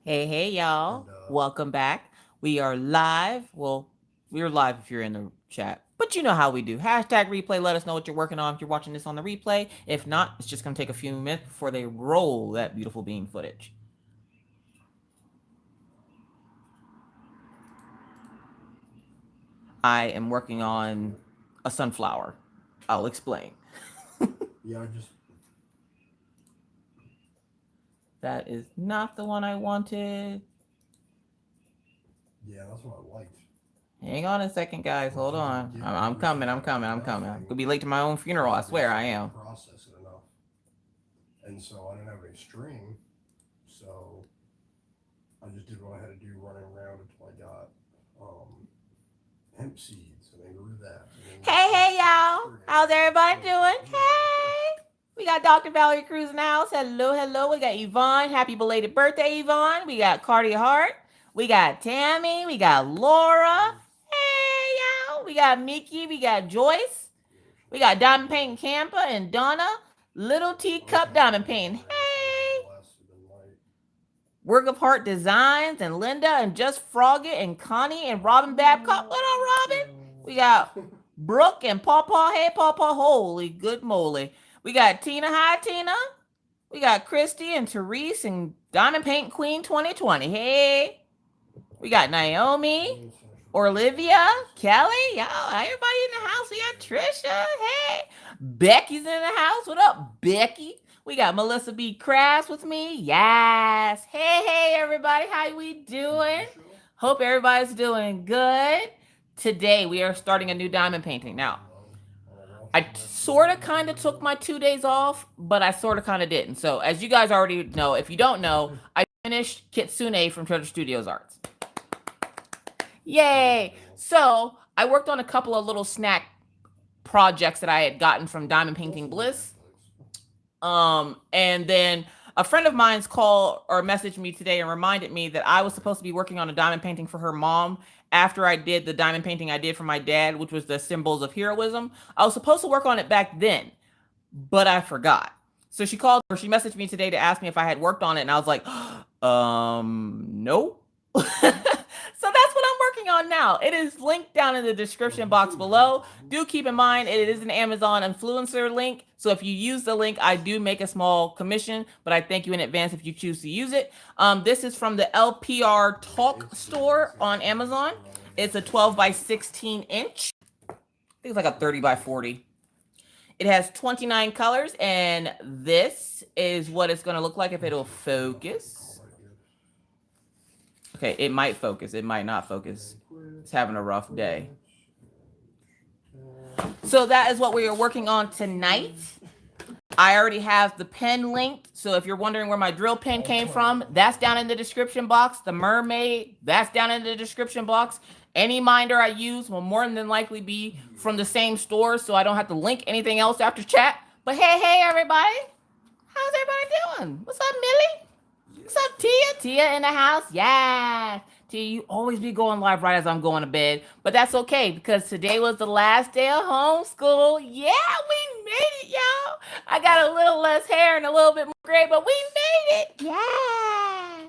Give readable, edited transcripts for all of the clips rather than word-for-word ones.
Hey, y'all. Welcome back. We are live. Well, we're live if you're in the chat, but you know how we do. Hashtag replay. Let us know what you're working on if you're watching this on the replay. If not, it's just going to take a few minutes before they roll that beautiful bean footage. I am working on a sunflower. I'll explain. Yeah, just That is not the one I wanted. yeah, that's what I liked. Hang on a second, guys. Hold on. I'm coming. I'm gonna be late to my own funeral. I swear I am. Process it enough, and so I didn't have any string, so I just did what I had to do running around until I got hemp seeds, and then grew that. Hey, y'all. How's everybody doing? Hey. We got Dr. Valerie Cruz in the house. Hello. We got Yvonne. Happy belated birthday, Yvonne. We got Cardi Hart. We got Tammy. We got Laura. Hey, y'all. We got Mickey. We got Joyce. We got Diamond Paint Campa and Donna. Little Teacup Diamond Paint. Hey. Work of Heart Designs and Linda and Just Frogget and Connie and Robin Babcock. What up, Robin? We got Brooke and Pawpaw. Hey, Pawpaw. Holy good moly. We got Tina. Hi, Tina. We got Christy and Therese and Diamond Paint Queen 2020. Hey. We got Naomi, Olivia, Kelly. Y'all, everybody in the house. We got Trisha. Hey. Becky's in the house. What up, Becky? We got Melissa B. Crafts with me. Yes. Hey, everybody. How we doing? Hope everybody's doing good. Today, we are starting a new diamond painting. Now, I sort of kind of took my 2 days off, but I sort of kind of didn't. So, as you guys already know, if you don't know, I finished Kitsune from Treasure Studios Arts. Yay! So, I worked on a couple of little snack projects that I had gotten from Diamond Painting Bliss. And then a friend of mine's called or messaged me today and reminded me that I was supposed to be working on a diamond painting for her mom after I did the diamond painting I did for my dad, which was the symbols of heroism. I was supposed to work on it back then, but I forgot. So she called or she messaged me today to ask me if I had worked on it, and I was like, no. So that's what I'm working on now. It is linked down in the description box below. Do keep in mind it is an Amazon influencer link. So if you use the link, I do make a small commission, but I thank you in advance if you choose to use it. This is from the LPR Talk store on Amazon. It's a 12 by 16 inch. I think it's like a 30 by 40. It has 29 colors, and this is what it's going to look like if it'll focus. Okay, it might focus. It might not focus. It's having a rough day. So that is what we are working on tonight. I already have the pen linked. So if you're wondering where my drill pen came from, that's down in the description box. The mermaid, that's down in the description box. Any minder I use will more than likely be from the same store, so I don't have to link anything else after chat. But hey, everybody. How's everybody doing? What's up, Millie? What's up, Tia? Tia in the house? Yes. Tia, you always be going live right as I'm going to bed. But that's okay, because today was the last day of homeschool. Yeah, we made it, y'all. I got a little less hair and a little bit more gray, but we made it. Yeah.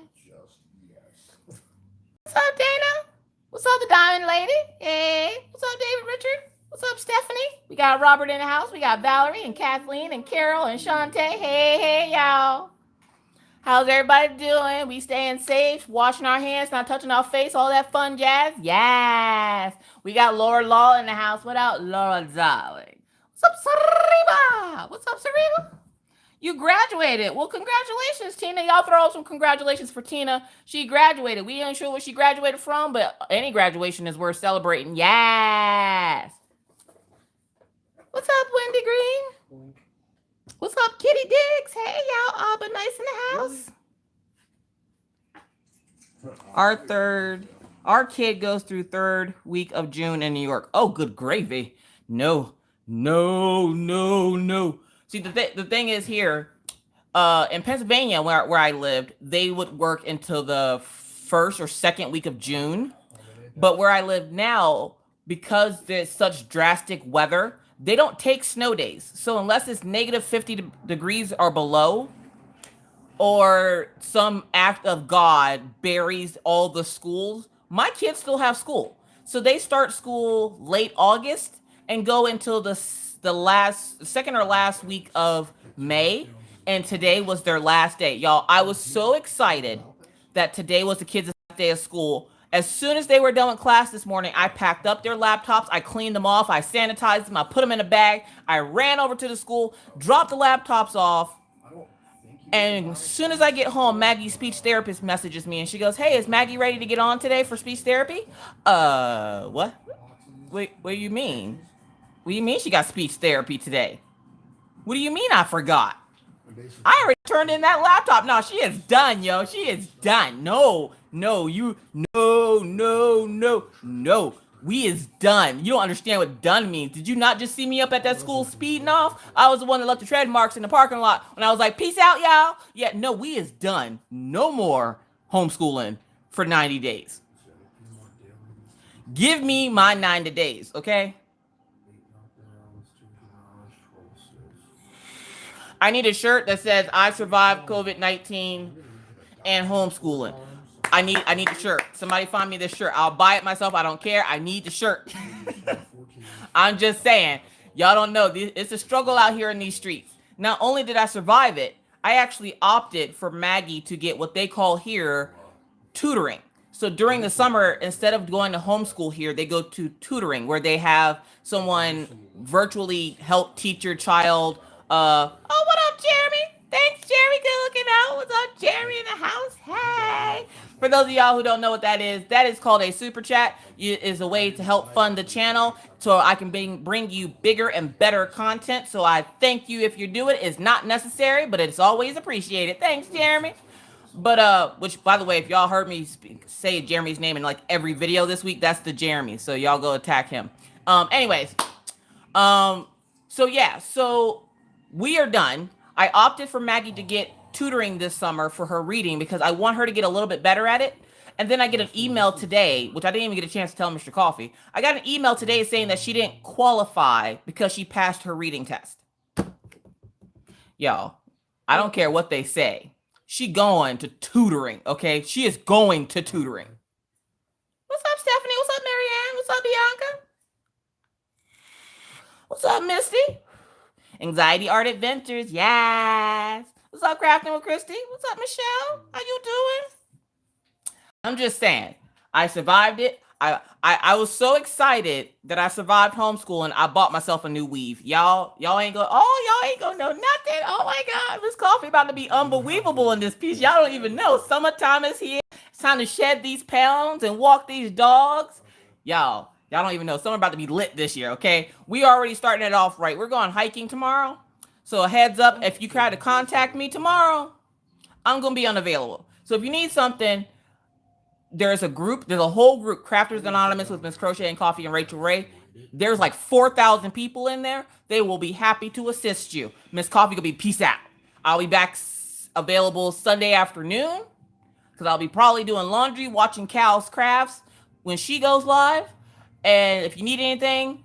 What's up, Dana? What's up, the Diamond Lady? Hey. What's up, David Richard? What's up, Stephanie? We got Robert in the house. We got Valerie and Kathleen and Carol and Shantae. Hey, y'all. How's everybody doing? We staying safe, washing our hands, not touching our face, all that fun jazz? Yes. We got Laura Law in the house. What out, Laura Darling? What's up, Sariba? What's up, Sariba? You graduated. Well, congratulations, Tina. Y'all throw up some congratulations for Tina. She graduated. We ain't sure what she graduated from, but any graduation is worth celebrating. Yes. What's up, Wendy Green? What's up, Kitty Diggs? Hey, y'all. All but nice in the house. Our kid goes through third week of June in New York. Oh, good gravy. No. See, the thing is here, in Pennsylvania, where I lived, they would work until the first or second week of June. But where I live now, because there's such drastic weather, they don't take snow days. So unless it's negative 50 degrees or below, or some act of God buries all the schools, my kids still have school. So they start school late August and go until the last second or last week of May. And today was their last day. Y'all, I was so excited that today was the kids' last day of school. As soon as they were done with class this morning, I packed up their laptops, I cleaned them off, I sanitized them, I put them in a bag, I ran over to the school, dropped the laptops off, and as soon as I get home, Maggie's speech therapist messages me and she goes, "Hey, is Maggie ready to get on today for speech therapy?" What? Wait, what do you mean? What do you mean she got speech therapy today? What do you mean I forgot? I already turned in that laptop. No, she is done, yo. She is done. No. We is done. You don't understand what done means. Did you not just see me up at that school speeding off? I was the one that left the tread marks in the parking lot when I was like, "Peace out, y'all." Yeah, no, we is done. No more homeschooling for 90 days. Give me my 90 days, okay? I need a shirt that says "I survived COVID-19 and homeschooling." I need the shirt. Somebody find me this shirt. I'll buy it myself. I don't care. I need the shirt. I'm just saying. Y'all don't know. It's a struggle out here in these streets. Not only did I survive it, I actually opted for Maggie to get what they call here tutoring. So during the summer, instead of going to homeschool here, they go to tutoring, where they have someone virtually help teach your child. Oh, what up, Jeremy? Thanks, Jeremy. Good looking out. What's up, Jeremy in the house? Hey. For those of y'all who don't know what that is called a super chat. It is a way to help fund the channel so I can bring you bigger and better content. So I thank you if you do it. It's not necessary, but it's always appreciated. Thanks, Jeremy. But which, by the way, if y'all heard me say Jeremy's name in like every video this week, that's the Jeremy. So y'all go attack him. Anyways, so yeah, so we are done. I opted for Maggie to get tutoring this summer for her reading because I want her to get a little bit better at it. And then I get an email today, which I didn't even get a chance to tell Mr. Coffee. I got an email today saying that she didn't qualify because she passed her reading test. Y'all, I don't care what they say. She going to tutoring, okay? She is going to tutoring. What's up, Stephanie? What's up, Marianne? What's up, Bianca? What's up, Misty? Anxiety Art Adventures, yes. What's up, Crafting with Christy? What's up, Michelle? How you doing? I'm just saying, I survived it. I was so excited that I survived homeschooling. I bought myself a new weave. Y'all ain't gonna know nothing. Oh my God, Miss Coffee about to be unbelievable in this piece. Y'all don't even know. Summertime is here. It's time to shed these pounds and walk these dogs. Y'all don't even know. Summer about to be lit this year, okay? We already starting it off right. We're going hiking tomorrow. So a heads up, if you try to contact me tomorrow, I'm going to be unavailable. So if you need something, there's a whole group, Crafters Anonymous with Miss Crochet and Coffee and Rachel Ray. There's like 4,000 people in there. They will be happy to assist you. Miss Coffee will be peace out. I'll be back available Sunday afternoon because I'll be probably doing laundry, watching Cal's Crafts when she goes live. And if you need anything,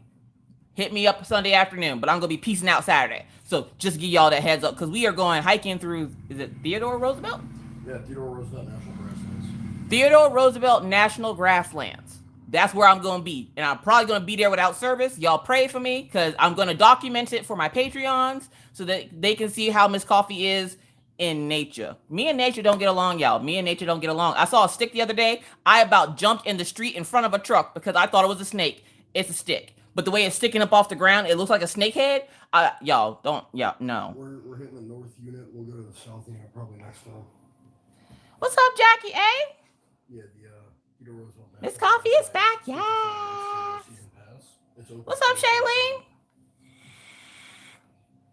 hit me up Sunday afternoon. But I'm going to be peacing out Saturday. So just give y'all that heads up because we are going hiking through, is it Theodore Roosevelt? Yeah, Theodore Roosevelt National Grasslands. Theodore Roosevelt National Grasslands. That's where I'm going to be. And I'm probably going to be there without service. Y'all pray for me because I'm going to document it for my Patreons so that they can see how Miss Coffee is in nature. Me and nature don't get along, y'all. Me and nature don't get along. I saw a stick the other day. I about jumped in the street in front of a truck because I thought it was a snake. It's a stick. But the way it's sticking up off the ground, it looks like a snake head. No. We're hitting the north unit. We'll go to the south unit probably next time. What's up, Jackie A? Yeah, Theodore Roosevelt. Miss Coffee is back. Yeah. What's up, Shailene?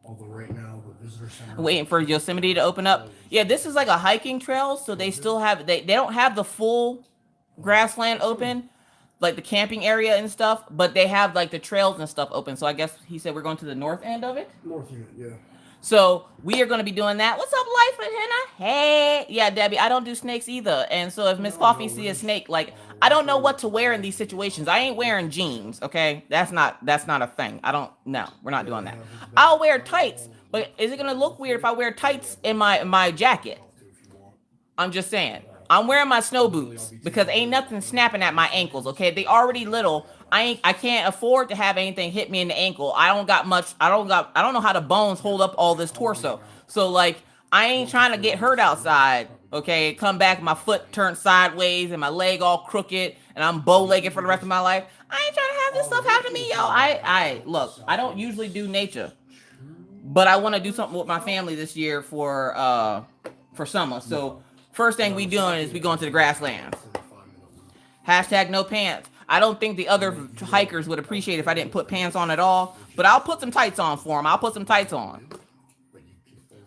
Although right now the visitor center. Waiting for Yosemite to open up. Yeah, this is like a hiking trail, so they still have they don't have the full grassland open, like the camping area and stuff, but they have like the trails and stuff open. So I guess he said we're going to the north end of it. North unit, yeah. So we are going to be doing that. What's up, Life with Henna? Hey, yeah, Debbie, I don't do snakes either. And so if Miss Coffee see a snake, like I don't know what to wear in these situations. I ain't wearing jeans, okay? That's not a thing. We're not doing that. I'll wear tights, but is it gonna look weird if I wear tights in my jacket? I'm just saying. I'm wearing my snow boots because ain't nothing snapping at my ankles. Okay, they already little. I can't afford to have anything hit me in the ankle. I don't got much. I don't know how the bones hold up all this torso. So like I ain't trying to get hurt outside. Okay, come back, my foot turned sideways and my leg all crooked, and I'm bow-legged for the rest of my life. I ain't trying to have this stuff happen to me, yo. I look. I don't usually do nature, but I want to do something with my family this year for summer. So first thing we doing is we going to the grasslands. Hashtag no pants. I don't think the other hikers would appreciate if I didn't put pants on at all, but I'll put some tights on for them. I'll put some tights on.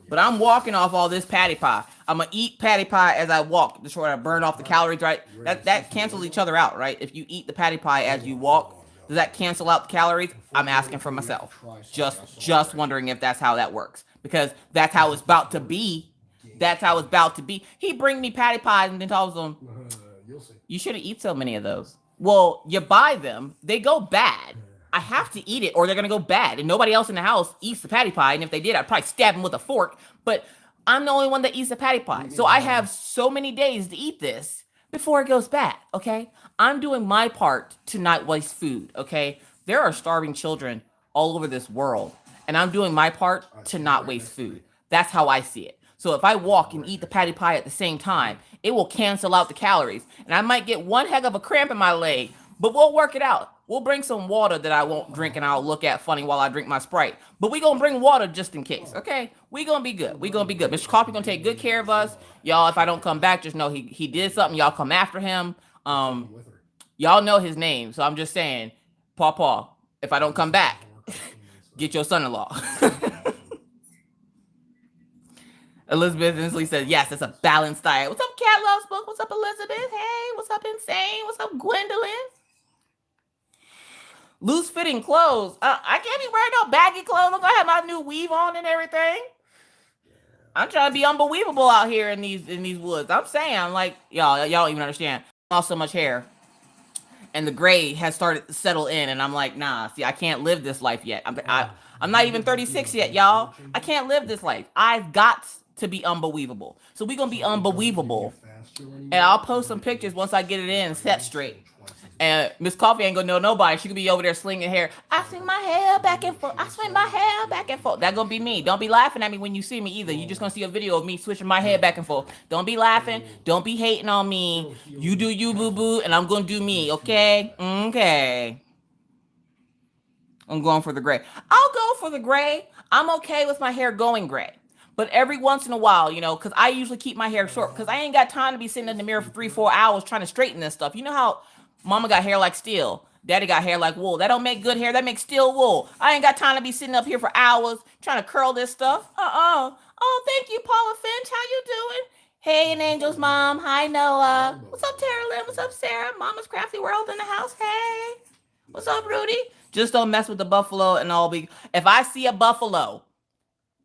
But I'm walking off all this patty pie. I'm gonna eat patty pie as I walk to try to burn off the calories, right? That cancels each other out, right? If you eat the patty pie as you walk, does that cancel out the calories? I'm asking for myself. Just wondering if that's how that works. Because that's how it's about to be. That's how it's about to be. He bring me patty pies and then tells them, you shouldn't eat so many of those. Well, you buy them, they go bad. I have to eat it or they're going to go bad. And nobody else in the house eats the patty pie. And if they did, I'd probably stab them with a fork. But I'm the only one that eats the patty pie. So I have so many days to eat this before it goes bad, okay? I'm doing my part to not waste food, okay? There are starving children all over this world. And I'm doing my part to not waste food. That's how I see it. So if I walk and eat the patty pie at the same time, it will cancel out the calories. And I might get one heck of a cramp in my leg, but we'll work it out. We'll bring some water that I won't drink and I'll look at funny while I drink my Sprite. But we gonna bring water just in case, okay? We gonna be good. We gonna be good. Mr. Coffee gonna take good care of us. Y'all, if I don't come back, just know he did something. Y'all come after him. Y'all know his name, so I'm just saying, Paw, if I don't come back, get your son-in-law. Elizabeth Inslee says, yes, it's a balanced diet. What's up, Cat Loves Book? What's up, Elizabeth? Hey, what's up, Insane? What's up, Gwendolyn? Loose fitting clothes. I can't be wearing no baggy clothes. Look, I have my new weave on and everything. I'm trying to be unbelievable out here in these woods. I'm saying, I'm like, y'all don't even understand. I lost so much hair. And the gray has started to settle in. And I'm like, nah, see, I can't live this life yet. I'm not even 36 yet, y'all. I can't live this life. I've got to be unbelievable. So we're going to be unbelievable. And I'll post some pictures once I get it in set straight. And Miss Coffee ain't gonna know nobody. She could be over there slinging hair. I swing my hair back and forth. I swing my hair back and forth. That gonna be me. Don't be laughing at me when you see me either. You just gonna see a video of me switching my hair back and forth. Don't be laughing. Don't be hating on me. You do you, boo boo, and I'm gonna do me. Okay? Okay. I'm going for the gray. I'll go for the gray. I'm okay with my hair going gray. But every once in a while, you know, because I usually keep my hair short because I ain't got time to be sitting in the mirror for 3-4 hours trying to straighten this stuff. You know how Mama got hair like steel. Daddy got hair like wool. That don't make good hair. That makes steel wool. I ain't got time to be sitting up here for hours trying to curl this stuff. Oh, thank you, Paula Finch. How you doing? Hey, and Angel's mom. Hi, Noah. What's up, Tara Lynn? What's up, Sarah? Mama's Crafty World in the house. Hey. What's up, Rudy? Just don't mess with the buffalo and I'll be... If I see a buffalo,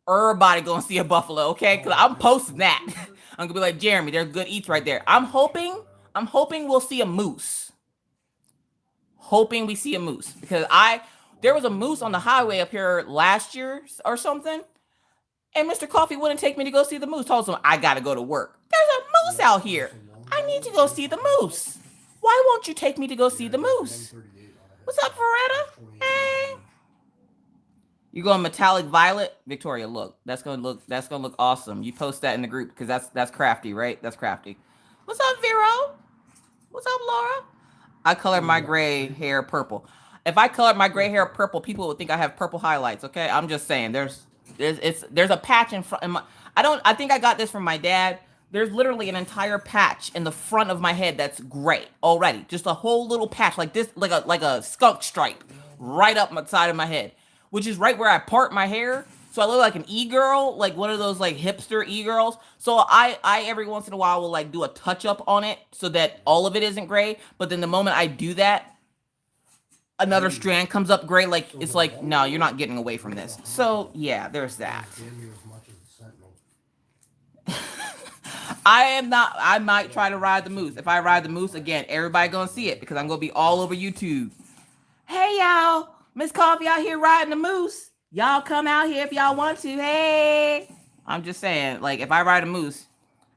everybody gonna see a buffalo, okay? Because I'm posting that. I'm gonna be like, Jeremy, there's good eats right there. I'm hoping we'll see a moose. Hoping we see a moose because there was a moose on the highway up here last year or something, and Mr. Coffee wouldn't take me to go see the moose. Told him I gotta go to work. There's a moose out here. I need to go see the moose. Why won't you take me to go see the moose? What's up, Veretta? Hey. You going metallic violet, Victoria? Look, that's gonna look awesome. You post that in the group because that's crafty, right? That's crafty. What's up, Vero? What's up, Laura? I colored my gray hair purple. If I colored my gray hair purple, people would think I have purple highlights. Okay, I'm just saying. There's a patch in front. I think I got this from my dad. There's literally an entire patch in the front of my head that's gray already. Just a whole little patch like this, like a skunk stripe, right up my side of my head, which is right where I part my hair. So I look like an e-girl, like one of those like hipster e-girls. So I every once in a while will like do a touch up on it so that all of it isn't gray. But then the moment I do that, another strand comes up gray. Like it's like, no, you're not getting away from this. So yeah, there's that. I might try to ride the moose. If I ride the moose again, everybody gonna see it because I'm gonna be all over YouTube. Hey y'all, Miss Coffee out here riding the moose. Y'all come out here if y'all want to. Hey, I'm just saying, like, if I ride a moose,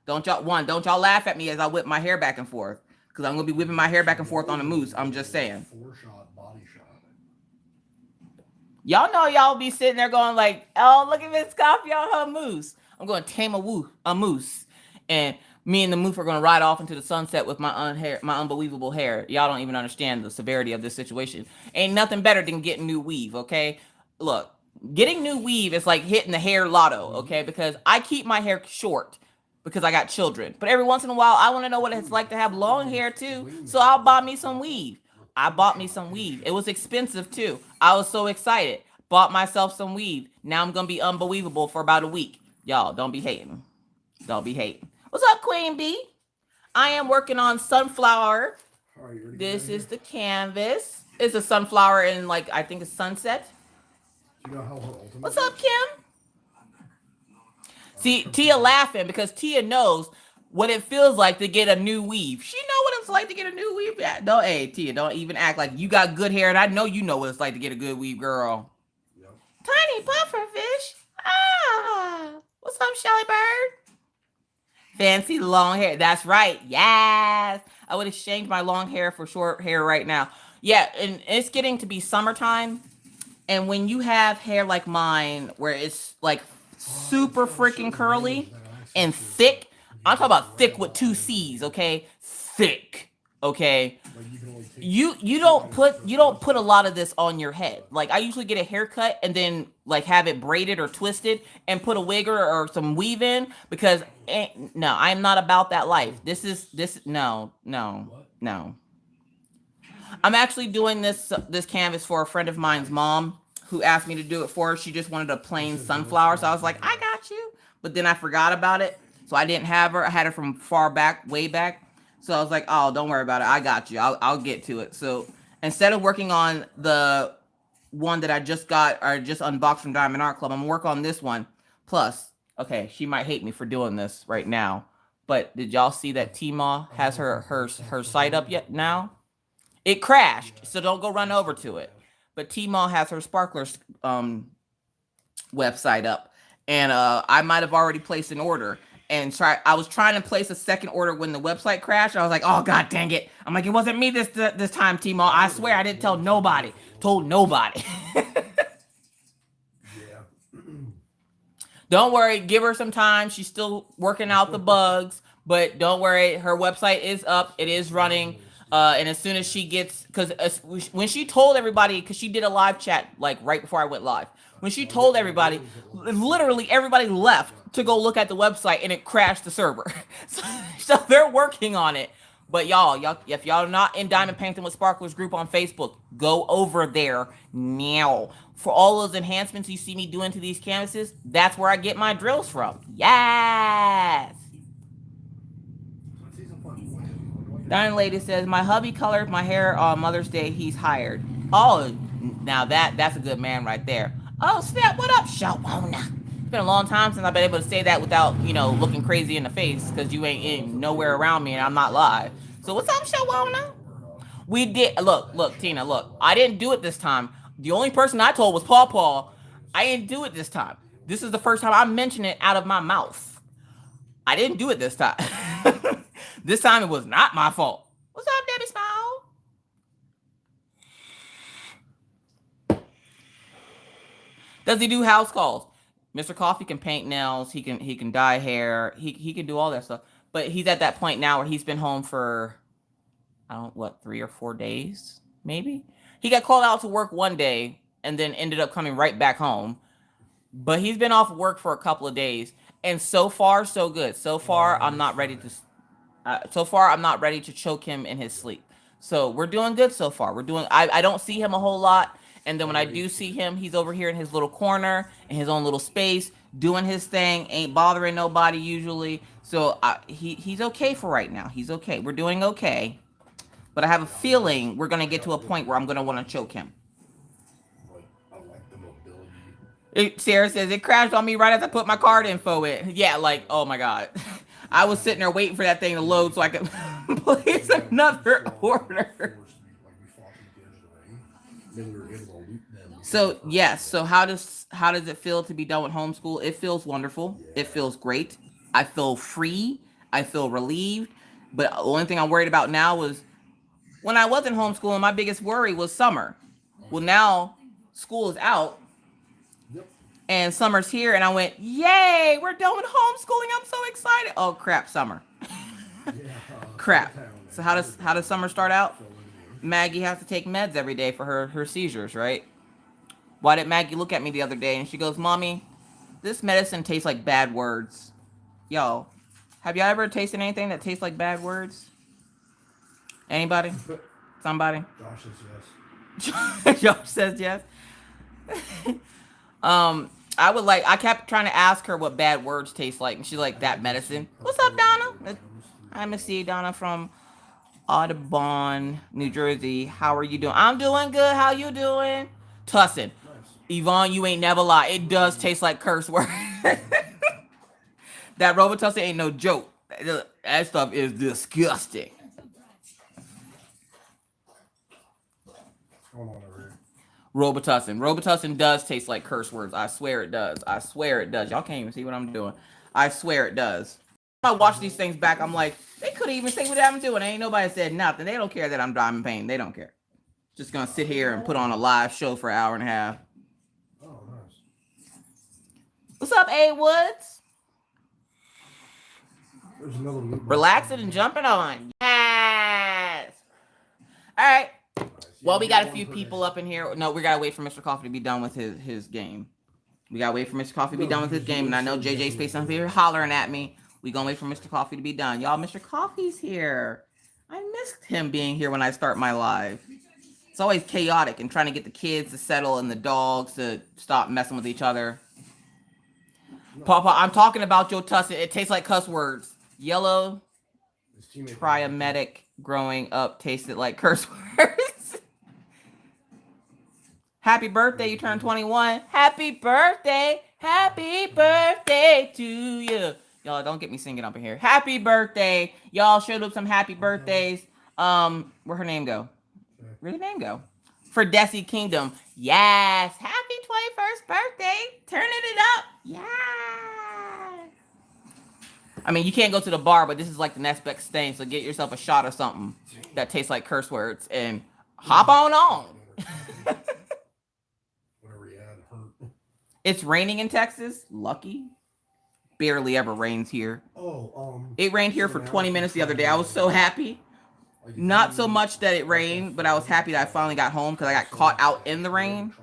Don't y'all laugh at me as I whip my hair back and forth. Because I'm going to be whipping my hair back and forth on a moose. I'm just saying. 4-shot body shot. Y'all know y'all be sitting there going like, oh, look at Miss Coffee on her moose. I'm going to tame a moose. And me and the moose are going to ride off into the sunset with my unbelievable hair. Y'all don't even understand the severity of this situation. Ain't nothing better than getting new weave, okay? Look, getting new weave is like hitting the hair lotto, okay? Because I keep my hair short because I got children. But every once in a while, I want to know what it's like to have long hair too. So I'll buy me some weave. I bought me some weave. It was expensive too. I was so excited. Bought myself some weave. Now I'm going to be unbelievable for about a week. Y'all, don't be hating. Don't be hating. What's up, Queen Bee? I am working on sunflower. This is the canvas. It's a sunflower in, like, I think it's sunset. Do you know how her ultimate What's up, Kim? See, Tia laughing because Tia knows what it feels like to get a new weave. She know what it's like to get a new weave. No, hey, Tia, don't even act like you got good hair, and I know you know what it's like to get a good weave, girl. Yep. Tiny pufferfish. Ah, what's up, Shelly Bird? Fancy long hair. That's right. Yes. I would exchange my long hair for short hair right now. Yeah, and it's getting to be summertime. And when you have hair like mine, where it's like super freaking curly and thick, I'm talking about thick with 2 C's, okay? Thick, okay? You don't put a lot of this on your head. Like, I usually get a haircut and then like have it braided or twisted and put a wig or some weave in, because no, I'm not about that life. No. I'm actually doing this canvas for a friend of mine's mom who asked me to do it for her. She just wanted a plain sunflower, so I was like, I got you. But then I forgot about it, so I didn't have her. I had her from far back, way back. So I was like, oh, don't worry about it. I got you. I'll get to it. So instead of working on the one that I just got or just unboxed from Diamond Art Club, I'm working on this one. Plus, okay, she might hate me for doing this right now, but did y'all see that Tmall has her site up yet now? It crashed, so don't go run over to it. But Tmall has her sparklers website up, and I might have already placed an order. And I was trying to place a second order when the website crashed. I was like, oh, God dang it. I'm like, it wasn't me this time, Tmall. I swear I didn't tell nobody. Told nobody. Don't worry. Give her some time. She's still working out the bugs. But don't worry. Her website is up. It is running. And as soon as she gets, because when she told everybody, because she did a live chat like right before I went live, when she told everybody, literally everybody left to go look at the website and it crashed the server. So they're working on it. But y'all, if y'all are not in Diamond Painting with Sparklers group on Facebook, go over there now. For all those enhancements you see me doing to these canvases, that's where I get my drills from. Yes. Diamond Lady says, my hubby colored my hair on Mother's Day. He's hired. Oh, now that's a good man right there. Oh, snap. What up, Shawana? It's been a long time since I've been able to say that without, looking crazy in the face, because you ain't nowhere around me and I'm not live. So what's up, Shawana? We did. Look, Tina, look. I didn't do it this time. The only person I told was Paw. I didn't do it this time. This is the first time I mentioned it out of my mouth. I didn't do it this time. This time it was not my fault. What's up, Debbie Smile? Does he do house calls? Mr. Coffee can paint nails. He can dye hair. He can do all that stuff. But he's at that point now where he's been home for, 3 or 4 days, maybe? He got called out to work one day and then ended up coming right back home. But he's been off work for a couple of days. And so far, so good. So far, I'm not ready to choke him in his sleep. So we're doing good so far. I don't see him a whole lot. And then when I do see him, he's over here in his little corner, in his own little space, doing his thing, ain't bothering nobody usually. So he's okay for right now. He's okay. We're doing okay. But I have a feeling we're going to get to a point where I'm going to want to choke him. Sarah says, it crashed on me right as I put my card info in. Yeah, like, oh my God. I was sitting there waiting for that thing to load so I could place another order. So yes, so how does it feel to be done with homeschool? It feels wonderful. It feels great. I feel free. I feel relieved. But the only thing I'm worried about now was when I wasn't homeschooling, my biggest worry was summer. Well, now school is out Yep. and summer's here, and I went, yay, we're done with homeschooling. I'm so excited. Oh crap, summer. Yeah. Crap. Town, So how does summer start out? Maggie has to take meds every day for her seizures, right? Why did Maggie look at me the other day and she goes, Mommy, this medicine tastes like bad words. Yo, have y'all ever tasted anything that tastes like bad words? Anybody? Somebody? Josh says yes. Josh says yes. I kept trying to ask her what bad words taste like, and she's like, that medicine. What's up, Donna? I miss you, Donna from Audubon, New Jersey. How are you doing? I'm doing good. How you doing? Tussin. Nice. Yvonne, you ain't never lie. It does taste like curse words. That Robitussin ain't no joke. That stuff is disgusting. What's going on over here? Robitussin does taste like curse words. I swear it does. I swear it does. Y'all can't even see what I'm doing. I swear it does. I watch these things back, I'm like, they couldn't even say what I'm doing. Ain't nobody said nothing. They don't care that I'm in pain. They don't care. Just gonna sit here and put on a live show for an hour and a half. Oh, nice. What's up, A Woods? There's another loot box. Relaxing and jumping on. Yes. All right. Nice. Well, we got a few people up in here. No, we gotta wait for Mr. Coffee to be done with his game. We gotta wait for Mr. Coffee to be done with his game. And I know JJ's facing up here hollering at me. We gonna wait for Mr. Coffee to be done. Y'all, Mr. Coffee's here. I missed him being here when I start my live. It's always chaotic and trying to get the kids to settle and the dogs to stop messing with each other. Papa, I'm talking about your tussin. It tastes like cuss words. Yellow triametic growing up tasted like curse words. Happy birthday, you turned 21. Happy birthday. Happy birthday to you. Y'all, don't get me singing up in here. Happy birthday. Y'all showed up some happy birthdays. Where'd her name go? Where'd her name go? For Desi Kingdom. Yes. Happy 21st birthday. Turning it up. Yeah. I mean, you can't go to the bar, but this is like the next best thing. So get yourself a shot or something that tastes like curse words and hop on. Whatever you had hurt. It's raining in Texas. Lucky. Barely ever rains here. It rained here for 20 minutes the other day. I was so happy. Not so much that it rained, but I was happy that I finally got home because I got caught out in the rain.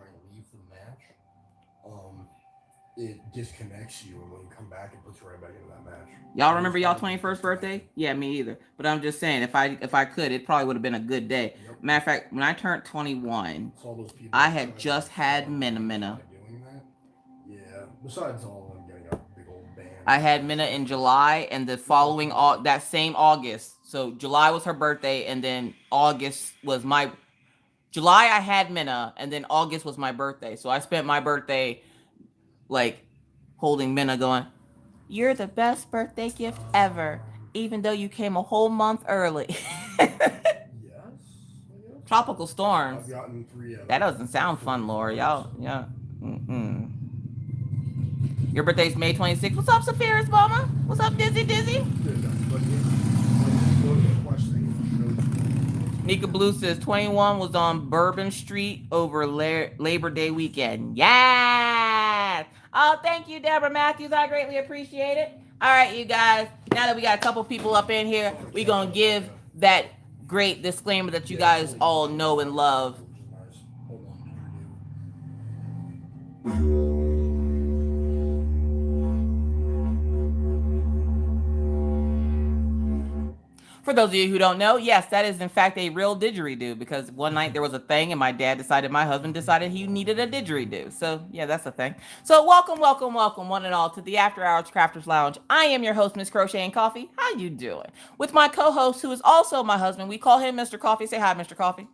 It disconnects you, and when you come back, it puts you right back into that match. Y'all remember y'all 21st birthday? Yeah, me either. But I'm just saying, if I could, it probably would have been a good day. Yep. Matter of fact, when I turned 21, I had just had Minna. Yeah. Besides all of them getting a big old band. I had Minna in July, and the following that same August. So July was her birthday, and then August was my July. I had Minna, and then August was my birthday. So I spent my birthday like holding Minna, going, "You're the best birthday gift ever, even though you came a whole month early." Yes. Tropical storms. I've gotten 3 of them. That doesn't sound fun, Laura. Y'all, yeah. Your birthday's May 26th. What's up, Sapphira's mama? What's up, Dizzy? Nika Blue says 21 was on Bourbon Street over Labor Day weekend. Yes! Oh, thank you, Deborah Matthews. I greatly appreciate it. All right, you guys. Now that we got a couple people up in here, we're going to give that great disclaimer that you guys all know and love. For those of you who don't know, yes, that is in fact a real didgeridoo, because one night there was a thing and my husband decided he needed a didgeridoo. So yeah, that's a thing. So welcome one and all to the After Hours Crafters Lounge. I am your host, Miss Crocheting Coffee. How you doing? With my co-host, who is also my husband. We call him Mr. Coffee. Say hi, Mr. Coffee.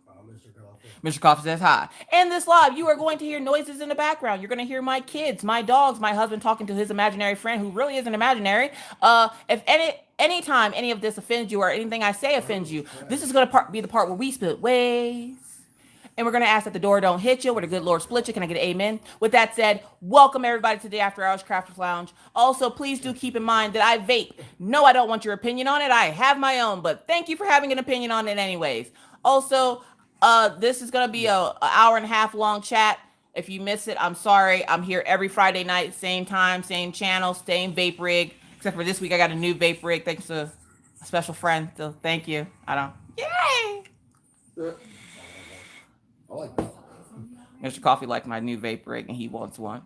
Mr. Coffee says hi. In this live, you are going to hear noises in the background. You're going to hear my kids, my dogs, my husband talking to his imaginary friend who really isn't imaginary. If anytime any of this offends you or anything I say offends you, this is going to be the part where we split ways And we're going to ask that the door don't hit you, where the good Lord split you. Can I get an amen? With that said, welcome everybody to the After Hours Crafters Lounge. Also, please do keep in mind that I vape. No, I don't want your opinion on it. I have my own, but thank you for having an opinion on it anyways. Also, this is going to be an hour and a half long chat. If you miss it, I'm sorry. I'm here every Friday night, same time, same channel, same vape rig. Except for this week, I got a new vape rig thanks to a special friend. So thank you. Yay! I like that. Mr. Coffee liked my new vape rig, and he wants one.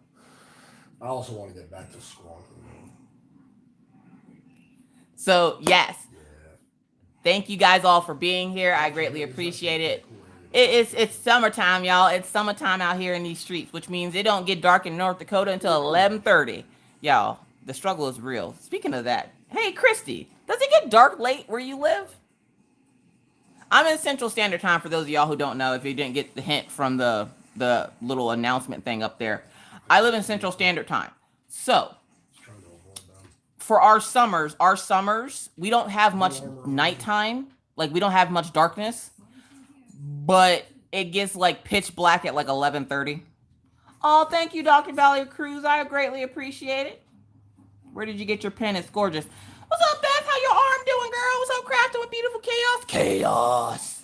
I also want to get back to squonking. So yes, Yeah. thank you guys all for being here. I greatly appreciate it. It's summertime, y'all. It's summertime out here in these streets, which means it don't get dark in North Dakota until 11:30. Y'all, the struggle is real. Speaking of that, hey, Christy, does it get dark late where you live? I'm in Central Standard Time for those of y'all who don't know, if you didn't get the hint from the little announcement thing up there. I live in Central Standard Time. So, for our summers, we don't have much nighttime. Like, we don't have much darkness. But it gets like pitch black at like 11:30. Oh, thank you, Dr. Valerie Cruz. I greatly appreciate it. Where did you get your pen? It's gorgeous. What's up, Beth? How your arm doing, girl? What's up, crafting with beautiful chaos?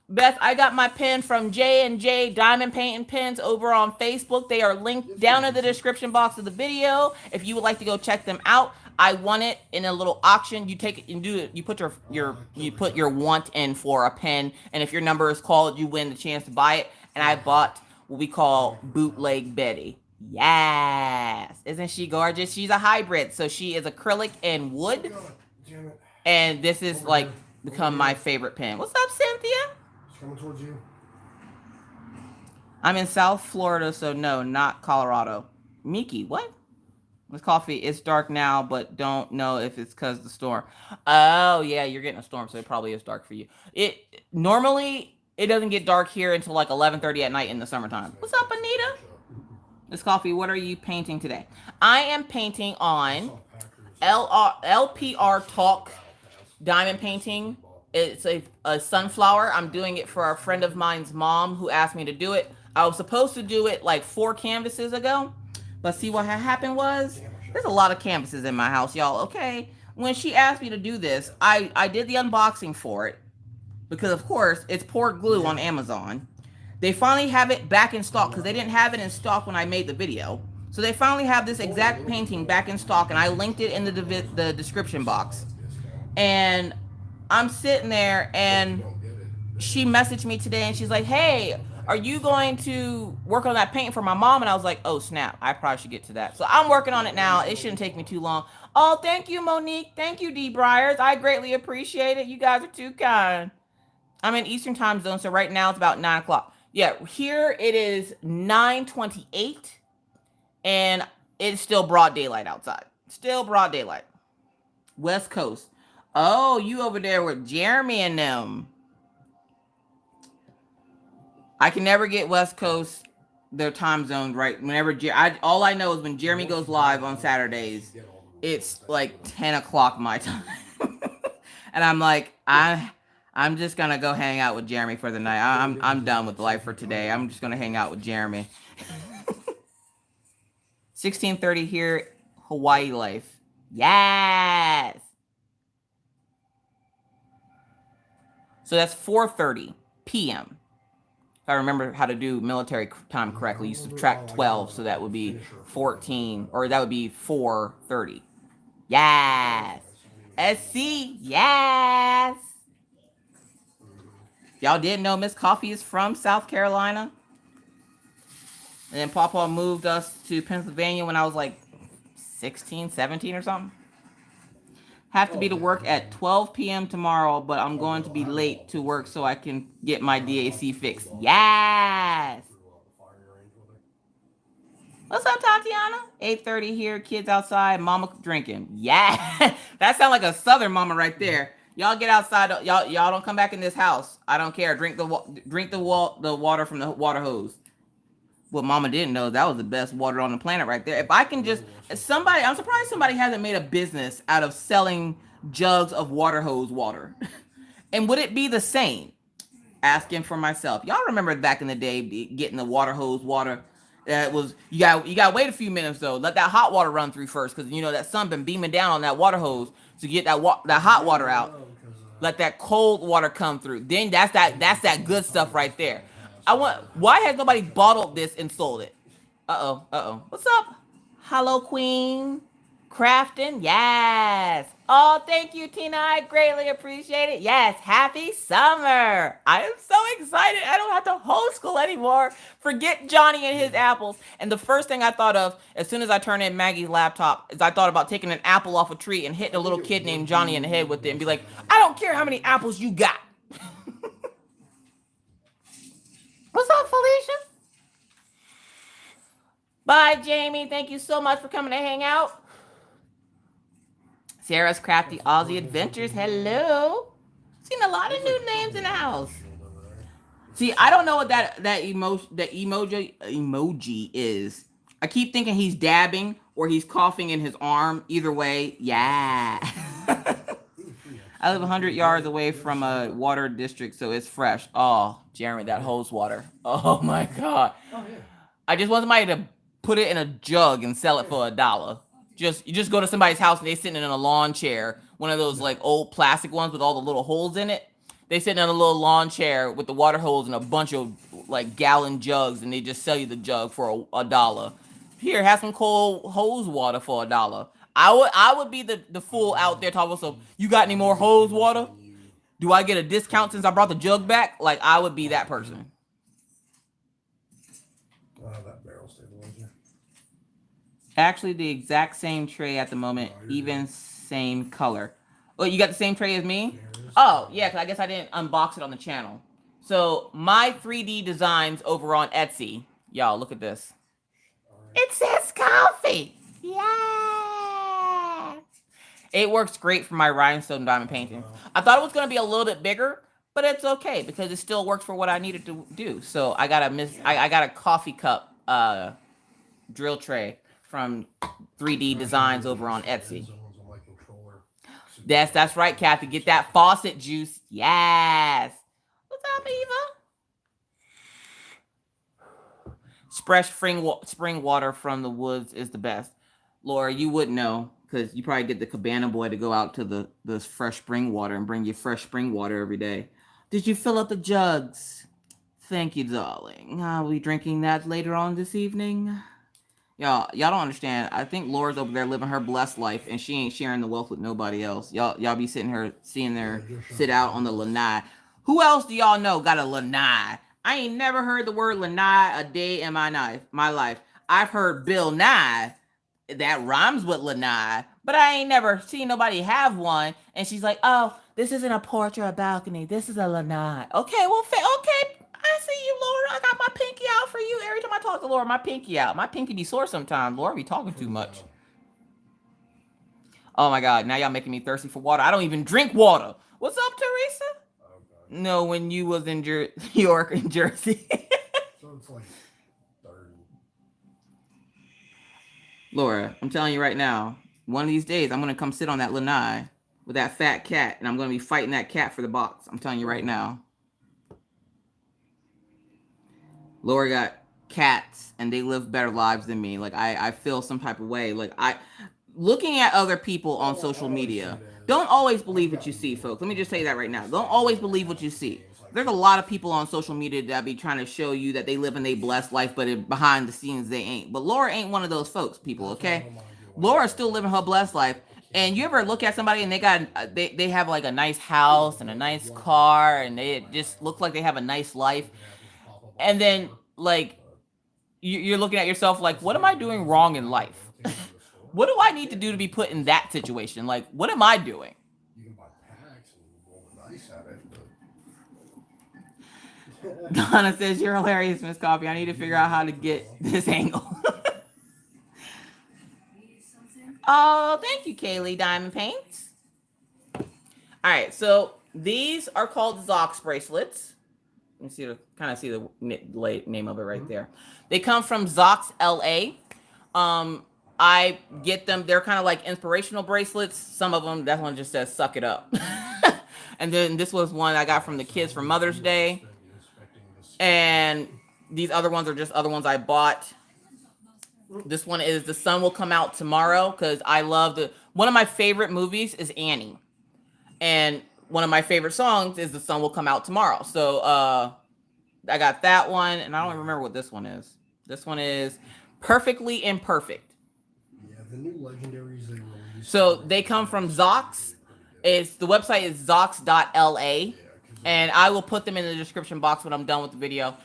Beth, I got my pen from J&J Diamond Painting Pens over on Facebook. They are linked down in the description box of the video. If you would like to go check them out, I won it in a little auction. You take it and do it. You put your want in for a pen, and if your number is called, you win the chance to buy it. And I bought what we call Bootleg Betty. Yes, isn't she gorgeous? She's a hybrid, so she is acrylic and wood. And this is like become my favorite pen. What's up, Cynthia? It's coming towards you. I'm in South Florida, so no, not Colorado. Miki, what? This coffee, it's dark now, but don't know if it's because of the storm. Oh, yeah, you're getting a storm, so it probably is dark for you. Normally, it doesn't get dark here until like 11:30 at night in the summertime. What's up, Anita? This coffee, what are you painting today? I am painting on LPR Talk diamond painting. It's a sunflower. I'm doing it for a friend of mine's mom who asked me to do it. I was supposed to do it like 4 canvases ago. But see, what happened was, there's a lot of canvases in my house, y'all, okay? When she asked me to do this, I did the unboxing for it. Because, of course, it's poured glue on Amazon. They finally have it back in stock because they didn't have it in stock when I made the video. So they finally have this exact painting back in stock, and I linked it in the description box. And I'm sitting there, and she messaged me today, and she's like, hey, are you going to work on that painting for my mom? And I was like, oh, snap. I probably should get to that. So I'm working on it now. It shouldn't take me too long. Oh, thank you, Monique. Thank you, D. Briars. I greatly appreciate it. You guys are too kind. I'm in Eastern time zone, so right now it's about 9 o'clock. Yeah, here it is 9:28, and it's still broad daylight outside. Still broad daylight. West Coast. Oh, you over there with Jeremy and them. I can never get West Coast, their time zone right. Whenever all I know is when Jeremy goes live on Saturdays, it's like 10 o'clock my time. And I'm like, I'm just gonna go hang out with Jeremy for the night. I'm done with life for today. I'm just gonna hang out with Jeremy. 16:30 here, Hawaii life. Yes. So that's 4:30 p.m. If I remember how to do military time correctly, you subtract 12, so that would be 14, or that would be 4:30. Yes. SC, yes. Y'all didn't know Miss Coffee is from South Carolina? And then Papa moved us to Pennsylvania when I was like 16, 17 or something. Have to be to work at 12 p.m. tomorrow, but I'm going to be late to work so I can get my DAC fixed. Yes. What's up, Tatiana? 8:30 here, kids outside, mama drinking. Yeah. That sounds like a Southern mama right there. Y'all get outside. Y'all don't come back in this house. I don't care. Drink the water from the water hose. What mama didn't know, that was the best water on the planet right there. If I can just, I'm surprised somebody hasn't made a business out of selling jugs of water hose water. And would it be the same asking for myself. Y'all remember back in the day getting the water hose water? That was you got to wait a few minutes though. Let that hot water run through first, because you know that sun been beaming down on that water hose to get that hot water out. Let that cold water come through. Then that's that good stuff right there. Why has nobody bottled this and sold it? Uh-oh. What's up? Hello, Queen. Crafton, yes. Oh, thank you, Tina. I greatly appreciate it. Yes, happy summer. I am so excited. I don't have to homeschool anymore. Forget Johnny and his apples. And the first thing I thought of as soon as I turned in Maggie's laptop is I thought about taking an apple off a tree and hitting a little kid named Johnny in the head with it and be like, I don't care how many apples you got. What's up, Felicia? Bye, Jamie. Thank you so much for coming to hang out. Sarah's Crafty Aussie Adventures. Hello. Seen a lot of new names in the house. See, I don't know what that emoji is. I keep thinking he's dabbing or he's coughing in his arm. Either way, yeah. I live 100 yards away from a water district, so it's fresh. Oh, Jeremy, that hose water. Oh my God. I just want somebody to put it in a jug and sell it for $1. You just go to somebody's house and they sitting in a lawn chair, one of those like old plastic ones with all the little holes in it. They sitting in a little lawn chair with the water hose and a bunch of like gallon jugs, and they just sell you the jug for $1. Here, have some cold hose water for $1. I would be the fool out there talking about, so you got any more hose water? Do I get a discount since I brought the jug back? Like, I would be that person. That barrel stabilizer. Actually, the exact same tray at the moment, even same color. Oh, you got the same tray as me? Oh, yeah, because I guess I didn't unbox it on the channel. So, my 3D designs over on Etsy. Y'all, look at this. It says coffee. Yeah. It works great for my rhinestone diamond painting. I thought it was going to be a little bit bigger, but it's okay because it still works for what I needed to do. So, I got a coffee cup drill tray from 3D Designs over on Etsy. That's right, Kathy. Get that faucet juice. Yes. What's up, Eva? Fresh spring water from the woods is the best. Laura, you wouldn't know because you probably get the cabana boy to go out to the fresh spring water and bring you fresh spring water every day. Did you fill up the jugs? Thank you, darling. I'll be drinking that later on this evening. Y'all don't understand. I think Laura's over there living her blessed life, and she ain't sharing the wealth with nobody else. Y'all be seeing her sit out on the lanai. Who else do y'all know got a lanai? I ain't never heard the word lanai a day in my life. I've heard Bill Nye, that rhymes with lanai, but I ain't never seen nobody have one. And she's like, oh, this isn't a porch or a balcony. This is a lanai. Okay, well, okay. I see you, Laura. I got my pinky out for you. Every time I talk to Laura, my pinky out. My pinky be sore sometimes. Laura be talking too much. Oh my God. Now y'all making me thirsty for water. I don't even drink water. What's up, Teresa? Okay. No, when you was in New York and Jersey. So it's like 30. Laura, I'm telling you right now, one of these days I'm going to come sit on that lanai with that fat cat, and I'm going to be fighting that cat for the box. I'm telling you right now. Laura got cats and they live better lives than me. Like I feel some type of way. Like looking at other people on social media, don't always believe what you see, folks. Let me just say that right now. Don't always believe what you see. There's a lot of people on social media that be trying to show you that they live in a blessed life, but behind the scenes they ain't. But Laura ain't one of those folks, people, okay? Laura's still living her blessed life. And you ever look at somebody and they have like a nice house and a nice car, and they just look like they have a nice life. And then, like, you're looking at yourself like, what am I doing wrong in life? What do I need to do to be put in that situation? Like, what am I doing? You can buy packs and roll the dice at it. Donna says, you're hilarious, Miss Coffee. I need to figure out how to get this angle. Oh, thank you, Kaylee Diamond Paints. All right, so these are called Zox bracelets. You see the name of it right there. They come from Zox LA. I get them. They're kind of like inspirational bracelets. Some of them, that one just says "suck it up." And then this was one I got from the kids for Mother's Day. And these other ones are just other ones I bought. This one is The Sun Will Come Out Tomorrow, because I love one of my favorite movies is Annie. And one of my favorite songs is The Sun Will Come Out Tomorrow. So I got that one, and I don't even remember what this one is. This one is Perfectly Imperfect. Yeah, the new legendaries they released. So they come from Zox. The website is zox.la, and I will put them in the description box when I'm done with the video.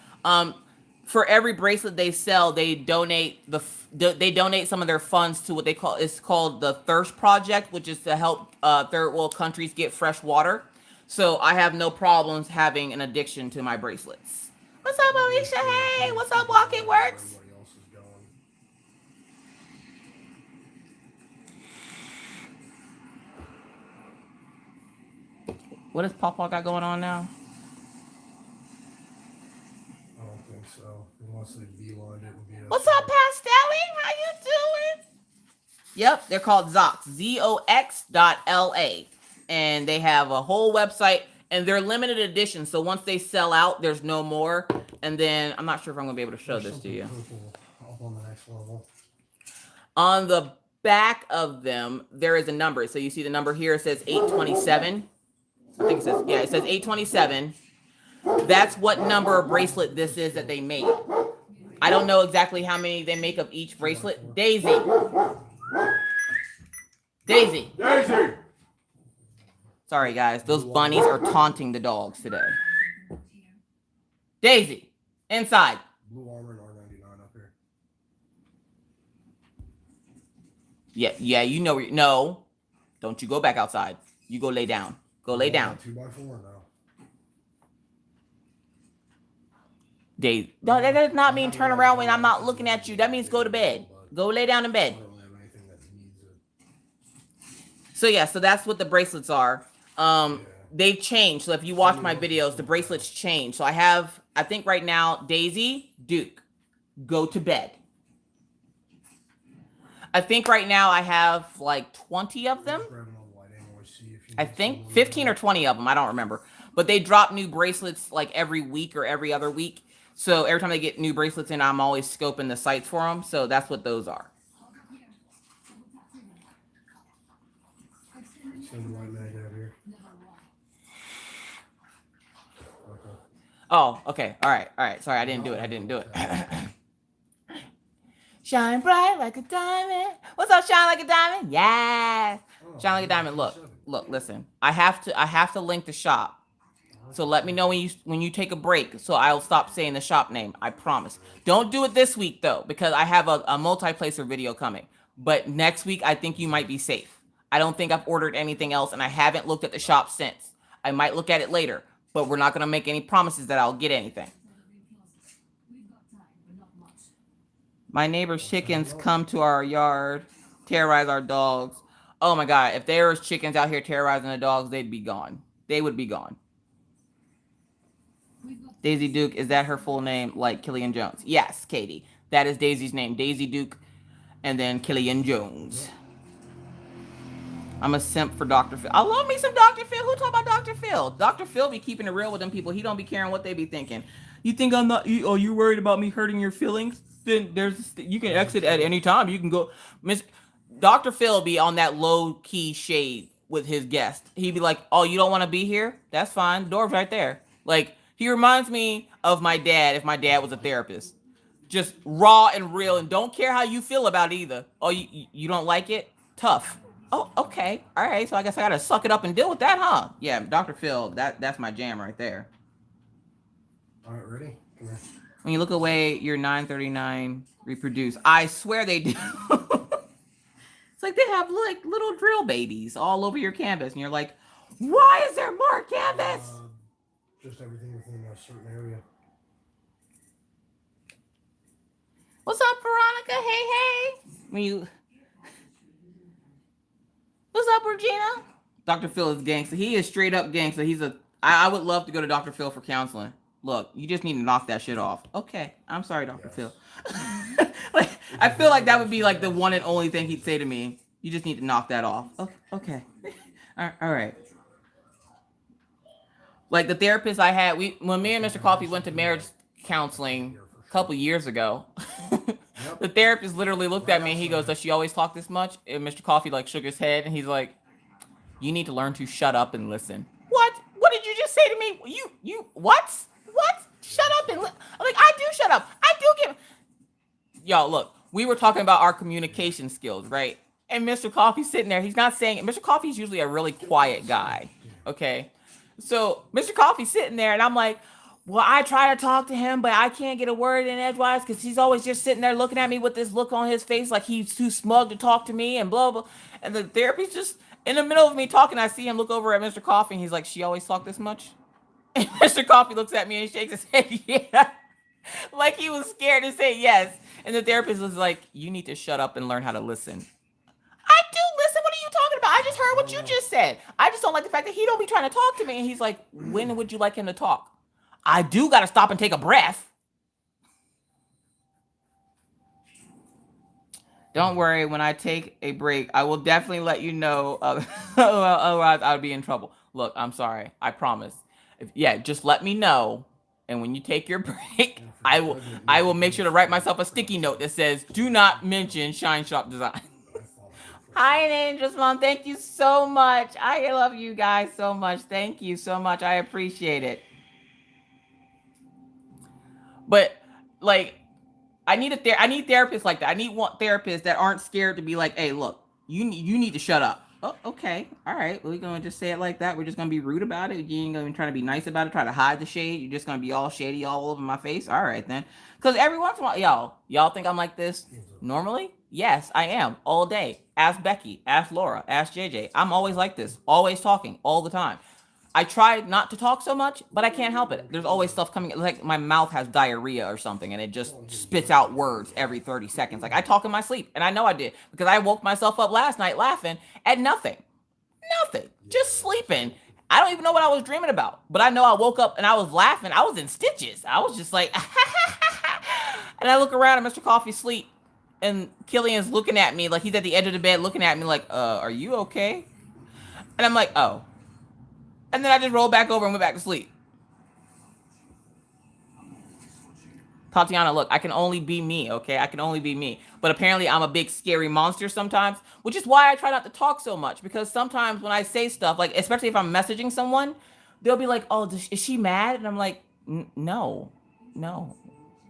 For every bracelet they sell, they donate some of their funds to what it's called the Thirst Project, which is to help third world countries get fresh water. So I have no problems having an addiction to my bracelets. What's up, Alicia? Hey, what's up, Walking Works? What does Pawpaw got going on now? I don't think so. Unless they beelined it. What's up, Pastelli? How you doing? Yep, they're called Zox, ZOX.LA. And they have a whole website, and they're limited edition. So once they sell out, there's no more. And then I'm not sure if I'm going to be able to show this to you. Up on the next level. On the back of them, there is a number. So you see the number here, it says 827. I think it says 827. That's what number of bracelet this is that they make. I don't know exactly how many they make of each bracelet. Daisy. Sorry, guys. Those bunnies are taunting the dogs today. Daisy, inside. Blue Armor and R99 up here. Yeah, you know. No, don't you go back outside. You go lay down. Go lay down. 2x4 now. Daisy. No, that does not mean turn around when I'm not looking at you. That means go to bed. Go lay down in bed. So yeah, so that's what the bracelets are. They've changed. So if you watch my videos, the bracelets change. So I think right now, Daisy, Duke, go to bed. I think right now I have like 20 of them. I think 15 or 20 of them. I don't remember. But they drop new bracelets like every week or every other week. So every time they get new bracelets in, I'm always scoping the sites for them. So that's what those are. Oh, okay. All right. Sorry, I didn't do it. Shine bright like a diamond. What's up, shine like a diamond? Yeah. Shine like a diamond. Look, listen. I have to link the shop. So let me know when you take a break, so I'll stop saying the shop name. I promise. Don't do it this week though, because I have a multi-placer video coming. But next week, I think you might be safe. I don't think I've ordered anything else, and I haven't looked at the shop since. I might look at it later, but we're not going to make any promises that I'll get anything. My neighbor's chickens come to our yard, terrorize our dogs. Oh my God, if there was chickens out here terrorizing the dogs, they'd be gone. They would be gone. Daisy Duke, is that her full name, like Killian Jones? Yes, Katie. That is Daisy's name. Daisy Duke, and then Killian Jones. I'm a simp for Dr. Phil. I love me some Dr. Phil. Who talk about Dr. Phil? Dr. Phil be keeping it real with them people. He don't be caring what they be thinking. You think I'm not, you worried about me hurting your feelings? Then you can exit at any time. You can go. Dr. Phil be on that low-key shade with his guest. He'd be like, oh, you don't want to be here? That's fine. Door's right there. Like, he reminds me of my dad if my dad was a therapist. Just raw and real, and don't care how you feel about it either. Oh, you don't like it? Tough. Oh, okay. All right. So I guess I gotta suck it up and deal with that, huh? Yeah, Dr. Phil, that's my jam right there. All right, ready? Come here. When you look away, your 939 reproduce. I swear they do. It's like they have like little drill babies all over your canvas, and you're like, why is there more canvas? Just everything within a certain area. What's up, Veronica? Hey. What's up, Regina? Dr. Phil is gangster. He is straight up gangster. I would love to go to Dr. Phil for counseling. Look, you just need to knock that shit off. Okay. I'm sorry, Dr. Phil. Like, I feel like that would be like the one and only thing he'd say to me. You just need to knock that off. Okay. All right. Like the therapist I had, when me and Mr. Coffee went to marriage counseling a couple years ago. The therapist literally looked at me and he goes, "Does she always talk this much?" And Mr. Coffee like shook his head and he's like, "You need to learn to shut up and listen." What? What did you just say to me? You what? What? Shut up and I'm like, I do shut up. I do give. Y'all, look, we were talking about our communication skills, right? And Mr. Coffee's sitting there. He's not saying it. Mr. Coffee's usually a really quiet guy. Okay. So Mr. Coffee's sitting there and I'm like, well, I try to talk to him, but I can't get a word in edgewise because he's always just sitting there looking at me with this look on his face like he's too smug to talk to me and blah, blah. And the therapist's just in the middle of me talking. I see him look over at Mr. Coffee and he's like, she always talk this much? And Mr. Coffee looks at me and shakes his head, yeah. Like he was scared to say yes. And the therapist was like, you need to shut up and learn how to listen. I do listen. What are you talking about? I just heard what you just said. I just don't like the fact that he don't be trying to talk to me. And he's like, when would you like him to talk? I do got to stop and take a breath. Don't worry. When I take a break, I will definitely let you know. Otherwise, I would be in trouble. Look, I'm sorry. I promise. Just let me know. And when you take your break, I will make sure to write myself a sticky note that says, do not mention Shine Shop Design. Hi, and Angel's Mom. Thank you so much. I love you guys so much. Thank you so much. I appreciate it. But like, I need therapists like that. I need therapists that aren't scared to be like, hey, look, you need to shut up. Oh, okay. All right. We're going to just say it like that. We're just going to be rude about it. You ain't going to try to be nice about it, try to hide the shade. You're just going to be all shady all over my face. All right, then. Because every once in a while, y'all think I'm like this normally? Yes, I am. All day. Ask Becky. Ask Laura. Ask JJ. I'm always like this. Always talking. All the time. I try not to talk so much, but I can't help it. There's always stuff coming. Like my mouth has diarrhea or something, and it just spits out words every 30 seconds. Like I talk in my sleep, and I know I did because I woke myself up last night laughing at nothing. Just sleeping. I don't even know what I was dreaming about, but I know I woke up and I was laughing. I was in stitches. I was just like, and I look around at Mr. Coffee's sleep, and Killian's looking at me like he's at the edge of the bed looking at me like, are you okay? And I'm like, oh. And then I just rolled back over and went back to sleep. Tatiana, look, I can only be me, okay? I can only be me. But apparently I'm a big scary monster sometimes, which is why I try not to talk so much. Because sometimes when I say stuff, like especially if I'm messaging someone, they'll be like, oh, is she mad? And I'm like, no.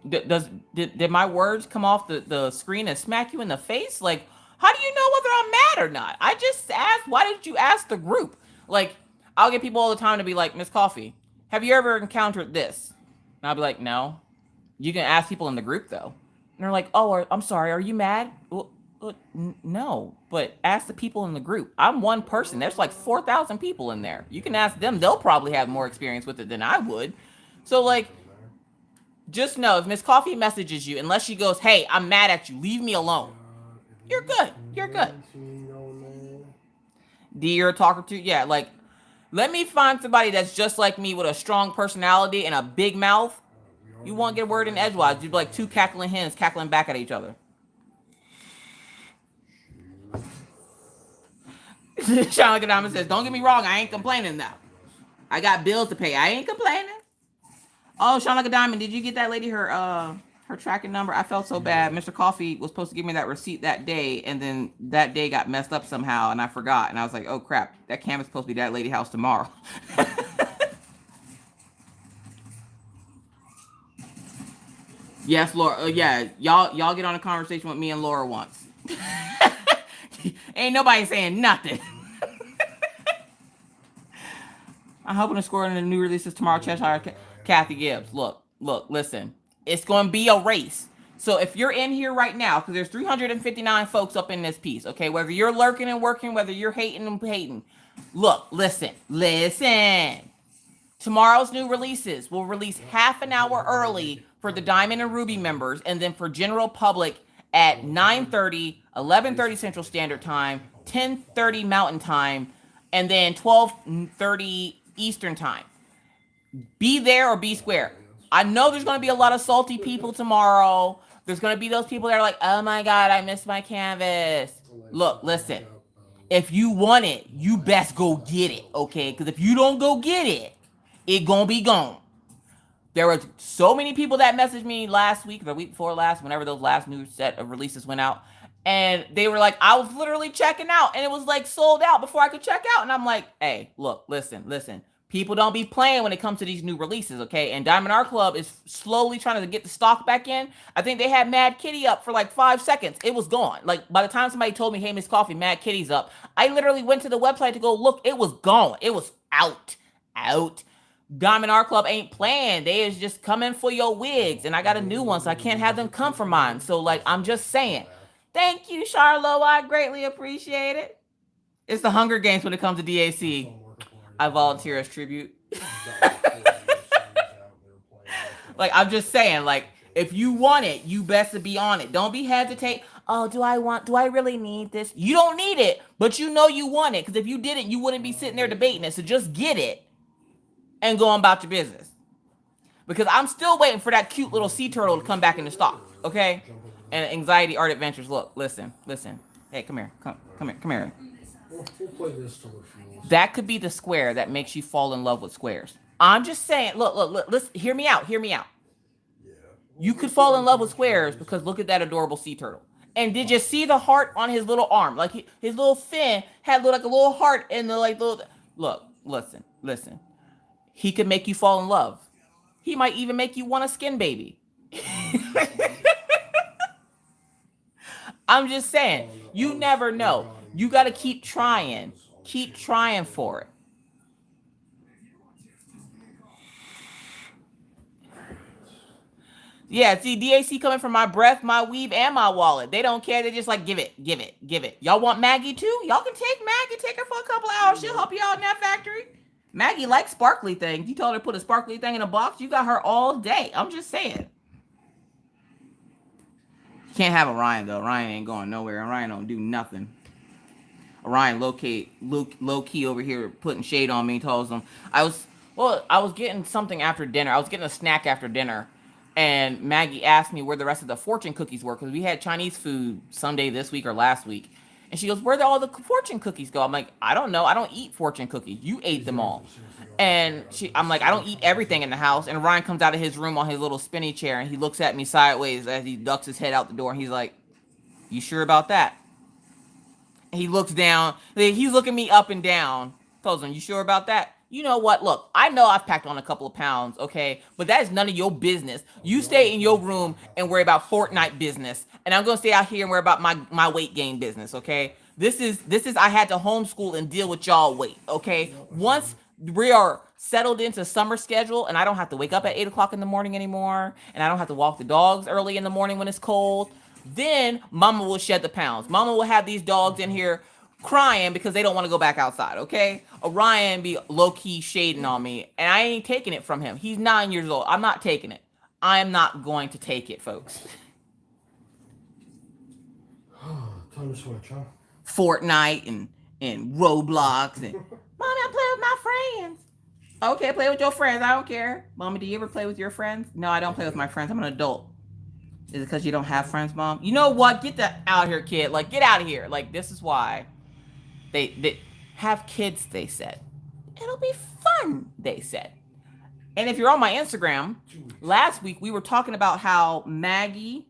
Did my words come off the screen and smack you in the face? Like, how do you know whether I'm mad or not? I just asked, why didn't you ask the group? Like, I'll get people all the time to be like, Miss Coffee, have you ever encountered this? And I'll be like, no. You can ask people in the group, though. And they're like, oh, I'm sorry. Are you mad? Well, no. But ask the people in the group. I'm one person. There's like 4,000 people in there. You can ask them. They'll probably have more experience with it than I would. So, like, just know if Miss Coffee messages you, unless she goes, hey, I'm mad at you, leave me alone. You're good. You're good. D, you're a talker too? Yeah, like, let me find somebody that's just like me with a strong personality and a big mouth. You won't get a word in edgewise. You'd be like two cackling hens cackling back at each other. Sean Kadama says, don't get me wrong, I ain't complaining now. I got bills to pay. I ain't complaining. Oh, Sean Diamond, did you get that lady her tracking number? I felt so bad. Mr. Coffee was supposed to give me that receipt that day, and then that day got messed up somehow, and I forgot. And I was like, oh crap, that cam is supposed to be that lady house tomorrow. Yes, Laura. Yeah, y'all get on a conversation with me and Laura once. Ain't nobody saying nothing. I'm hoping to score in the new releases tomorrow. Cheshire, Kathy Gibbs. Look, listen. It's going to be a race. So if you're in here right now, because there's 359 folks up in this piece, okay? Whether you're lurking and working, whether you're hating and hating. Look, listen. Tomorrow's new releases will release half an hour early for the Diamond and Ruby members, and then for general public at 9:30, 11:30 Central Standard Time, 10:30 Mountain Time, and then 12:30 Eastern Time. Be there or be square. I know there's going to be a lot of salty people tomorrow. There's going to be those people that are like, oh my God, I missed my canvas. Look, listen. If you want it, you best go get it, okay? Because if you don't go get it, it going to be gone. There were so many people that messaged me last week, the week before last, whenever those last new set of releases went out. And they were like, I was literally checking out and it was like sold out before I could check out. And I'm like, hey, look, listen. People don't be playing when it comes to these new releases, okay? And Diamond Art Club is slowly trying to get the stock back in. I think they had Mad Kitty up for like 5 seconds. It was gone. Like by the time somebody told me, hey, Miss Coffee, Mad Kitty's up, I literally went to the website to go look. It was gone. It was out. Diamond Art Club ain't playing. They is just coming for your wigs. And I got a new one, so I can't have them come for mine. So like, I'm just saying. Thank you, Charlo. I greatly appreciate it. It's the Hunger Games when it comes to DAC. I volunteer as tribute. Like, I'm just saying, like, if you want it, you best to be on it. Don't be hesitate. Oh, do I really need this? You don't need it, but you know you want it. Because if you didn't, you wouldn't be sitting there debating it. So just get it and go on about your business. Because I'm still waiting for that cute little sea turtle to come back into stock. Okay? And Anxiety Art Adventures. Look, listen. Hey, come here. Come here. We'll play this till it fuels. That could be the square that makes you fall in love with squares. I'm just saying, look, listen, hear me out. Yeah. You could fall in love with squares because look at that adorable sea turtle. And did you see the heart on his little arm? Like his little fin had like a little heart in the like little. Look, listen. He could make you fall in love. He might even make you want a skin baby. I'm just saying, you never know. You got to keep trying. Keep trying for it. Yeah, see, DAC coming from my breath, my weave, and my wallet. They don't care. They just like, give it. Y'all want Maggie too? Y'all can take Maggie. Take her for a couple hours. She'll help you out in that factory. Maggie likes sparkly things. You told her to put a sparkly thing in a box. You got her all day. I'm just saying. Can't have Orion, though. Orion ain't going nowhere. Orion don't do nothing. Orion low key over here putting shade on me. Tells him I was getting something after dinner. I was getting a snack after dinner. And Maggie asked me where the rest of the fortune cookies were because we had Chinese food Sunday this week or last week. And she goes, where did all the fortune cookies go? I'm like, I don't know. I don't eat fortune cookies. You ate them all. And I'm like, I don't eat everything in the house. And Ryan comes out of his room on his little spinny chair and he looks at me sideways as he ducks his head out the door. And he's like, you sure about that? And he looks down. He's looking me up and down. Tells him, you sure about that? You know what? Look, I know I've packed on a couple of pounds, okay? But that is none of your business. You stay in your room and worry about Fortnite business. And I'm going to stay out here and worry about my weight gain business, okay? This is I had to homeschool and deal with y'all weight, okay? Once we are settled into summer schedule and I don't have to wake up at 8 o'clock in the morning anymore and I don't have to walk the dogs early in the morning when it's cold, then Mama will shed the pounds. Mama will have these dogs in here crying because they don't want to go back outside, okay? Orion be low-key shading on me, and I ain't taking it from him. He's 9 years old. I'm not taking it. I'm not going to take it, folks. Time to switch, huh? Fortnite and Roblox and Mommy, I play with my friends. Okay, play with your friends. I don't care. Mommy, do you ever play with your friends? No, I don't play with my friends. I'm an adult. Is it because you don't have friends, Mom? You know what? Get that out of here, kid. Like, get out of here. Like, this is why they have kids, they said. It'll be fun, they said. And if you're on my Instagram, last week we were talking about how Maggie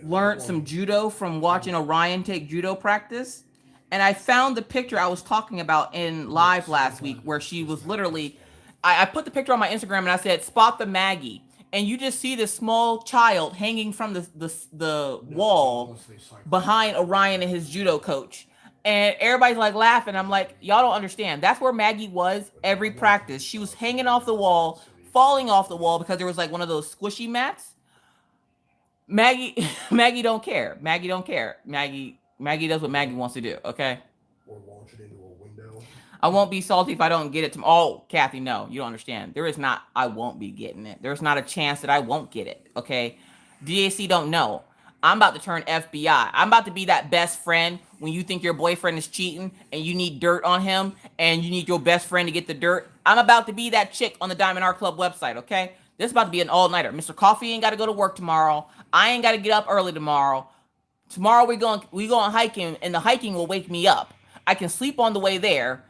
learned some judo from watching Orion take judo practice. And I found the picture I was talking about in live last week where she was literally, I put the picture on my Instagram and I said, spot the Maggie. And you just see this small child hanging from the wall behind Orion and his judo coach. And everybody's like laughing. I'm like, y'all don't understand. That's where Maggie was every practice. She was hanging off the wall, falling off the wall because there was like one of those squishy mats. Maggie don't care. Maggie don't care. Maggie does what Maggie wants to do, okay? Or launch it into a window. I won't be salty if I don't get it tomorrow. Oh, Kathy, no, you don't understand. There is not, I won't be getting it. There's not a chance that I won't get it, okay? DAC don't know. I'm about to turn FBI. I'm about to be that best friend when you think your boyfriend is cheating and you need dirt on him and you need your best friend to get the dirt. I'm about to be that chick on the Diamond Art Club website, okay? This is about to be an all-nighter. Mr. Coffee ain't got to go to work tomorrow. I ain't got to get up early tomorrow. Tomorrow we going hiking and the hiking will wake me up. I can sleep on the way there.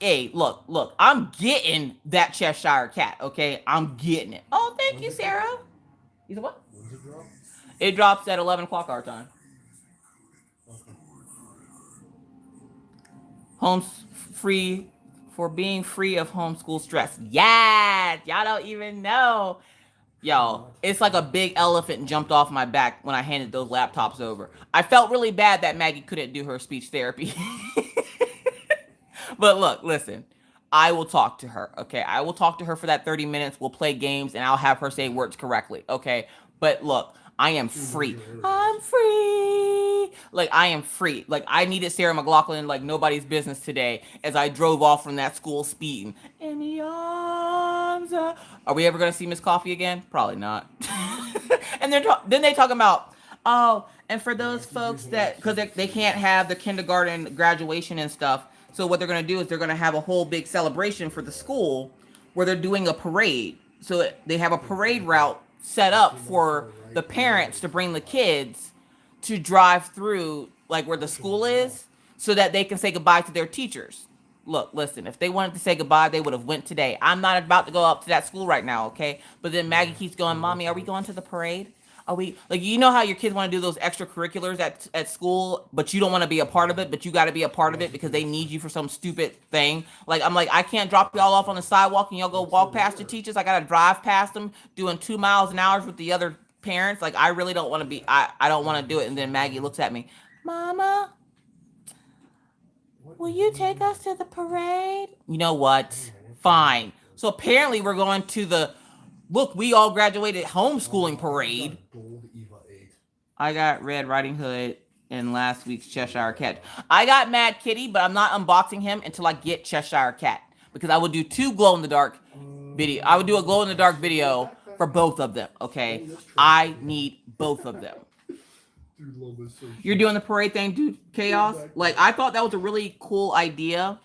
Hey, look, I'm getting that Cheshire Cat, okay? I'm getting it. Oh, thank you, Sarah. You said what? When's it drop? It drops at 11 o'clock our time. Okay. Home's free for being free of homeschool stress. Yes! Y'all don't even know. Yo, it's like a big elephant jumped off my back when I handed those laptops over. I felt really bad that Maggie couldn't do her speech therapy. But look, listen. I will talk to her, okay? I will talk to her for that 30 minutes. We'll play games and I'll have her say words correctly, okay? But look, I am free. I'm free. Like, I am free. Like, I needed Sarah McLaughlin like nobody's business today as I drove off from that school speeding. In the arms of... Are we ever going to see Miss Coffee again? Probably not. And then they talking about, oh, and for those folks that, because they can't have the kindergarten graduation and stuff, so what they're going to do is they're going to have a whole big celebration for the school where they're doing a parade. So they have a parade route set up for the parents to bring the kids to drive through like where the school is so that they can say goodbye to their teachers. Look, listen, if they wanted to say goodbye, they would have went today. I'm not about to go up to that school right now, okay? But then Maggie keeps going, Mommy, are we going to the parade? Are we, like, you know how your kids want to do those extracurriculars at school, but you don't want to be a part of it, but you got to be a part of it because they need you for some stupid thing. Like, I'm like, I can't drop y'all off on the sidewalk and y'all go walk past your teachers. I got to drive past them doing 2 miles an hour with the other parents. Like, I really don't want to be, I don't want to do it. And then Maggie looks at me, Mama, will you take us to the parade? You know what? Fine. So apparently we're going to the, look, we all graduated homeschooling parade. Gold Eva 8. I got Red Riding Hood in last week's Cheshire Cat. I got Mad Kitty, but I'm not unboxing him until I get Cheshire Cat. Because I would do 2 glow-in-the-dark video. I would do a glow-in-the-dark video for both of them, okay? I need both of them. You're doing the parade thing, dude, Chaos? Like, I thought that was a really cool idea.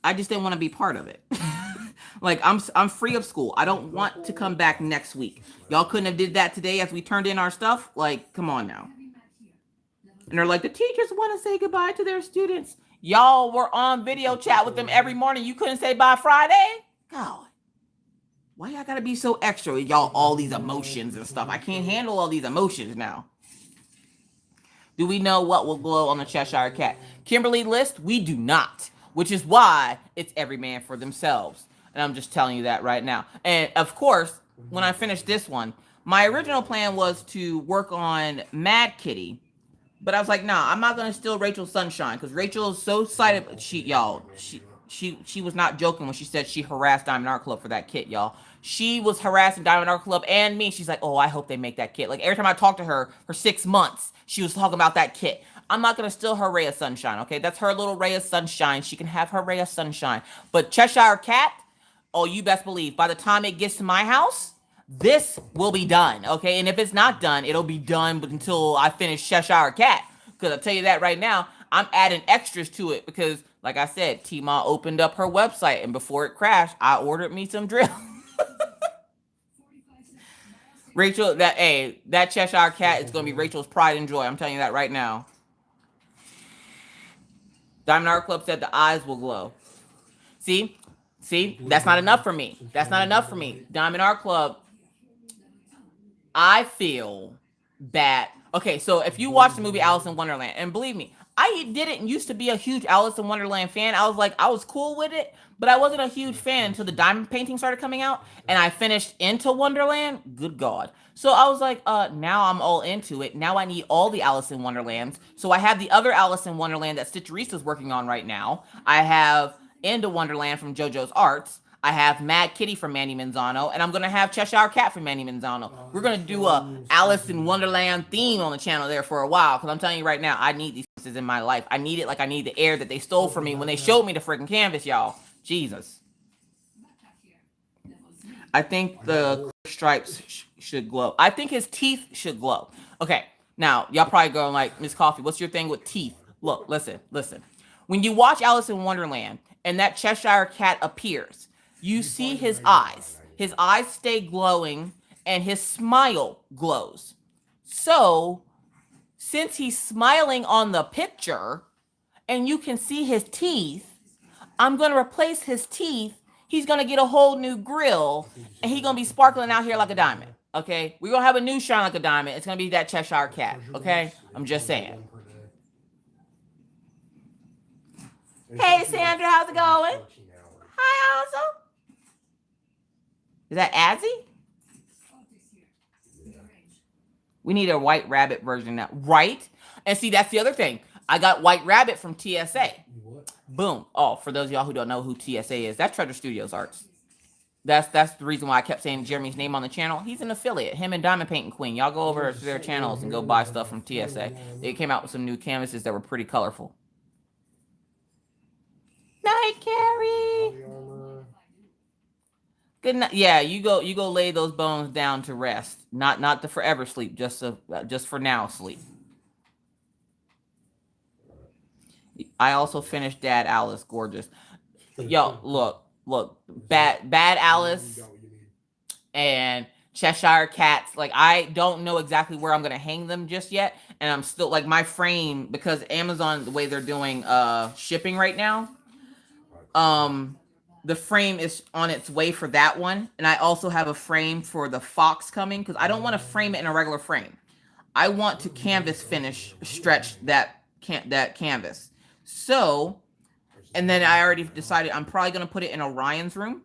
I just didn't want to be part of it. Like, I'm free of school. I don't want to come back next week. Y'all couldn't have did that today as we turned in our stuff? Like, come on now. And they're like, the teachers want to say goodbye to their students. Y'all were on video chat with them every morning. You couldn't say bye Friday? God. Why y'all gotta be so extra with y'all all these emotions and stuff? I can't handle all these emotions now. Do we know what will glow on the Cheshire Cat? Kimberly List, we do not. Which is why it's every man for themselves. And I'm just telling you that right now. And of course, when I finish this one, my original plan was to work on Mad Kitty. But I was like, nah, I'm not going to steal Rachel's sunshine. Because Rachel is so excited. She was not joking when she said she harassed Diamond Art Club for that kit, y'all. She was harassing Diamond Art Club and me. She's like, oh, I hope they make that kit. Like, every time I talked to her for 6 months, she was talking about that kit. I'm not going to steal her ray of sunshine, okay? That's her little ray of sunshine. She can have her ray of sunshine. But Cheshire Cat, oh, you best believe, by the time it gets to my house, this will be done, okay? And if it's not done, it'll be done until I finish Cheshire Cat. Because I'll tell you that right now, I'm adding extras to it because, like I said, T-Ma opened up her website, and before it crashed, I ordered me some drill. Rachel, that Cheshire Cat is going to be Rachel's pride and joy. I'm telling you that right now. Diamond Art Club said the eyes will glow. See, that's not enough for me. That's not enough for me. Diamond Art Club, I feel bad. Okay, so if you watch the movie Alice in Wonderland, and believe me, I didn't used to be a huge Alice in Wonderland fan. I was cool with it, but I wasn't a huge fan until the diamond painting started coming out, and I finished Into Wonderland. Good God. So I was like, now I'm all into it. Now I need all the Alice in Wonderlands. So I have the other Alice in Wonderland that Stitcherista's working on right now. I have Into Wonderland from JoJo's Arts. I have Mad Kitty from Manny Manzano, and I'm going to have Cheshire Cat from Manny Manzano. We're going to do a Alice in Wonderland theme on the channel there for a while, because I'm telling you right now, I need these pieces in my life. I need it like I need the air that they stole from me when they showed me the freaking canvas, y'all. Jesus. I think the stripes should glow. I think his teeth should glow. Okay, now, y'all probably going like, Miss Coffee, what's your thing with teeth? Look, listen. When you watch Alice in Wonderland, and that Cheshire Cat appears, you see his eyes. His eyes stay glowing, and his smile glows. So, since he's smiling on the picture, and you can see his teeth, I'm going to replace his teeth. He's going to get a whole new grill, and he's going to be sparkling out here like a diamond. Okay? We're going to have a new shine like a diamond. It's going to be that Cheshire Cat. Okay? I'm just saying. Hey, Sandra, how's it going? Hi, Alonso. Is that Azzy? We need a White Rabbit version now. Right? And see, that's the other thing. I got White Rabbit from TSA. Boom. Oh, for those of y'all who don't know who TSA is, that's Treasure Studios Arts. That's the reason why I kept saying Jeremy's name on the channel. He's an affiliate. Him and Diamond Painting Queen. Y'all go over to their channels and go buy stuff from TSA. They came out with some new canvases that were pretty colorful. Night, Carrie. Good night. Yeah, you go lay those bones down to rest. Not the forever sleep, just for now sleep. I also finished Dad Alice. Gorgeous. Yo, look. Bad Alice and Cheshire Cats. Like, I don't know exactly where I'm going to hang them just yet. And I'm still, like, my frame, because Amazon, the way they're doing shipping right now, the frame is on its way for that one. And I also have a frame for the fox coming, because I don't want to frame it in a regular frame. I want to canvas finish, stretch that canvas. So, and then I already decided I'm probably going to put it in Orion's room,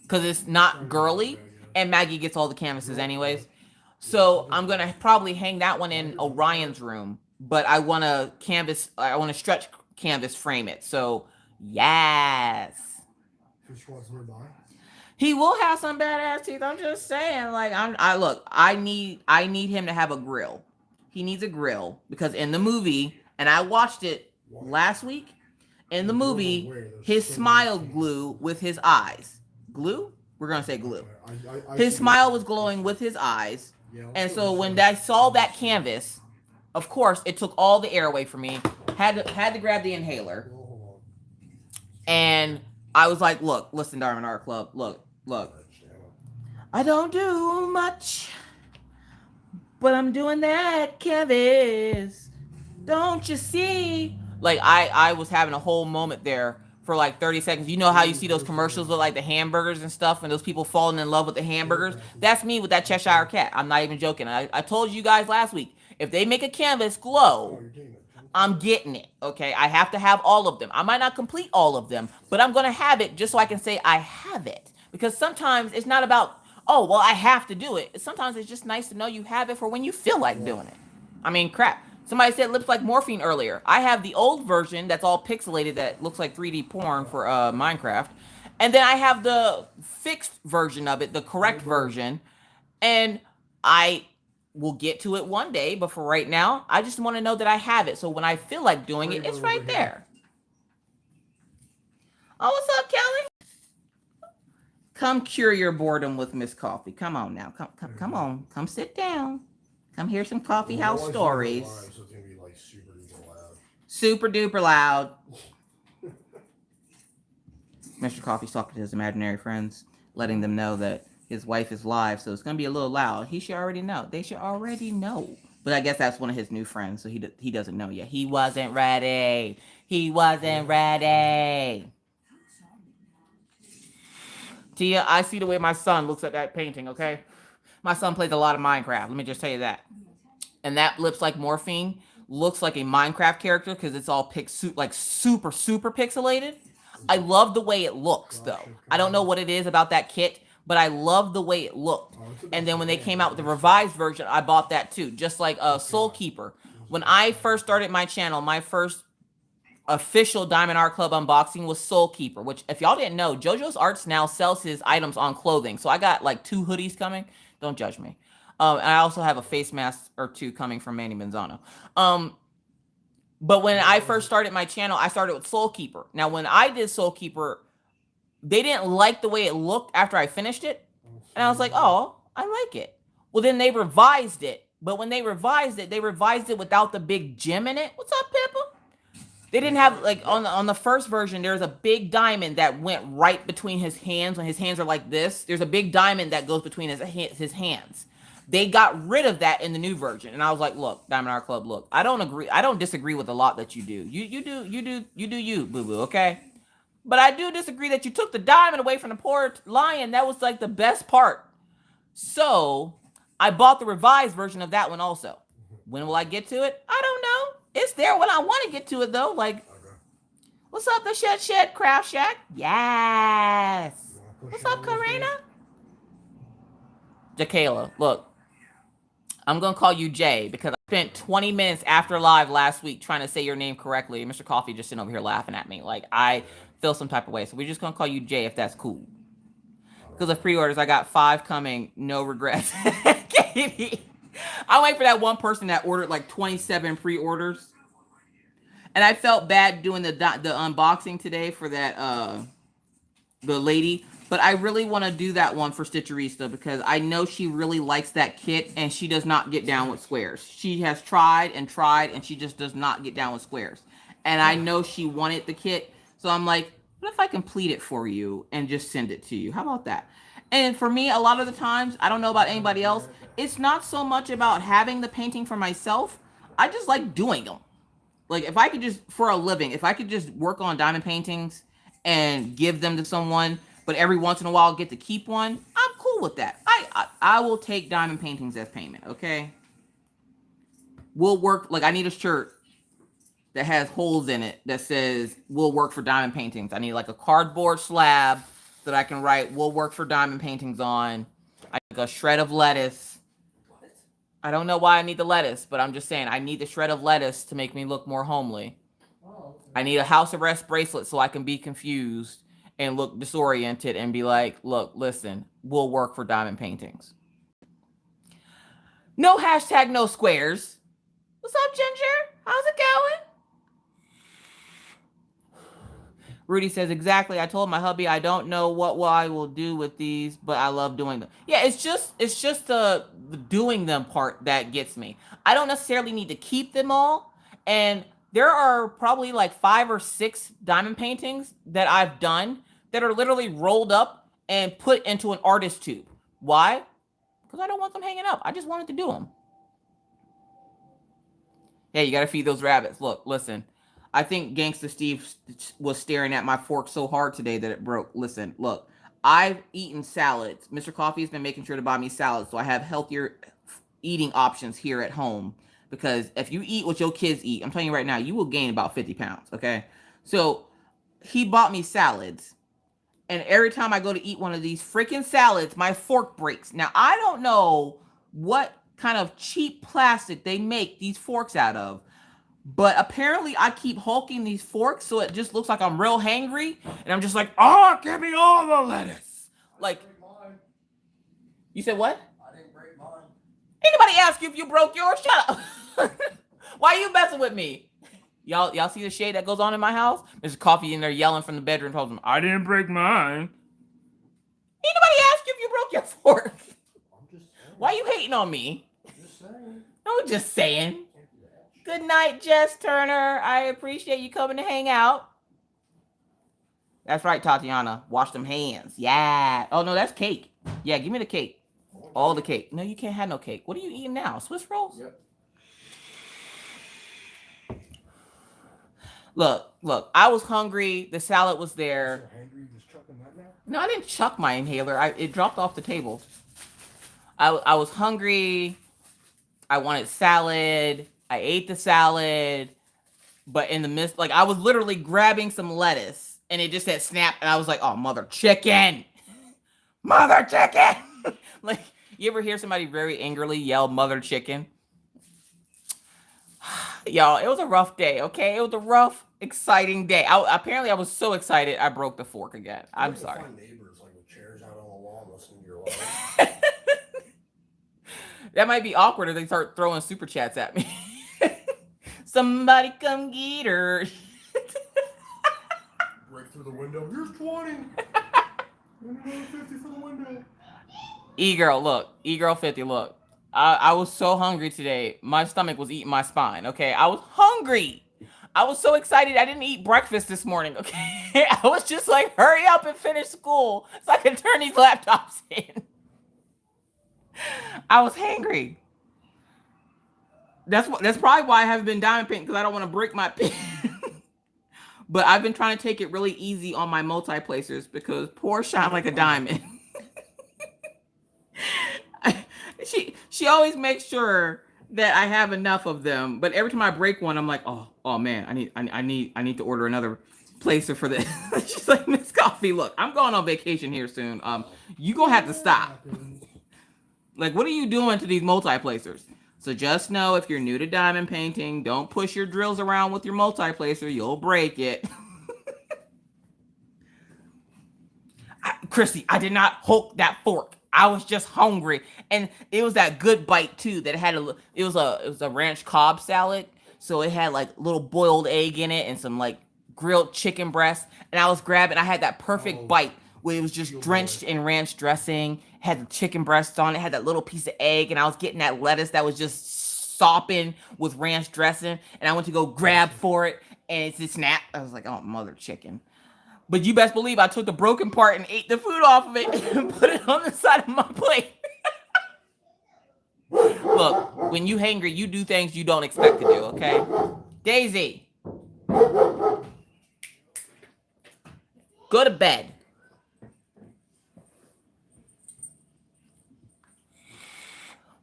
because it's not girly, and Maggie gets all the canvases anyways. So I'm going to probably hang that one in Orion's room, but I want to stretch canvas frame it. So, yes. He will have some badass teeth. I'm just saying, like, I need him to have a grill. He needs a grill, because in the movie, and I watched it last week, in the movie, his smile glue with his eyes. Glue? We're going to say glue. His smile was glowing with his eyes. And so when I saw that canvas, of course, it took all the air away from me. Had to grab the inhaler. And I was like, look, listen, Diamond Art Club, look. I don't do much, but I'm doing that canvas. Don't you see? Like, I was having a whole moment there for like 30 seconds. You know how you see those commercials with like the hamburgers and stuff, and those people falling in love with the hamburgers? That's me with that Cheshire Cat. I'm not even joking. I told you guys last week, if they make a canvas glow, I'm getting it, okay? I have to have all of them. I might not complete all of them, but I'm going to have it just so I can say I have it. Because sometimes it's not about, oh, well, I have to do it. Sometimes it's just nice to know you have it for when you feel like doing it. I mean, crap. Somebody said lips like morphine earlier. I have the old version that's all pixelated that looks like 3D porn for Minecraft. And then I have the fixed version of it, the correct version. And I will get to it one day, but for right now, I just want to know that I have it. So when I feel like doing it, it's right there. Oh, what's up, Kelly? Come cure your boredom with Miss Coffee. Come on now. Come on. Come sit down. Come hear some coffee house stories. So it's gonna be like super duper loud. Mr. Coffee's talking to his imaginary friends, letting them know that his wife is live, so it's gonna be a little loud. He should already know. They should already know. But I guess that's one of his new friends, so he doesn't know yet. He wasn't ready. Tia, I see the way my son looks at that painting, okay? My son plays a lot of Minecraft. Let me just tell you that. And that lips like morphine looks like a Minecraft character because it's all super pixelated. I love the way it looks, though. I don't know what it is about that kit, but I love the way it looked. And then when they came out with the revised version, I bought that too. Just like Soul Keeper. When I first started my channel, my first official Diamond Art Club unboxing was Soul Keeper, which, if y'all didn't know, JoJo's Arts now sells his items on clothing. So I got like 2 hoodies coming. Don't judge me. And I also have a face mask or 2 coming from Manny Manzano. But when I first started my channel, I started with Soul Keeper. Now, when I did Soul Keeper, they didn't like the way it looked after I finished it. And I was like, oh, I like it. Well, then they revised it. But when they revised it without the big gem in it. What's up, Pippa? They didn't have, like, on the first version, there's a big diamond that went right between his hands. When his hands are like this, there's a big diamond that goes between his hands. They got rid of that in the new version. And I was like, look, Diamond Art Club, look, I don't disagree with a lot that you do. You do you, boo-boo, okay? But I do disagree that you took the diamond away from the poor lion. That was like the best part. So I bought the revised version of that one also. When will I get to it? I don't know. It's there when I want to get to it though. Like, what's up, the Shed Craft Shack? Yes. What's up, Karina? Jakayla, look. I'm going to call you Jay because I spent 20 minutes after live last week trying to say your name correctly. Mr. Coffee just sitting over here laughing at me. Like, I feel some type of way. So we're just going to call you Jay if that's cool. Because of pre-orders, I got 5 coming. No regrets. Katie. I wait for that one person that ordered like 27 pre-orders. And I felt bad doing the unboxing today for that, the lady. But I really want to do that one for Stitcherista because I know she really likes that kit and she does not get down with squares. She has tried and she just does not get down with squares. And I know she wanted the kit. So I'm like, what if I complete it for you and just send it to you? How about that? And for me, a lot of the times, I don't know about anybody else, it's not so much about having the painting for myself. I just like doing them. Like if I could just, for a living, if I could just work on diamond paintings and give them to someone, but every once in a while get to keep one, I'm cool with that. I will take diamond paintings as payment, okay? We'll work, like I need a shirt that has holes in it that says, we'll work for diamond paintings. I need like a cardboard slab that I can write, we'll work for diamond paintings on. I need a shred of lettuce. I don't know why I need the lettuce, but I'm just saying I need the shred of lettuce to make me look more homely. I need a house arrest bracelet so I can be confused and look disoriented and be like, look, listen, we'll work for diamond paintings. No hashtag, no squares. What's up, Ginger? How's it going? Rudy says, exactly. I told my hubby I don't know what I will do with these, but I love doing them. Yeah, it's just the doing them part that gets me. I don't necessarily need to keep them all. And there are probably like 5 or 6 diamond paintings that I've done that are literally rolled up and put into an artist tube. Why? Because I don't want them hanging up. I just wanted to do them. Hey, you got to feed those rabbits. Look, listen. I think Gangsta Steve was staring at my fork so hard today that it broke. Listen, look. I've eaten salads. Mr. Coffee has been making sure to buy me salads, so I have healthier eating options here at home. Because if you eat what your kids eat, I'm telling you right now, you will gain about 50 pounds, okay? So he bought me salads. And every time I go to eat one of these freaking salads, my fork breaks. Now, I don't know what kind of cheap plastic they make these forks out of. But apparently I keep hulking these forks so it just looks like I'm real hangry. And I'm just like, oh, give me all the lettuce. Like, you said what? I didn't break mine. Anybody ask you if you broke yours? Shut up. Why are you messing with me? Y'all see the shade that goes on in my house? There's Coffee in there yelling from the bedroom. Tells him, I didn't break mine. Anybody ask you if you broke your fork? I'm just saying. Why are you hating on me? Just saying. I'm just saying. Good night, Jess Turner. I appreciate you coming to hang out. That's right, Tatiana. Wash them hands. Yeah. Oh, no, that's cake. Yeah, give me the cake. All the cake. No, you can't have no cake. What are you eating now? Swiss rolls? Yep. Look. I was hungry. The salad was there. So hungry, you just chucking that now? No, I didn't chuck my inhaler. It dropped off the table. I was hungry. I wanted salad. I ate the salad. But in the midst, like I was literally grabbing some lettuce and it just had snapped. And I was like, oh, mother chicken. Mother chicken. Like, you ever hear somebody very angrily yell mother chicken? Y'all, it was a rough day, okay? It was a rough, exciting day. Apparently, I was so excited, I broke the fork again. I'm sorry. Find neighbors like with chairs out on the lawn listening to your life. That might be awkward if they start throwing super chats at me. Somebody come get her. Break through the window. Here's 20. Another 50 for the window. E-girl, look. E-girl 50, look. I was so hungry today. My stomach was eating my spine, okay? I was hungry. I was so excited. I didn't eat breakfast this morning, okay? I was just like, hurry up and finish school so I can turn these laptops in. I was hangry. That's probably why I haven't been diamond painting, because I don't want to break my pen. But I've been trying to take it really easy on my multi-placers because poor shine like a diamond. she always makes sure that I have enough of them, but every time I break one, I'm like, oh man, I need to order another placer for this. She's like, Miss Coffee, look, I'm going on vacation here soon. You gonna have to stop. Like, what are you doing to these multi-placers? So just know, if you're new to diamond painting, don't push your drills around with your multi-placer. You'll break it. Christy, I did not hook that fork. I was just hungry, and it was that good bite too. That had it was a ranch Cobb salad, so it had like little boiled egg in it and some like grilled chicken breast. And I was grabbing. I had that perfect bite where it was just drenched in ranch dressing, had the chicken breast on it, had that little piece of egg, and I was getting that lettuce that was just sopping with ranch dressing. And I went to go grab for it, and it's a snap. I was like, oh, mother chicken. But you best believe I took the broken part and ate the food off of it and put it on the side of my plate. Look, when you hangry, you do things you don't expect to do, okay? Daisy, go to bed.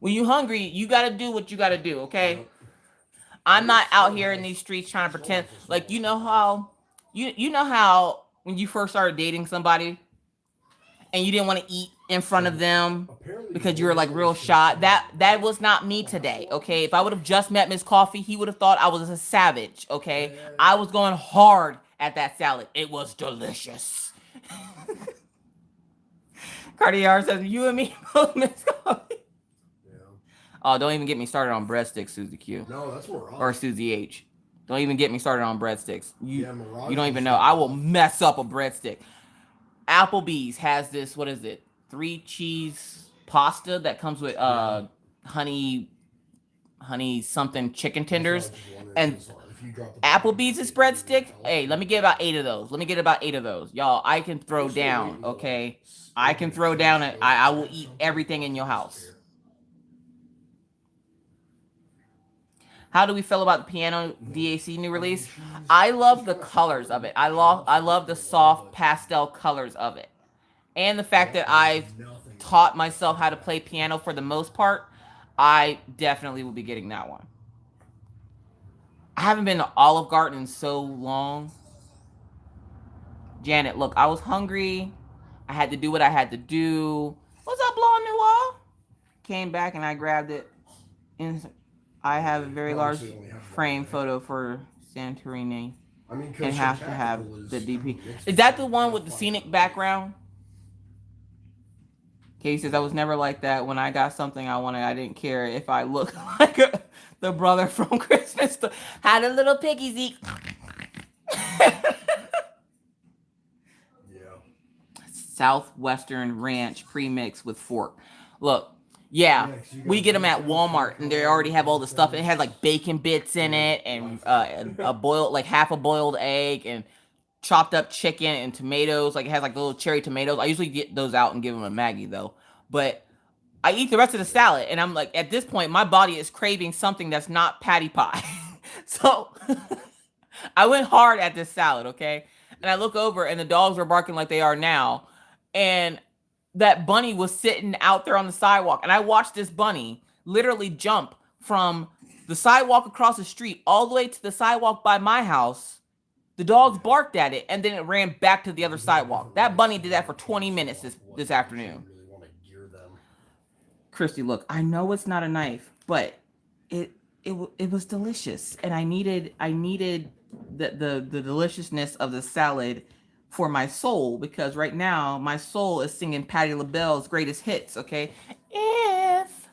When you hungry, you got to do what you got to do, okay? I'm not out here in these streets trying to pretend. Like, you know how when you first started dating somebody and you didn't want to eat in front of them because you were like real shy? That was not me today, okay? If I would have just met Miss Coffee, he would have thought I was a savage, okay? I was going hard at that salad. It was delicious. Cartier says, you and me both, Miss Coffee. Yeah. Oh, don't even get me started on breadsticks, Susie Q. No, that's Mirage. Or Susie H. Don't even get me started on breadsticks. You don't even know. I will mess up a breadstick. Applebee's has this, what is it? 3 cheese pasta that comes with honey something chicken tenders. And Applebee's is breadstick. Hey, let me get about 8 of those. Y'all, I can throw down, okay? I can throw down it. I will eat everything in your house. How do we feel about the piano DAC new release? I love the colors of it. I love the soft pastel colors of it. And the fact that I've taught myself how to play piano for the most part, I definitely will be getting that one. I haven't been to Olive Garden in so long. Janet, look, I was hungry. I had to do what I had to do. What's up, Blonde Noir? Came back and I grabbed it. I have a very large frame photo for Santorini and have to have the DP. Is that the one with the scenic background? Katie says, I was never like that. When I got something I wanted, I didn't care if I looked like the brother from Christmas. Had a little piggy Zeke. Southwestern Ranch premix with fork. Look. Yeah, we get them at Walmart, and they already have all the stuff. It has like bacon bits in it, and half a boiled egg, and chopped up chicken and tomatoes. Like, it has like little cherry tomatoes. I usually get those out and give them a Maggie though. But I eat the rest of the salad, and I'm like, at this point, my body is craving something that's not patty pie. So I went hard at this salad, okay? And I look over, and the dogs are barking like they are now, and that bunny was sitting out there on the sidewalk. And I watched this bunny literally jump from the sidewalk across the street all the way to the sidewalk by my house. The dogs barked at it, and then it ran back to the other sidewalk. That bunny did that for 20 minutes this afternoon. Christy, look, I know it's not a knife, but it was delicious. And I needed the deliciousness of the salad for my soul, because right now my soul is singing Patti LaBelle's greatest hits, okay? If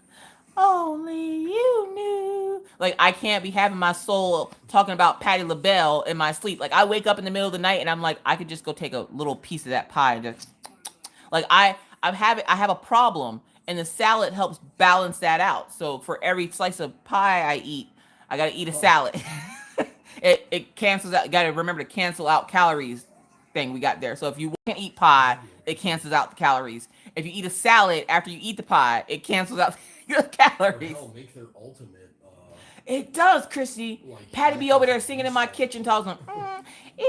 only you knew. Like, I can't be having my soul talking about Patti LaBelle in my sleep. Like, I wake up in the middle of the night and I'm like, I could just go take a little piece of that pie and just like I have a problem, and the salad helps balance that out. So for every slice of pie I eat, I gotta eat a salad. it cancels out. You gotta remember to cancel out calories thing we got there. So if you can't eat pie, it cancels out the calories. If you eat a salad after you eat the pie, it cancels out the calories. Make their ultimate It does, Chrissy. Like, Patty be over there singing in my kitchen, talking, if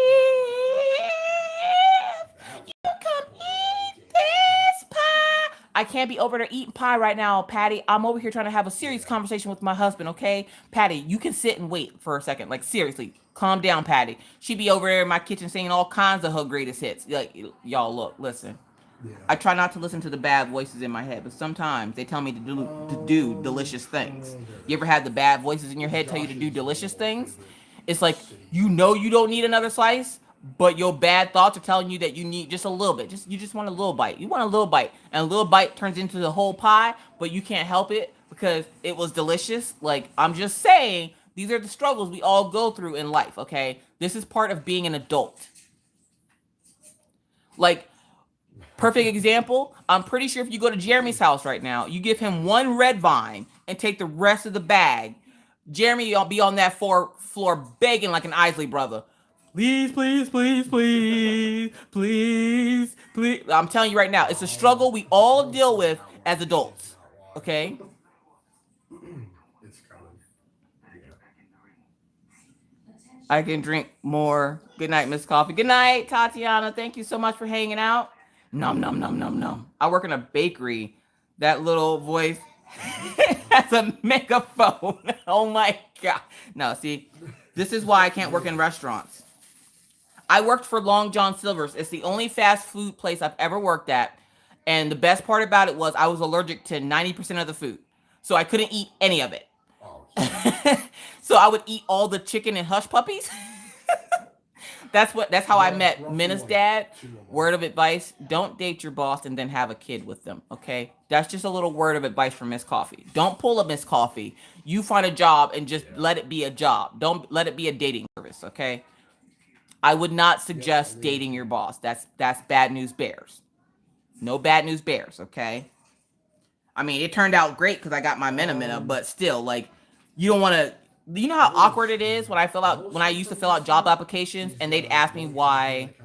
you come eat this pie. I can't be over there eating pie right now, Patty. I'm over here trying to have a serious conversation with my husband, okay? Patty, you can sit and wait for a second. Like, seriously, calm down, Patty. She be over there in my kitchen singing all kinds of her greatest hits. Like, y'all, look, listen. Yeah. I try not to listen to the bad voices in my head, but sometimes they tell me to do delicious things. You ever had the bad voices in your head tell you to do delicious things? It's like, you know you don't need another slice, but your bad thoughts are telling you that you need just a little bit. You just want a little bite. You want a little bite, and a little bite turns into the whole pie, but you can't help it because it was delicious. Like, I'm just saying, these are the struggles we all go through in life, okay? This is part of being an adult. Like, perfect example, I'm pretty sure if you go to Jeremy's house right now, you give him one red vine and take the rest of the bag, Jeremy will be on that floor begging like an Isley brother. Please, please, please, please, please, please. I'm telling you right now, it's a struggle we all deal with as adults, okay? It's coming. Yeah. I can drink more. Good night, Miss Coffee. Good night, Tatiana. Thank you so much for hanging out. Nom, nom, nom, nom, nom. I work in a bakery. That little voice has a megaphone. Oh my God. No, see, this is why I can't work in restaurants. I worked for Long John Silver's. It's the only fast food place I've ever worked at. And the best part about it was I was allergic to 90% of the food. So I couldn't eat any of it. Oh, So I would eat all the chicken and hush puppies. That's how I met Minna's dad. Word of advice, don't date your boss and then have a kid with them, okay? That's just a little word of advice from Miss Coffee. Don't pull a Miss Coffee. You find a job and just let it be a job. Don't let it be a dating service, okay? I would not suggest dating your boss. That's bad news bears. No bad news bears, okay? I mean, it turned out great because I got my Minna, but still, like, you don't want to. You know how awkward it is when I used to fill out job applications and they'd ask me why.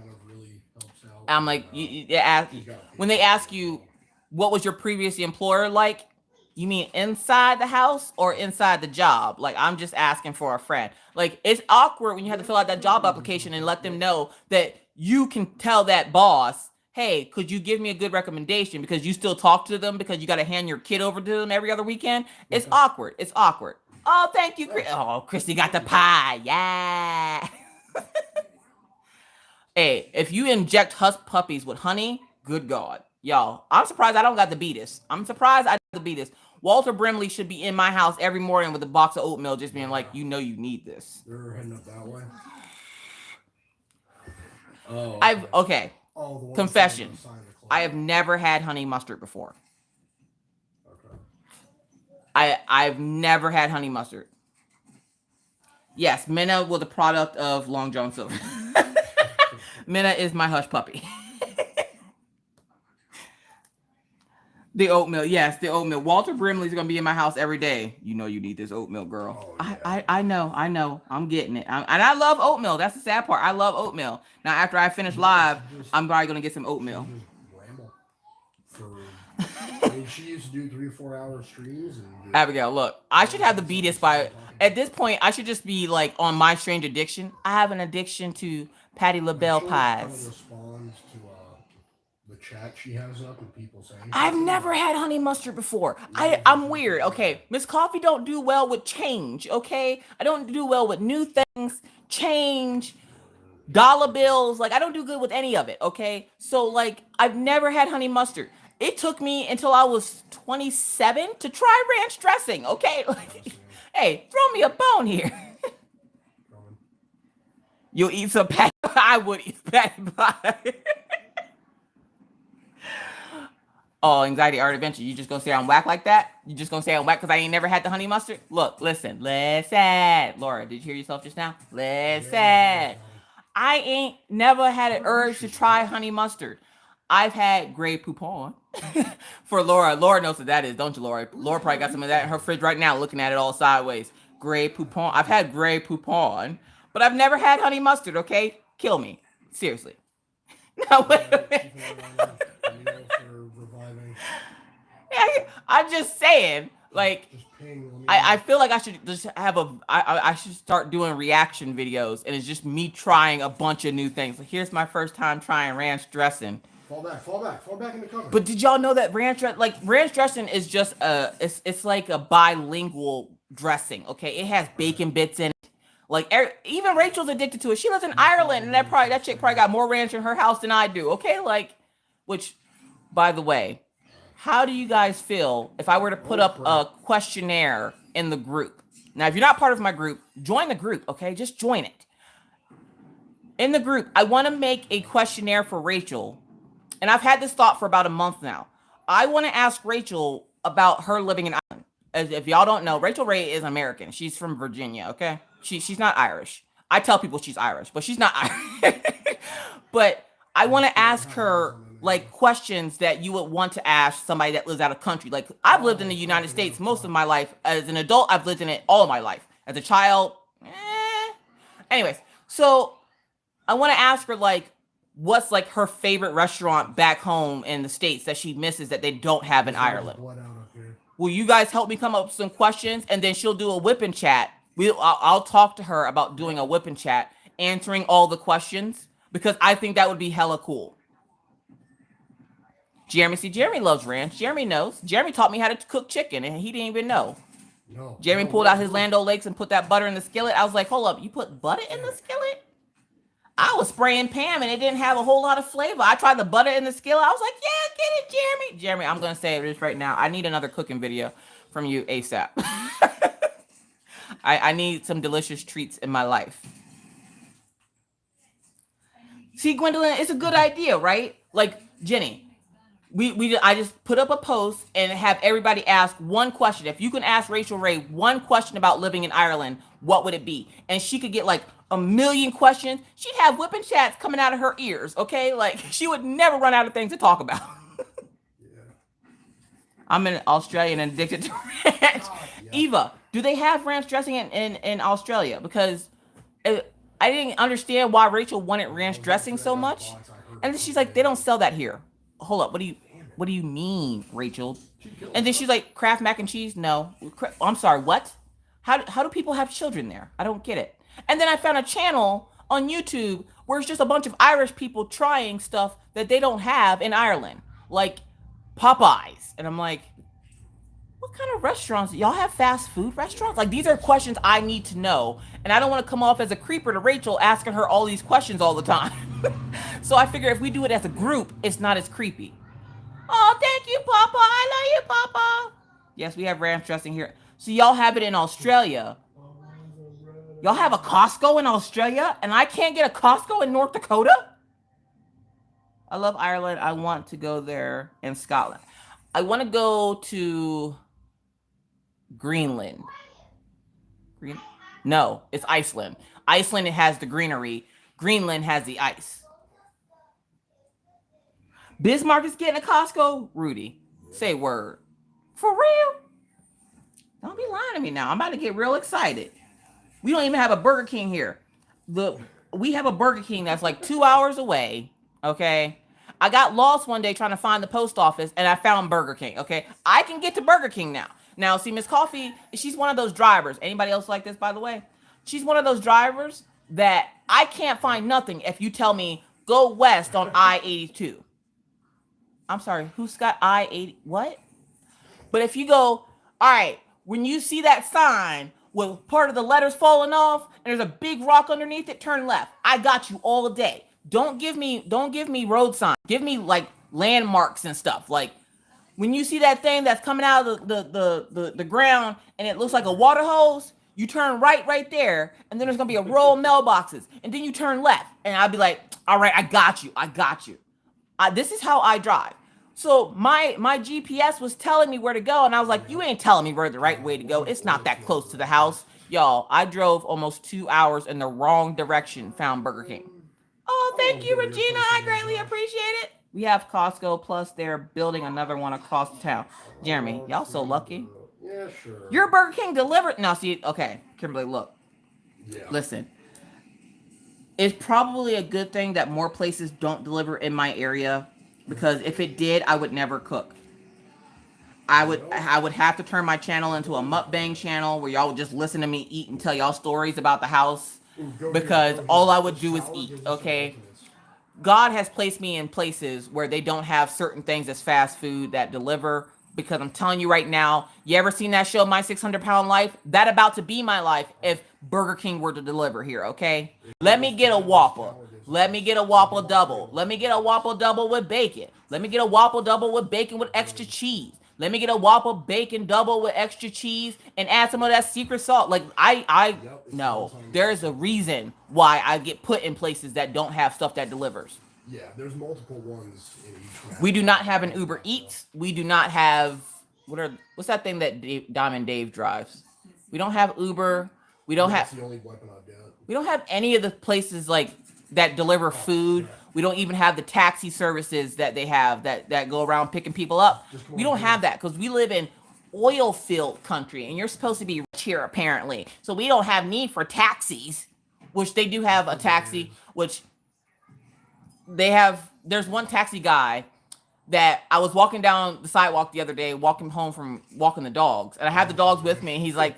I'm like, when they ask you, what was your previous employer like? You mean inside the house or inside the job? Like, I'm just asking for a friend. Like, it's awkward when you have to fill out that job application and let them know that you can tell that boss, hey, could you give me a good recommendation? Because you still talk to them because you got to hand your kid over to them every other weekend. It's awkward. It's awkward. Oh, thank you, Chris. Oh, Christy got the pie. Yeah. Hey, if you inject hush puppies with honey, good God. Y'all, I'm surprised I don't got the beatus. I'm surprised I got the beatus. Walter Brimley should be in my house every morning with a box of oatmeal just being like, you know you need this. They're heading up that way. Oh. Okay. Confession. I have never had honey mustard before. I've never had honey mustard. Yes, Minna was a product of Long John Silver. Minna is my hush puppy. The oatmeal, yes, the oatmeal. Walter Brimley's gonna be in my house every day. You know you need this oatmeal, girl. Oh, yeah. I know. I'm getting it. And I love oatmeal. That's the sad part. I love oatmeal. Now, after I finish live, I'm probably gonna get some oatmeal. She used to do 3 or 4 hour streams. Abigail, look, I should have the beatus by at this point. I should just be like on My Strange Addiction. I have an addiction to Patti LaBelle pies. Kind of responds to the chat she has up and people saying. I've never had honey mustard before. I'm weird. Okay, Miss Coffee don't do well with change. Okay, I don't do well with new things, change, dollar bills. Like, I don't do good with any of it. Okay, so like I've never had honey mustard. It took me until I was 27 to try ranch dressing. Okay, like, hey, throw me a bone here. You'll eat some patty. I would eat patty pie. Oh, anxiety art adventure. You just gonna say I'm whack like that? You just gonna say I'm whack because I ain't never had the honey mustard? Look, listen. Laura, did you hear yourself just now? Listen. I ain't never had an urge to try honey mustard. I've had Grey Poupon. For Laura. Laura knows what that is, don't you, Laura? Laura probably got some of that in her fridge right now, looking at it all sideways. Grey Poupon. I've had Grey Poupon, but I've never had honey mustard, okay? Kill me. Seriously. No, wait a minute. I'm just saying, like, ping. I feel like I should just have I should start doing reaction videos, and it's just me trying a bunch of new things. Like, here's my first time trying ranch dressing. Fall back in the cover. But did y'all know that ranch dressing is just it's like a bilingual dressing, okay? It has bacon bits in it. Like, even Rachel's addicted to it. She lives in Ireland, and that chick probably got more ranch in her house than I do, okay? Like, which, by the way, how do you guys feel if I were to put up a questionnaire in the group? Now, if you're not part of my group, join the group, okay? Just join it. In the group, I want to make a questionnaire for Rachel, and I've had this thought for about a month now. I want to ask Rachel about her living in Ireland. As if y'all don't know, Rachel Ray is American. She's from Virginia, okay? She's not Irish. I tell people she's Irish, but she's not Irish. But I want to ask her like questions that you would want to ask somebody that lives out of country. Like, I've lived in the United States most of my life. As an adult, I've lived in it all of my life. As a child, anyways. So I want to ask her like, what's like her favorite restaurant back home in the States that she misses that they don't have in Ireland. Will you guys help me come up with some questions, and then she'll do a whip and chat. I'll talk to her about doing a whip and chat, answering all the questions, because I think that would be hella cool. Jeremy loves ranch. Jeremy knows. Jeremy taught me how to cook chicken, and he didn't even know. No. Jeremy pulled out his Land O'Lakes and put that butter in the skillet. I was like, hold up, you put butter in the skillet? I was spraying Pam, and it didn't have a whole lot of flavor. I tried the butter in the skillet. I was like, yeah, get it, Jeremy. Jeremy, I'm going to say this right now. I need another cooking video from you ASAP. I need some delicious treats in my life. See, Gwendolyn, it's a good idea, right? Like, Jenny, I just put up a post and have everybody ask one question. If you can ask Rachel Ray one question about living in Ireland, what would it be? And she could get like a million questions. She'd have whipping chats coming out of her ears, okay? Like, she would never run out of things to talk about. Yeah. I'm an Australian and addicted to ranch. Yeah. Eva, do they have ranch dressing in Australia? Because I didn't understand why Rachel wanted ranch dressing so much. And then she's like, they don't sell that here. Hold up, what do you mean, Rachel? And then she's like, Kraft mac and cheese? No. I'm sorry, what? How do people have children there? I don't get it. And then I found a channel on YouTube where it's just a bunch of Irish people trying stuff that they don't have in Ireland, like Popeyes. And I'm like, what kind of restaurants? Y'all have fast food restaurants? Like, these are questions I need to know. And I don't want to come off as a creeper to Rachel asking her all these questions all the time. So I figure if we do it as a group, it's not as creepy. Oh, thank you, Papa. I love you, Papa. Yes, we have ranch dressing here. So y'all have it in Australia. Y'all have a Costco in Australia, and I can't get a Costco in North Dakota? I love Ireland. I want to go there, in Scotland. I want to go to Greenland. No, it's Iceland. Iceland, it has the greenery. Greenland has the ice. Bismarck is getting a Costco? Rudy, say word. For real? Don't be lying to me now. I'm about to get real excited. We don't even have a Burger King here. We have a Burger King that's like 2 hours away, okay? I got lost one day trying to find the post office, and I found Burger King, okay? I can get to Burger King now. Now, see, Miss Coffee, she's one of those drivers. Anybody else like this, by the way? She's one of those drivers that I can't find nothing if you tell me, go west on I-82. I'm sorry, who's got I-80? What? But if you go, all right, when you see that sign with part of the letters falling off and there's a big rock underneath it, turn left. I got you all day. Don't give me road signs. Give me like landmarks and stuff. Like, when you see that thing that's coming out of the ground and it looks like a water hose, you turn right there, and then there's gonna be a row of mailboxes, and then you turn left, and I'll be like, all right, I got you. This is how I drive. So my GPS was telling me where to go, and I was like, you ain't telling me where the right way to go. It's not that close to the house. Y'all, I drove almost 2 hours in the wrong direction, found Burger King. Oh, thank you, Regina. I greatly appreciate it. We have Costco, plus they're building another one across town. Jeremy, y'all so lucky. Yeah, sure. Your Burger King delivered. Now, see, okay, Kimberly, look. Yeah. Listen. It's probably a good thing that more places don't deliver in my area, because if it did, I would never cook. I would have to turn my channel into a mukbang channel where y'all would just listen to me eat and tell y'all stories about the house, because all I would do is eat, okay? God has placed me in places where they don't have certain things as fast food that deliver, because I'm telling you right now, you ever seen that show, My 600-Pound Life? That about to be my life if Burger King were to deliver here, okay? Let me get a Whopper. Let me get a Whopper double. Let me get a Whopper double with bacon. Let me get a Whopper double with bacon with extra cheese. Let me get a Whopper bacon double with extra cheese and add some of that secret salt. Like, no. There's a reason why I get put in places that don't have stuff that delivers. Yeah, there's multiple ones in each. We do not have an Uber Eats. We do not have, what's that thing that Diamond Dave drives? We don't have Uber. We don't have. That's the only weapon I've got. We don't have any of the places like that deliver food. We don't even have the taxi services that they have that go around picking people up. We don't have that because we live in oil field country, and you're supposed to be rich here apparently. So we don't have need for taxis, which they do have a taxi, which they have. There's one taxi guy that I was walking down the sidewalk the other day, walking home from walking the dogs, and I had the dogs with me, and he's like,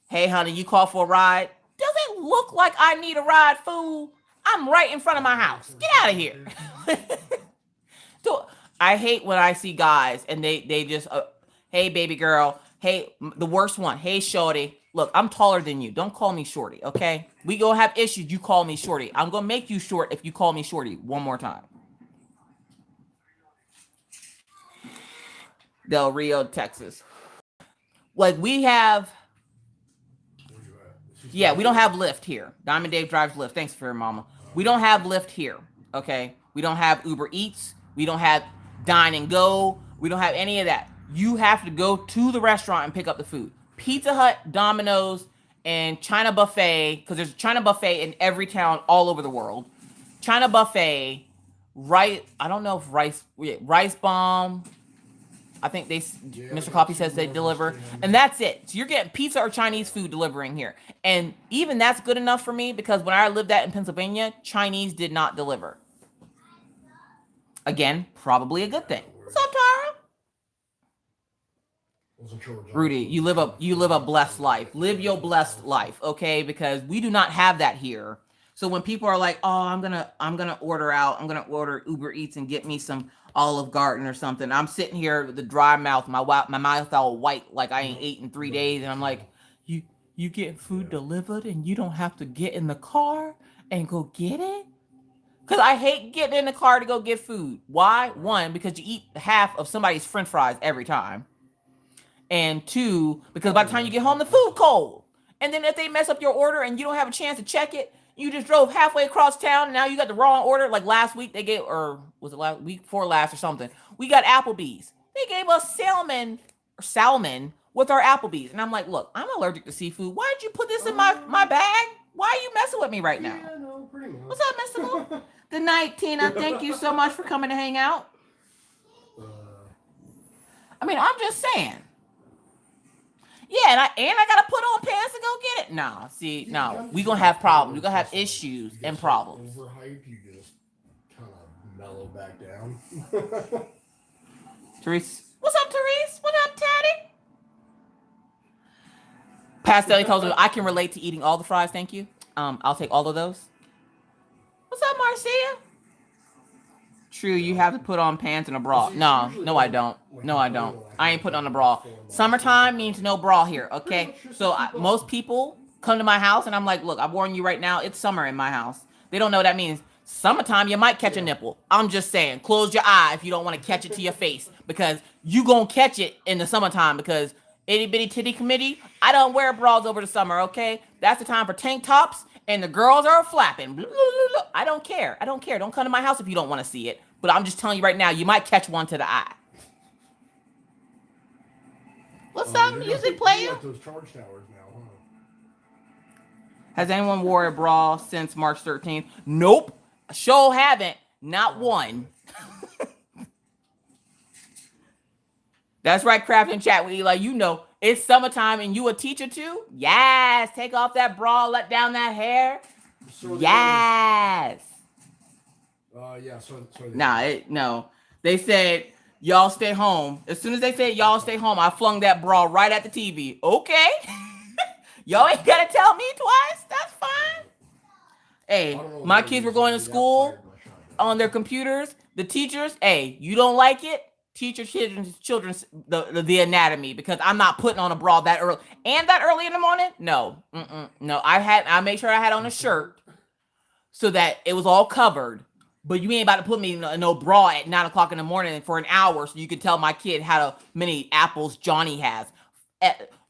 "Hey, honey, you call for a ride? Does it look like I need a ride, fool? I'm right in front of my house. Get out of here." So I hate when I see guys and they just, hey, baby girl. Hey, the worst one. Hey, shorty. Look, I'm taller than you. Don't call me shorty, okay? We gonna have issues. You call me shorty. I'm gonna make you short if you call me shorty one more time. Del Rio, Texas. Like we have. Yeah, we don't have Lyft here. Diamond Dave drives Lyft. Thanks for your mama. We don't have Lyft here, okay? We don't have Uber Eats. We don't have Dine and Go. We don't have any of that. You have to go to the restaurant and pick up the food. Pizza Hut, Domino's, and China Buffet, because there's a China Buffet in every town all over the world. China Buffet, I don't know if Rice Bomb. I think Mr. Coffee says they deliver, and that's it. So you're getting pizza or Chinese food delivering here. And even that's good enough for me because when I lived in Pennsylvania, Chinese did not deliver. Again, probably a good thing. What's up, Tara? Rudy, you live a blessed life. Live your blessed life, okay? Because we do not have that here. So when people are like, "Oh, I'm gonna order out. I'm gonna order Uber Eats and get me some Olive Garden or something," I'm sitting here with a dry mouth, my mouth all white, like I ain't ate in 3 days, and I'm like, "You get food delivered and you don't have to get in the car and go get it?" Because I hate getting in the car to go get food. Why? One, because you eat half of somebody's French fries every time, and two, because by the time you get home, the food cold, and then if they mess up your order and you don't have a chance to check it. You just drove halfway across town, and now you got the wrong order. Like last week, they gave, or was it last week before last or something? We got Applebee's. They gave us salmon with our Applebee's, and I'm like, "Look, I'm allergic to seafood. Why did you put this in my bag? Why are you messing with me right now?" Yeah, no, pretty much. What's up, Mr. Moore? Good night, Tina. Thank you so much for coming to hang out. I mean, I'm just saying. Yeah, and I gotta put on pants to go get it. Nah, no, we gonna have problems. We gonna have issues and problems. Overhyped, you just kind of mellow back down. Therese, what's up, Therese? What up, Taddy? Pastelli tells me I can relate to eating all the fries. Thank you. I'll take all of those. What's up, Marcia? True, you have to put on pants and a bra. No, I don't. No, I don't. I ain't putting on a bra. Summertime means no bra here, okay? So most people come to my house and I'm like, "Look, I'm warning you right now, it's summer in my house." They don't know what that means. Summertime, you might catch a nipple. I'm just saying, close your eye if you don't want to catch it to your face because you gonna catch it in the summertime because itty bitty titty committee, I don't wear bras over the summer, okay? That's the time for tank tops and the girls are flapping. I don't care. Don't come to my house if you don't want to see it. But I'm just telling you right now, you might catch one to the eye. What's up, music player? Like those charge towers now, huh? Has anyone wore a bra since March 13th? Nope. Sure haven't. Not one. That's right, Craft and Chat with Eli. You know, it's summertime and you a teacher too? Yes. Take off that bra, let down that hair. Yes. Yeah, so no. They said Y'all stay home. As soon as they said y'all stay home, I flung that bra right at the TV. Okay. Y'all ain't gotta tell me twice. That's fine. Hey, my kids were going to school on their computers. The teachers, hey, you don't like it? Teach your children's the anatomy, because I'm not putting on a bra that early and that early in the morning. No, no. I made sure I had on a shirt so that it was all covered. But you ain't about to put me in no bra at 9 o'clock in the morning for an hour so you can tell my kid how many apples Johnny has.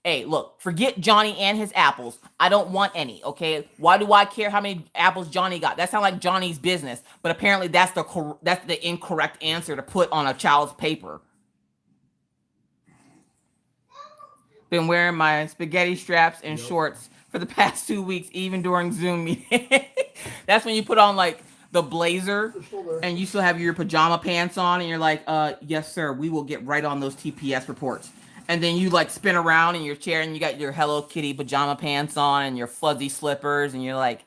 Hey, look, forget Johnny and his apples. I don't want any, okay? Why do I care how many apples Johnny got? That sounds like Johnny's business, but apparently that's the incorrect answer to put on a child's paper. Been wearing my spaghetti straps and shorts for the past 2 weeks, even during Zoom meetings. That's when you put on like the blazer and you still have your pajama pants on and you're like, yes, sir, we will get right on those TPS reports. And then you like spin around in your chair and you got your Hello Kitty pajama pants on and your fuzzy slippers and you're like,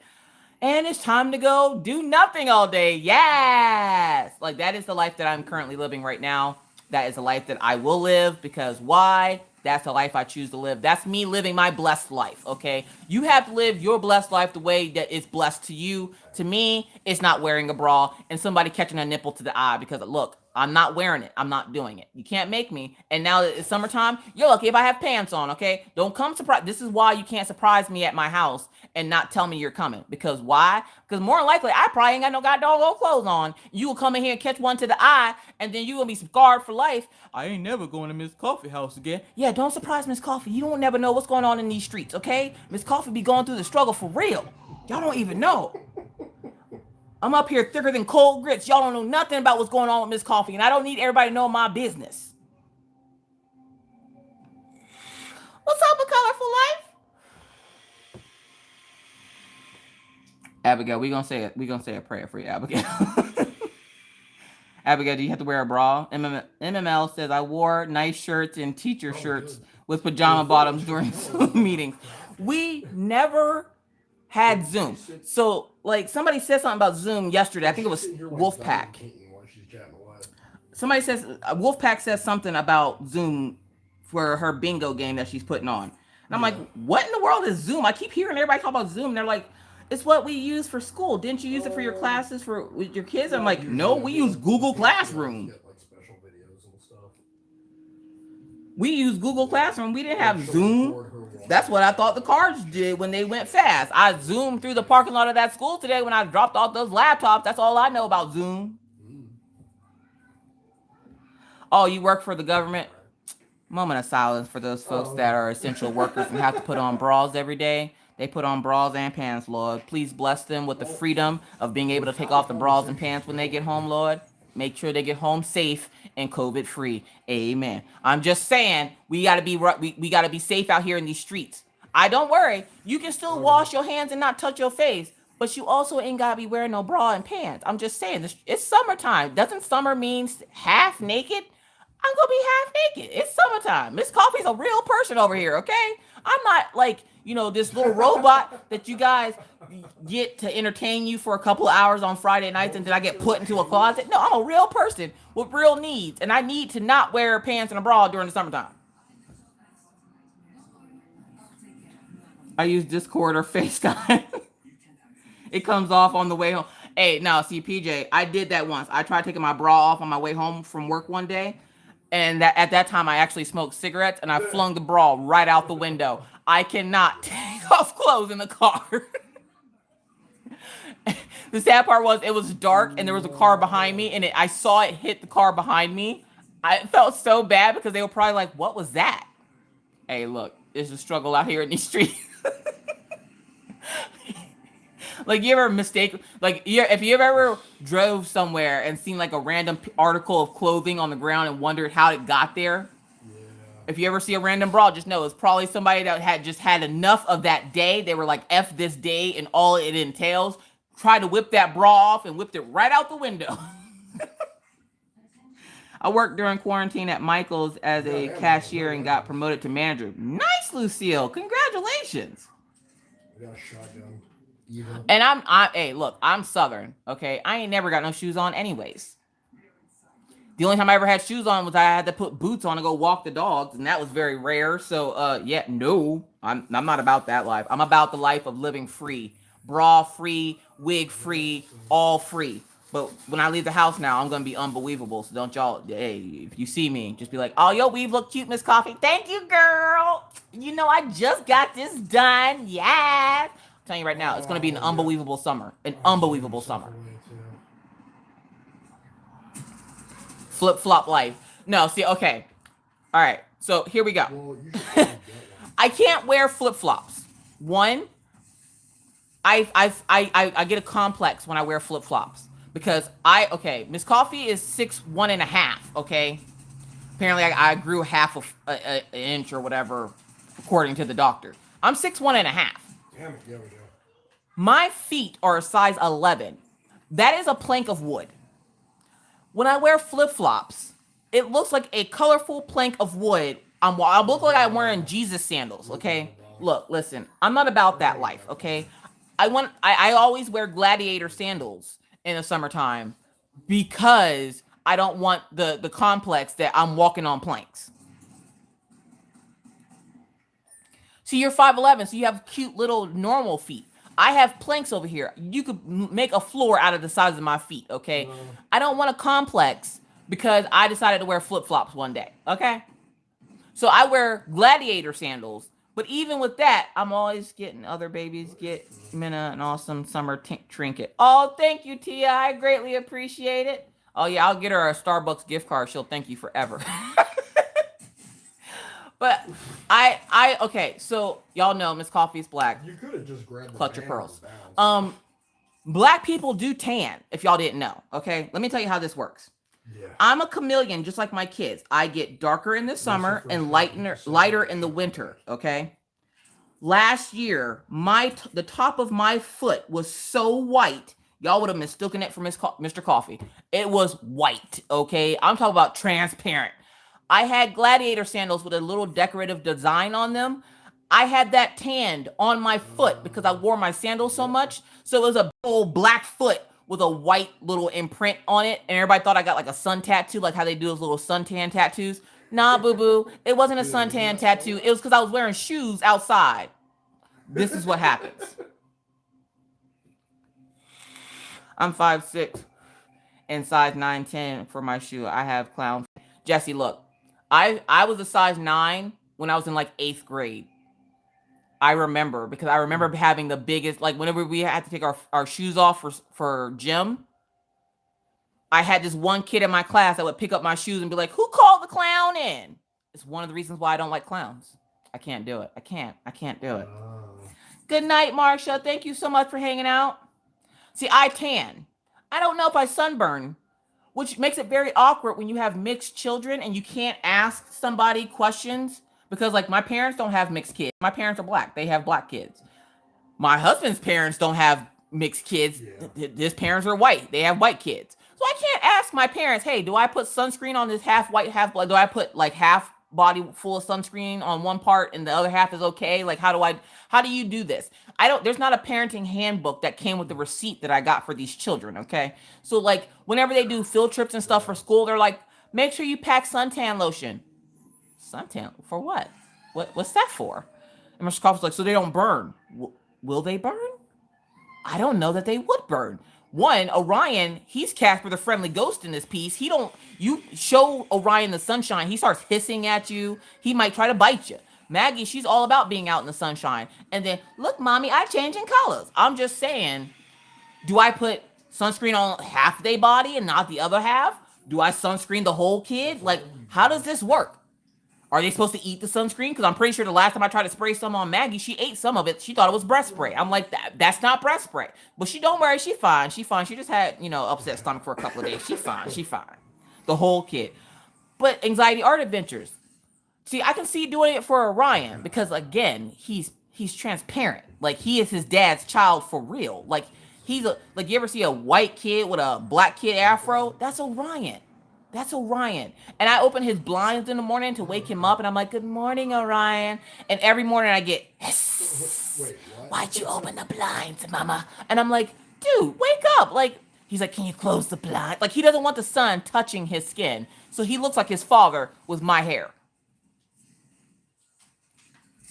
and it's time to go do nothing all day. Yes! Like that is the life that I'm currently living right now. That is the life that I will live, because why? That's the life I choose to live. That's me living my blessed life, okay? You have to live your blessed life the way that it's blessed to you. To me, it's not wearing a bra and somebody catching a nipple to the eye, because look, I'm not wearing it. I'm not doing it. You can't make me. And now that it's summertime, you're lucky if I have pants on, okay? Don't come surprise. This is why you can't surprise me at my house and not tell me you're coming. Because why? Because more than likely, I probably ain't got no goddamn old clothes on. You will come in here and catch one to the eye, and then you will be scarred for life. I ain't never going to Miss Coffee house again. Yeah, don't surprise Miss Coffee. You don't never know what's going on in these streets, okay? Miss Coffee be going through the struggle for real. Y'all don't even know. I'm up here thicker than cold grits. Y'all don't know nothing about what's going on with Miss Coffee, and I don't need everybody to know my business. What's up with Colorful Life? Abigail, we gonna say a prayer for you, Abigail. Abigail, do you have to wear a bra? MML says, I wore nice shirts and teacher shirts with pajama bottoms during Zoom meetings. We never had Zoom. So, like, somebody said something about Zoom yesterday. I think it was Wolfpack. Somebody says, Wolfpack says something about Zoom for her bingo game that she's putting on. And I'm like, what in the world is Zoom? I keep hearing everybody talk about Zoom. And they're like, it's what we use for school. Didn't you use it for your classes with your kids? I'm like, no, we use Google Classroom. We use Google Classroom. We didn't have Zoom. That's what I thought the cars did when they went fast. I zoomed through the parking lot of that school today when I dropped off those laptops. That's all I know about Zoom. Oh, you work for the government? Moment of silence for those folks that are essential workers and have to put on bras every day. They put on bras and pants, Lord. Please bless them with the freedom of being able to take off the bras and pants when they get home, Lord. Make sure they get home safe and COVID-free. Amen. I'm just saying, we gotta be safe out here in these streets. I don't worry. You can still wash your hands and not touch your face, but you also ain't gotta be wearing no bra and pants. I'm just saying, it's summertime. Doesn't summer mean half naked? I'm gonna be half naked. It's summertime. Miss Coffee's a real person over here, okay? I'm not like, this little robot that you guys get to entertain you for a couple of hours on Friday nights and then I get put into a closet. No, I'm a real person with real needs, and I need to not wear pants and a bra during the summertime. I use Discord or FaceTime. It comes off on the way home. Hey, now, see, PJ, I did that once. I tried taking my bra off on my way home from work one day. And at that time, I actually smoked cigarettes, and I flung the bra right out the window. I cannot take off clothes in the car. The sad part was it was dark, and there was a car behind me, and I saw it hit the car behind me. I felt so bad because they were probably like, what was that? Hey, look, there's a struggle out here in these streets. Like, you ever mistake, like, if you ever drove somewhere and seen like a random article of clothing on the ground and wondered how it got there? Yeah. If you ever see a random bra, just know it's probably somebody that had just had enough of that day. They were like, F this day and all it entails. Tried to whip that bra off and whipped it right out the window. I worked during quarantine at Michael's as a cashier and got promoted to manager. Nice, Lucille. Congratulations. I got a shotgun. And hey, look, I'm Southern, okay? I ain't never got no shoes on anyways. The only time I ever had shoes on was I had to put boots on to go walk the dogs, and that was very rare. So, yeah, no, I'm not about that life. I'm about the life of living free, bra free, wig free, all free. But when I leave the house now, I'm gonna be unbelievable. So don't y'all, hey, if you see me, just be like, "Oh, your weave look cute, Miss Coffee. Thank you, girl. You know I just got this done. Yes." I'm telling you right now, it's gonna be an unbelievable summer. An unbelievable summer. Flip flop life. No, see, okay. All right. So here we go. Well, you should probably get one. I can't wear flip flops. One, I get a complex when I wear flip flops because Miss Coffee is 6'1.5". Okay. Apparently I grew half of an inch or whatever, according to the doctor. I'm 6'1.5". Damn it, there we go. My feet are a size 11. That is a plank of wood. When I wear flip-flops, it looks like a colorful plank of wood. I look like I'm wearing Jesus sandals, okay? Look, listen, I'm not about that life, okay? I always wear gladiator sandals in the summertime because I don't want the complex that I'm walking on planks. So you're 5'11", so you have cute little normal feet. I have planks over here. You could make a floor out of the size of my feet, okay? I don't want a complex because I decided to wear flip-flops one day, okay? So I wear gladiator sandals, but even with that, I'm always getting other babies get Minna an awesome summer trinket. Oh, thank you, Tia. I greatly appreciate it. Oh, yeah, I'll get her a Starbucks gift card. She'll thank you forever. But okay, so y'all know Miss Coffee's black. You could have just grabbed the Clutch your band pearls. and bounced. Black people do tan, if y'all didn't know, okay? Let me tell you how this works. Yeah. I'm a chameleon, just like my kids. I get darker in the summer and lighter in the winter, okay? Last year, the top of my foot was so white, y'all would have mistaken it for Mr. Coffee. It was white, okay? I'm talking about transparent. I had gladiator sandals with a little decorative design on them. I had that tanned on my foot because I wore my sandals so much. So it was a old black foot with a white little imprint on it. And everybody thought I got like a sun tattoo, like how they do those little suntan tattoos. Nah, boo-boo. It wasn't a suntan tattoo. It was because I was wearing shoes outside. This is what happens. I'm 5'6" and size 9'10" for my shoe. I have clown. Jesse, look. I was a size 9 when I was in like 8th grade. I remember because I remember having the biggest, like whenever we had to take our shoes off for gym, I had this one kid in my class that would pick up my shoes and be like, "Who called the clown in?" It's one of the reasons why I don't like clowns. I can't do it. I can't do it. Good night, Marsha. Thank you so much for hanging out. See, I tan. I don't know if I sunburn, which makes it very awkward when you have mixed children and you can't ask somebody questions because, like, my parents don't have mixed kids. My parents are black. They have black kids. My husband's parents don't have mixed kids. Yeah. His parents are white. They have white kids. So I can't ask my parents, hey, do I put sunscreen on this half white, half black? Do I put, like, half body full of sunscreen on one part and the other half is okay? Like, how do you do this? There's not a parenting handbook that came with the receipt that I got for these children, okay? So, like, whenever they do field trips and stuff for school, they're like, make sure you pack suntan lotion. Suntan? For what? What's that for? And Mr. Coffee's like, so they don't burn. Will they burn? I don't know that they would burn. One, Orion, he's Casper the Friendly Ghost in this piece. You show Orion the sunshine, he starts hissing at you. He might try to bite you. Maggie, she's all about being out in the sunshine. And then, look, mommy, I changing colors. I'm just saying, do I put sunscreen on half their body and not the other half? Do I sunscreen the whole kid? Like, how does this work? Are they supposed to eat the sunscreen? Because I'm pretty sure the last time I tried to spray some on Maggie, she ate some of it. She thought it was breast spray. I'm like, that's not breast spray. But don't worry, she's fine. She's fine. She just had, upset stomach for a couple of days. She's fine. She's fine. The whole kid. But Anxiety Art Adventures. See, I can see doing it for Orion because, again, he's transparent. Like, he is his dad's child for real. Like, you ever see a white kid with a black kid afro? That's Orion. That's Orion. And I open his blinds in the morning to wake him up, and I'm like, good morning, Orion. And every morning I get, yes. Wait, what? Why'd you open the blinds, mama? And I'm like, dude, wake up. Like, He's like, can you close the blind? Like, he doesn't want the sun touching his skin. So he looks like his father with my hair.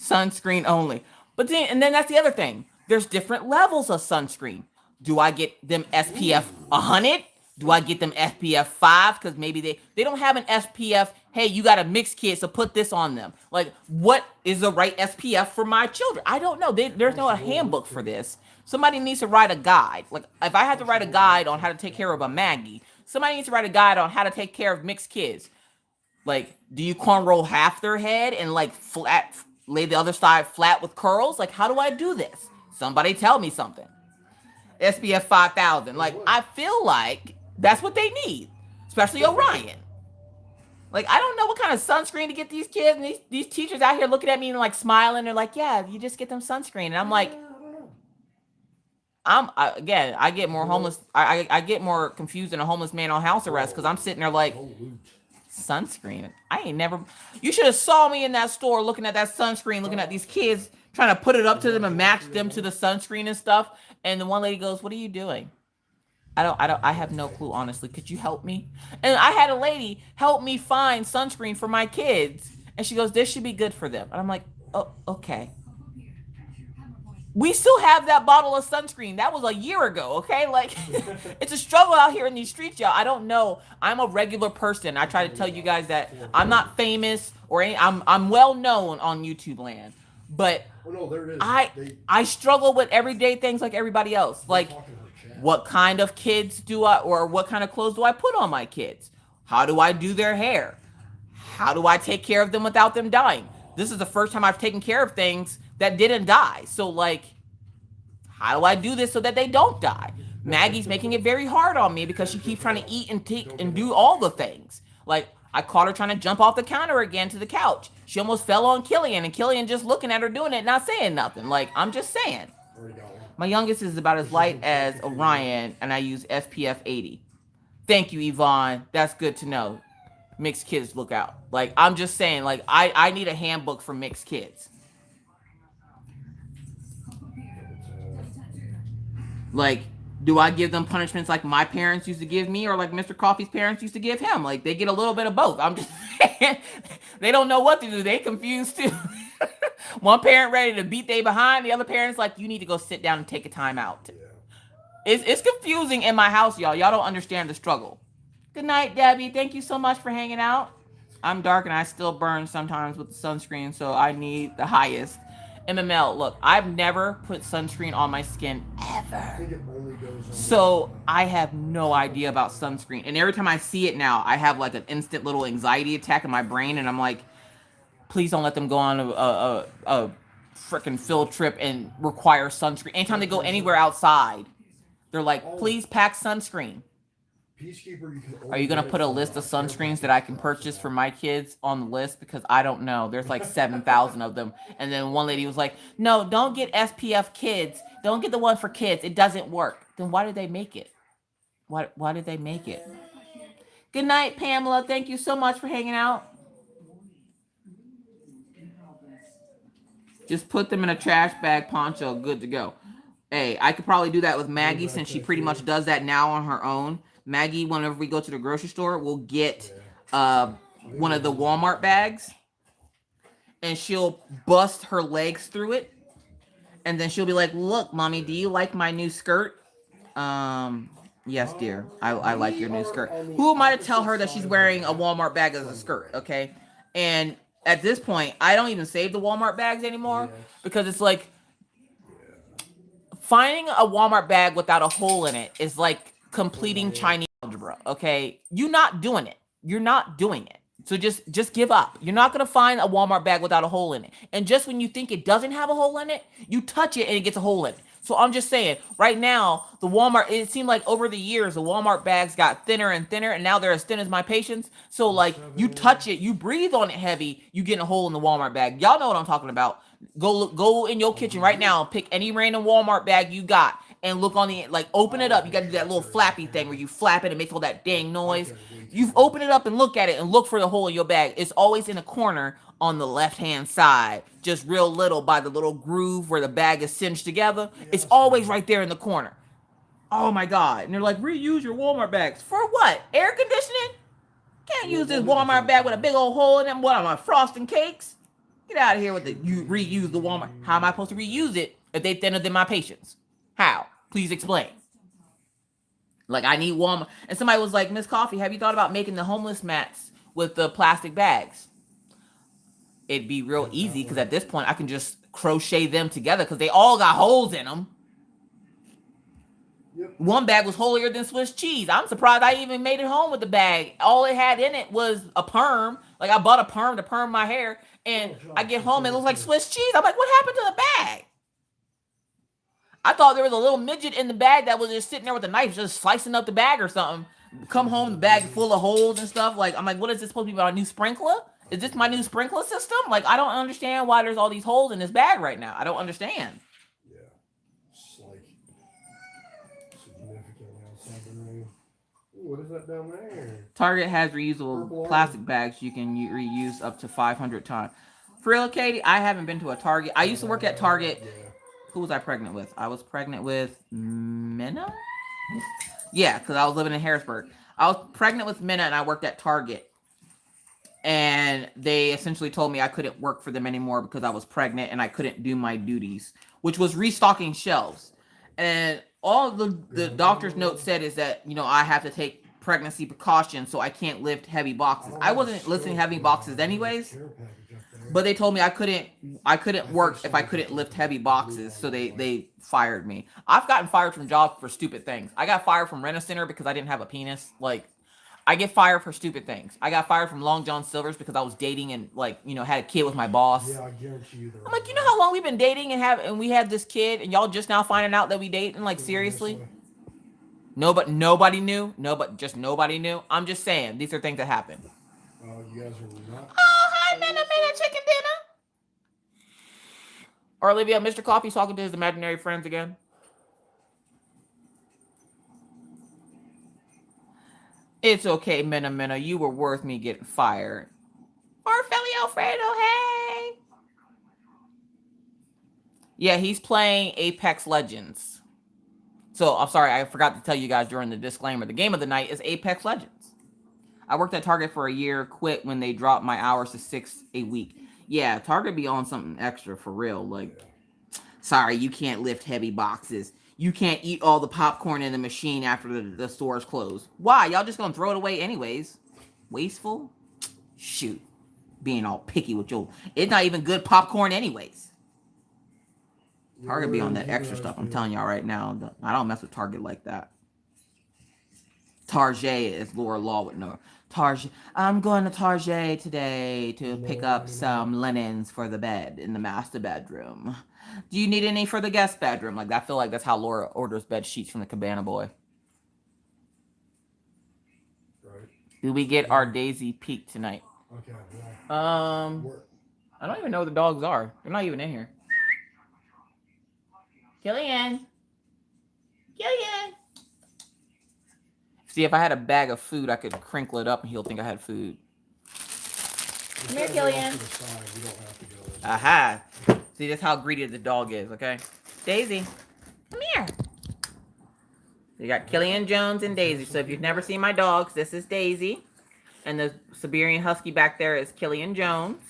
Sunscreen only. But then, and then that's the other thing. There's different levels of sunscreen. Do I get them SPF 100? Do I get them SPF 5? Because maybe they don't have an SPF. Hey, you got a mixed kid, so put this on them. Like, what is the right SPF for my children? I don't know. There's no handbook for this. Somebody needs to write a guide. Like, if I had to write a guide on how to take care of a Maggie, somebody needs to write a guide on how to take care of mixed kids. Like, do you cornrow half their head and like flat, lay the other side flat with curls? Like, how do I do this? Somebody tell me something. SPF 5000. Like, I feel like that's what they need, especially Orion. Like, I don't know what kind of sunscreen to get these kids, and these teachers out here looking at me and like smiling. They're like, yeah, you just get them sunscreen. And I'm like, I get more homeless. I get more confused than a homeless man on house arrest because I'm sitting there like, sunscreen. I ain't never. You should have saw me in that store looking at that sunscreen, looking at these kids trying to put it up to them and match them to the sunscreen and stuff. And the one lady goes, "What are you doing?" I have no clue, honestly. Could you help me? And I had a lady help me find sunscreen for my kids, and she goes, "This should be good for them." And I'm like, "Oh, okay." We still have that bottle of sunscreen. That was a year ago, okay? Like, it's a struggle out here in these streets, y'all. I don't know. I'm a regular person. I try to tell you guys that I'm not famous or any, I'm well known on YouTube land. But I struggle with everyday things like everybody else. Like, what kind of kids do I, or what kind of clothes do I put on my kids? How do I do their hair? How do I take care of them without them dying? This is the first time I've taken care of things that didn't die. So, like, how do I do this so that they don't die? Maggie's making it very hard on me because she keeps trying to eat and take and do all the things. Like, I caught her trying to jump off the counter again to the couch. She almost fell on Killian, and Killian just looking at her doing it, not saying nothing. Like, I'm just saying. My youngest is about as light as Orion, and I use SPF 80. Thank you, Yvonne. That's good to know. Mixed kids, look out. Like, I'm just saying, like, I need a handbook for mixed kids. Like, do I give them punishments like my parents used to give me, or like Mr. Coffee's parents used to give him? Like, they get a little bit of both. I'm just saying, they don't know what to do. They confused too. One parent ready to beat they behind, the other parent's like, you need to go sit down and take a time out. It's confusing in my house, y'all. Y'all don't understand the struggle. Good night, Debbie. Thank you so much for hanging out. I'm dark and I still burn sometimes with the sunscreen, so I need the highest. MML, look, I've never put sunscreen on my skin ever. So I have no idea about sunscreen. And every time I see it now, I have like an instant little anxiety attack in my brain. And I'm like, please don't let them go on a freaking field trip and require sunscreen. Anytime they go anywhere outside, they're like, please pack sunscreen. Are you going to put a list of sunscreens that I can purchase for my kids on the list? Because I don't know. There's like 7,000 of them. And then one lady was like, no, don't get SPF kids. Don't get the one for kids. It doesn't work. Then why did they make it? Why did they make it? Good night, Pamela. Thank you so much for hanging out. Just put them in a trash bag, Poncho. Good to go. Hey, I could probably do that with Maggie since she pretty much does that now on her own. Maggie, whenever we go to the grocery store, will get one of the Walmart bags, and she'll bust her legs through it, and then she'll be like, look, Mommy, do you like my new skirt? Yes, dear, I like your new skirt. Who am I to tell her that she's wearing a Walmart bag as a skirt, okay? And at this point, I don't even save the Walmart bags anymore because it's like, finding a Walmart bag without a hole in it is like completing Chinese algebra, okay? You're not doing it. You're not doing it. So just give up. You're not going to find a Walmart bag without a hole in it. And just when you think it doesn't have a hole in it, you touch it and it gets a hole in it. So I'm just saying, right now, the Walmart, it seemed like over the years, the Walmart bags got thinner and thinner, and now they're as thin as my patience. So, like, you touch it, you breathe on it heavy, you get a hole in the Walmart bag. Y'all know what I'm talking about. Go in your kitchen right now and pick any random Walmart bag you got and look on the, like, open it up. You got to do that little flappy thing where you flap it and make all that dang noise. You've opened it up and look at it and look for the hole in your bag. It's always in a corner on the left-hand side, just real little by the little groove where the bag is cinched together. It's always right there in the corner. Oh my God. And they're like, reuse your Walmart bags. For what? Air conditioning? Can't use this Walmart bag with a big old hole in them. What am I, frosting cakes? Get out of here with the you reuse the Walmart. How am I supposed to reuse it if they thinner than my patients? How? Please explain. Like I need Walmart. And somebody was like, Miss Coffee, have you thought about making the homeless mats with the plastic bags? It'd be real easy because at this point I can just crochet them together because they all got holes in them. Yep. One bag was holier than Swiss cheese. I'm surprised I even made it home with the bag. All it had in it was a perm. Like I bought a perm to perm my hair, and I get home and it looks like Swiss cheese. I'm like, what happened to the bag? I thought there was a little midget in the bag that was just sitting there with a knife, just slicing up the bag or something. Come home, the bag full of holes and stuff. Like I'm like, what is this supposed to be about? A new sprinkler? Is this my new sprinkler system? Like I don't understand why there's all these holes in this bag right now. I don't understand. What is that down there? Target has reusable plastic bags you can reuse up to 500 times. For real, Katie, I haven't been to a Target. I used to work at Target. Yeah. Who was I pregnant with? I was pregnant with Minna? Yeah, because I was living in Harrisburg. I was pregnant with Minna and I worked at Target. And they essentially told me I couldn't work for them anymore because I was pregnant and I couldn't do my duties, which was restocking shelves. And all the doctor's note said is that, you know, I have to take pregnancy precautions so I can't lift heavy boxes. I wasn't lifting heavy boxes anyways, but they told me I couldn't work if I couldn't lift heavy boxes, so they fired me. I've gotten fired from jobs for stupid things. I got fired from Rent-A-Center because I didn't have a penis. Like, I get fired for stupid things. I got fired from Long John Silver's because I was dating and, like, you know, had a kid with my boss. Yeah, I guarantee you. I'm like, you know how long we've been dating and we had this kid and y'all just now finding out that we date? And like, seriously? Nobody knew. Nobody knew. I'm just saying, these are things that happen. You guys are not. Oh, hi, Minna, chicken dinner. Or Olivia, Mr. Coffee's talking to his imaginary friends again. It's okay, Minna. You were worth me getting fired. Orfelio Alfredo, hey. Yeah, he's playing Apex Legends. So, I'm sorry, I forgot to tell you guys during the disclaimer. The game of the night is Apex Legends. I worked at Target for a year, quit when they dropped my hours to 6 a week. Yeah, Target be on something extra for real. Like, sorry, you can't lift heavy boxes. You can't eat all the popcorn in the machine after the store's closed. Why? Y'all just gonna throw it away anyways? Wasteful? Shoot. Being all picky with your... It's not even good popcorn anyways. Target be on that extra stuff. I'm telling y'all right now. I don't mess with Target like that. Target, as Laura Law would know. Target. I'm going to Target today to pick up some linens for the bed in the master bedroom. Do you need any for the guest bedroom? Like, I feel like that's how Laura orders bed sheets from the Cabana Boy. Right. Do we get our Daisy peak tonight? Okay. Yeah. I don't even know where the dogs are. They're not even in here. Killian. See, if I had a bag of food, I could crinkle it up and he'll think I had food. Come here, Killian. Aha. See, that's how greedy the dog is, okay? Daisy, come here. You got Killian Jones and Daisy. So if you've never seen my dogs, this is Daisy. And the Siberian Husky back there is Killian Jones.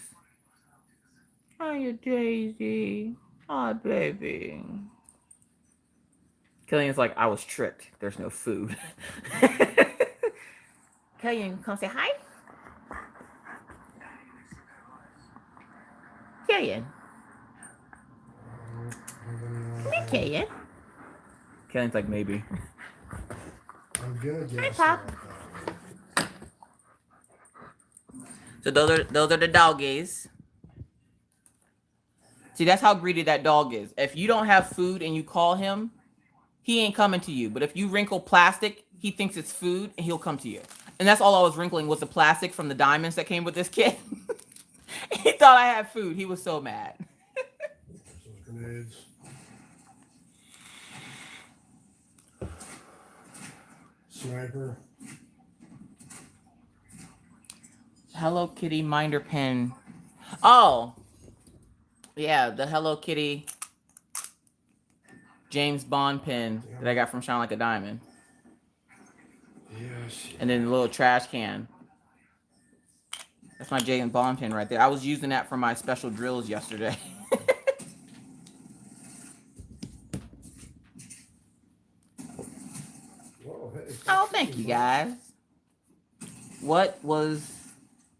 Hiya, Daisy. Hi, baby. Killian's like, I was tricked. There's no food. Killian, come say hi. Killian. Come here, Killian. Killian's like, maybe. I'm gonna hi, Pop. So those are the doggies. See, that's how greedy that dog is. If you don't have food and you call him, he ain't coming to you. But if you wrinkle plastic, he thinks it's food and he'll come to you. And that's all I was wrinkling was the plastic from the diamonds that came with this kid. He thought I had food. He was so mad. Sniper. Hello Kitty Minder pen. Oh. Yeah, the Hello Kitty. James Bond pin that I got from Shine Like a Diamond. Yes. And then the little trash can. That's my James Bond pin right there. I was using that for my special drills yesterday. Whoa, hey, Oh, thank you guys. What was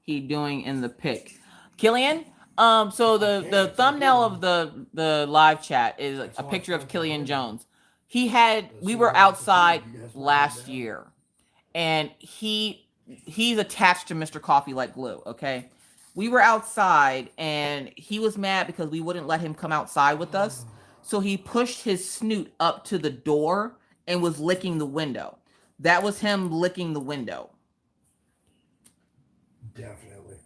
he doing in the pic? Killian? So the thumbnail of the live chat is a picture of Killian Jones. We were outside last year, and he's attached to Mr. Coffee like glue, okay? We were outside, and he was mad because we wouldn't let him come outside with us. So he pushed his snoot up to the door and was licking the window. That was him licking the window. Definitely.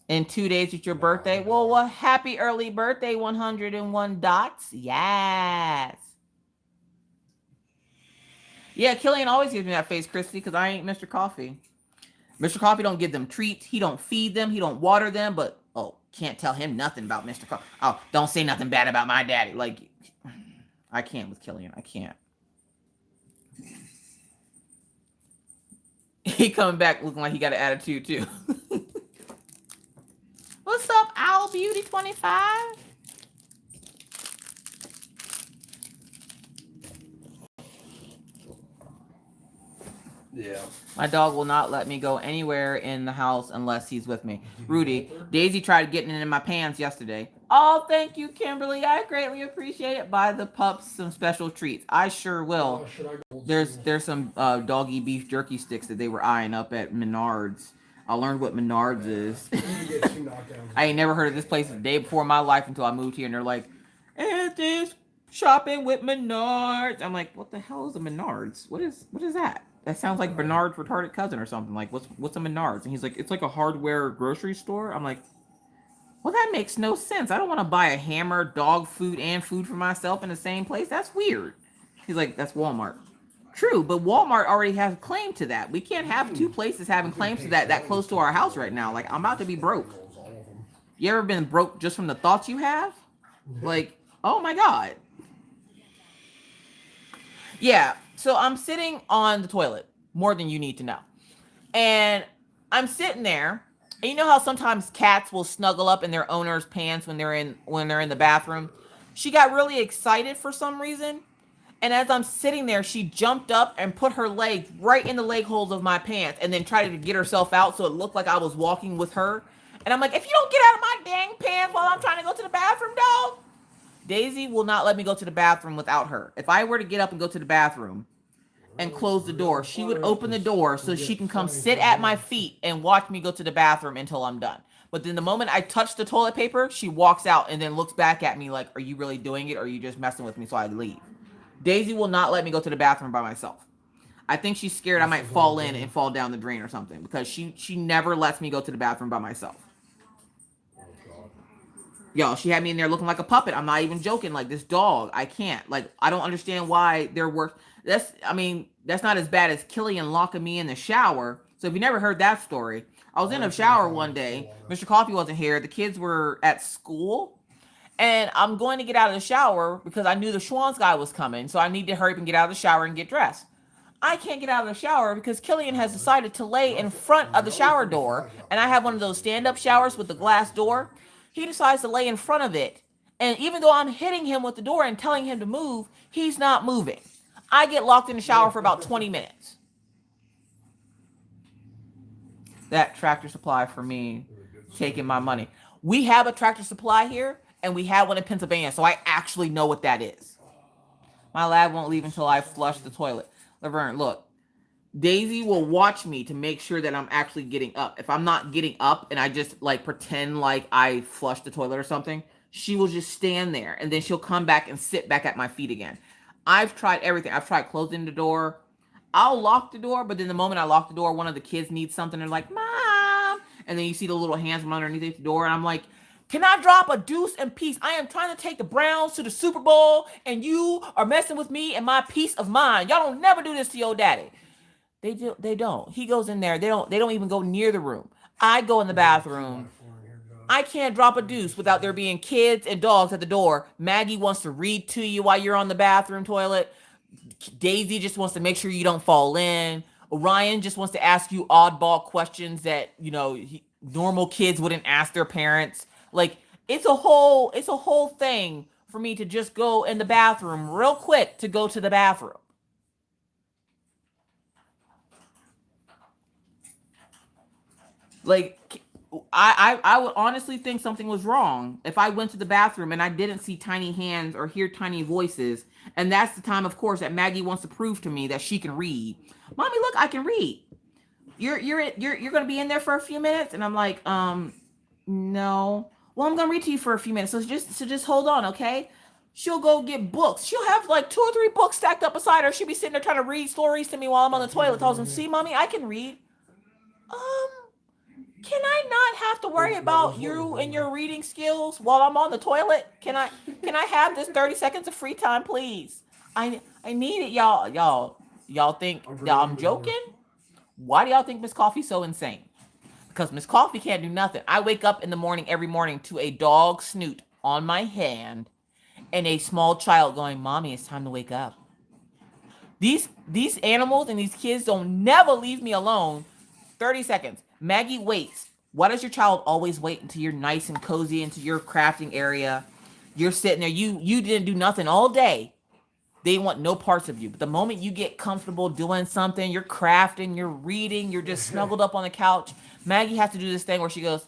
In 2 days, it's your birthday. Well, happy early birthday, 101 dots. Yes. Yeah, Killian always gives me that face, Christy, because I ain't Mr. Coffee. Mr. Coffee don't give them treats. He don't feed them. He don't water them. But, can't tell him nothing about Mr. Coffee. Oh, don't say nothing bad about my daddy. Like, I can't with Killian. I can't. He coming back looking like he got an attitude, too. What's up, Owl Beauty 25? Yeah. My dog will not let me go anywhere in the house unless he's with me. Rudy, Daisy tried getting it in my pants yesterday. Oh, thank you, Kimberly. I greatly appreciate it. Buy the pups some special treats. I sure will. There's some doggy beef jerky sticks that they were eyeing up at Menards. I learned what Menards is. I ain't never heard of this place a day before in my life until I moved here, and they're like, this shopping with Menards. I'm like, what the hell is a Menards? What is that? That sounds like Bernard's retarded cousin or something. Like, what's a Menards? And he's like, it's like a hardware grocery store. I'm like, well, that makes no sense. I don't want to buy a hammer, dog food, and food for myself in the same place. That's weird. He's like, that's Walmart. True, but Walmart already has a claim to that. We can't have two places having claims to that close to our house right now. Like, I'm about to be broke. You ever been broke just from the thoughts you have? Like, oh my God. Yeah, so I'm sitting on the toilet, more than you need to know. And I'm sitting there, and you know how sometimes cats will snuggle up in their owner's pants when they're in the bathroom? She got really excited for some reason. And as I'm sitting there, she jumped up and put her legs right in the leg holes of my pants and then tried to get herself out so it looked like I was walking with her. And I'm like, if you don't get out of my dang pants while I'm trying to go to the bathroom, dog. Daisy will not let me go to the bathroom without her. If I were to get up and go to the bathroom and close the door, she would open the door so she can come sit at my feet and watch me go to the bathroom until I'm done. But then the moment I touch the toilet paper, she walks out and then looks back at me like, are you really doing it or are you just messing with me? So I leave. Daisy will not let me go to the bathroom by myself. I think she's scared I might fall in and fall down the drain or something because she never lets me go to the bathroom by myself. Yo, she had me in there looking like a puppet. I'm not even joking. Like, this dog, I can't. Like, I don't understand why they're work. That's not as bad as Killian locking me in the shower. So if you never heard that story, I was in a shower one day. Mr. Coffee wasn't here. The kids were at school. And I'm going to get out of the shower because I knew the Schwann's guy was coming. So I need to hurry up and get out of the shower and get dressed. I can't get out of the shower because Killian has decided to lay in front of the shower door. And I have one of those stand-up showers with the glass door. He decides to lay in front of it. And even though I'm hitting him with the door and telling him to move, he's not moving. I get locked in the shower for about 20 minutes. That Tractor Supply for me taking my money. We have a Tractor Supply here, and we have one in Pennsylvania, so I actually know what that is. My lad won't leave until I flush the toilet. Laverne, look. Daisy will watch me to make sure that I'm actually getting up. If I'm not getting up and I just like pretend like I flushed the toilet or something, she will just stand there and then she'll come back and sit back at my feet again. I've tried everything. I've tried closing the door. I'll lock the door, but then the moment I lock the door, one of the kids needs something. They're like, Mom. And then you see the little hands from underneath the door. And I'm like, can I drop a deuce and peace? I am trying to take the Browns to the Super Bowl and you are messing with me and my peace of mind. Y'all don't never do this to your daddy. They don't. He goes in there. They don't even go near the room. I go in the bathroom. I can't drop a deuce without there being kids and dogs at the door. Maggie wants to read to you while you're on the bathroom toilet. Daisy just wants to make sure you don't fall in. Orion just wants to ask you oddball questions that, normal kids wouldn't ask their parents. Like, it's a whole thing for me to just go in the bathroom real quick to go to the bathroom. Like, I would honestly think something was wrong if I went to the bathroom and I didn't see tiny hands or hear tiny voices. And that's the time, of course, that Maggie wants to prove to me that she can read. Mommy, look, I can read. You're gonna be in there for a few minutes, and I'm like, no. Well, I'm gonna read to you for a few minutes. So just hold on, okay? She'll go get books. She'll have like 2 or 3 books stacked up beside her. She'll be sitting there trying to read stories to me while I'm on the toilet. Tells them, see, mommy, I can read. Can I not have to worry about you and your reading skills while I'm on the toilet? Can I have this 30 seconds of free time, please? I need it, y'all. Y'all think I'm joking? Why do y'all think Miss Coffee's so insane? Because Miss Coffee can't do nothing. I wake up in the morning every morning to a dog snoot on my hand and a small child going, Mommy, it's time to wake up. These animals and these kids don't never leave me alone. 30 seconds. Maggie waits. Why does your child always wait until you're nice and cozy into your crafting area? You're sitting there. You didn't do nothing all day. They want no parts of you. But the moment you get comfortable doing something, you're crafting, you're reading, you're just snuggled up on the couch, Maggie has to do this thing where she goes,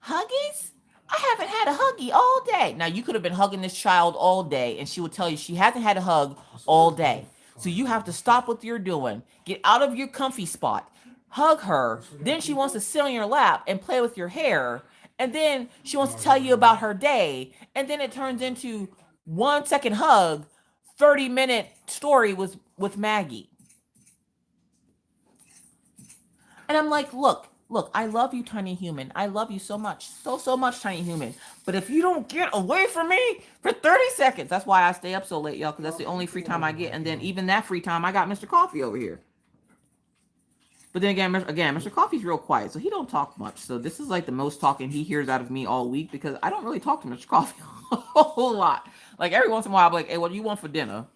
Huggies? I haven't had a huggy all day. Now, you could have been hugging this child all day, and she would tell you she hasn't had a hug all day. So you have to stop what you're doing, get out of your comfy spot, hug her. Then she wants to sit on your lap and play with your hair. And then she wants to tell you about her day. And then it turns into 1 second hug, 30-minute story with Maggie. And I'm like, look, I love you, tiny human. I love you so much. So much, tiny human. But if you don't get away from me for 30 seconds, that's why I stay up so late, y'all, because that's the only free time I get. And then even that free time, I got Mr. Coffee over here. But then again, Mr. Coffee's real quiet, so he don't talk much. So this is like the most talking he hears out of me all week, because I don't really talk to Mr. Coffee a whole lot. Like, every once in a while, I'll be like, hey, what do you want for dinner?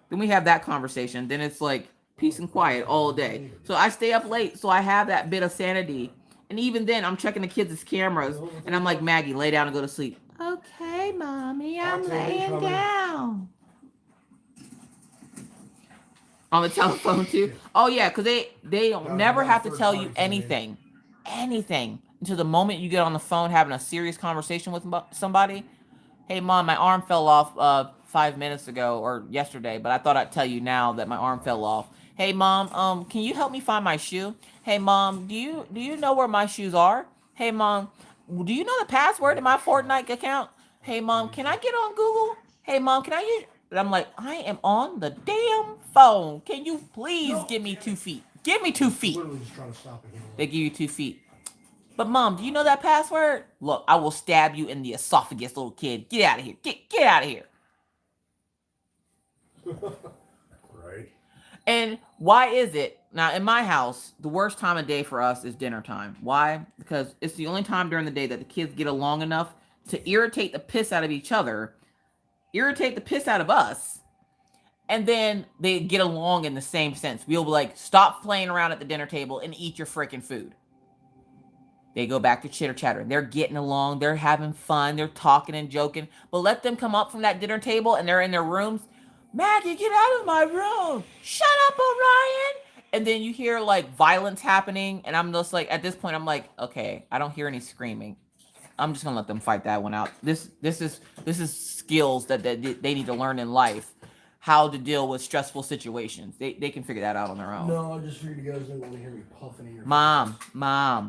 Then we have that conversation. Then it's like peace and quiet all day. So I stay up late, so I have that bit of sanity. And even then, I'm checking the kids' cameras, and I'm like, Maggie, lay down and go to sleep. Okay, Mommy, I'm laying down. On the telephone too. Oh yeah, because they don't never have to tell you anything until the moment you get on the phone having a serious conversation with somebody. Hey Mom, my arm fell off 5 minutes ago or yesterday, but I thought I'd tell you now that my arm fell off. Hey Mom, can you help me find my shoe? Hey Mom, do you know where my shoes are? Hey Mom, do you know the password to my Fortnite account? Hey Mom, can I get on Google? Hey Mom, can I use? And I'm like, I am on the damn phone. Can you please give me 2 feet? Give me 2 feet. They give you 2 feet. But Mom, do you know that password? Look, I will stab you in the esophagus, little kid. Get out of here. Get out of here. Right. And why is it? Now, in my house, the worst time of day for us is dinner time. Why? Because it's the only time during the day that the kids get along enough to irritate the piss out of each other, irritate the piss out of us, and then they get along in the same sense. We'll be like, stop playing around at the dinner table and eat your freaking food. They go back to chitter chatter. They're getting along. They're having fun. They're talking and joking. But let them come up from that dinner table and they're in their rooms. Maggie, get out of my room. Shut up, Orion. And then you hear like violence happening. And I'm just like, at this point, I'm like, okay, I don't hear any screaming. I'm just gonna let them fight that one out. This is skills that they need to learn in life, how to deal with stressful situations. They can figure that out on their own. No, I just figured you guys didn't want to hear me puffing in your Mommy, face. mama.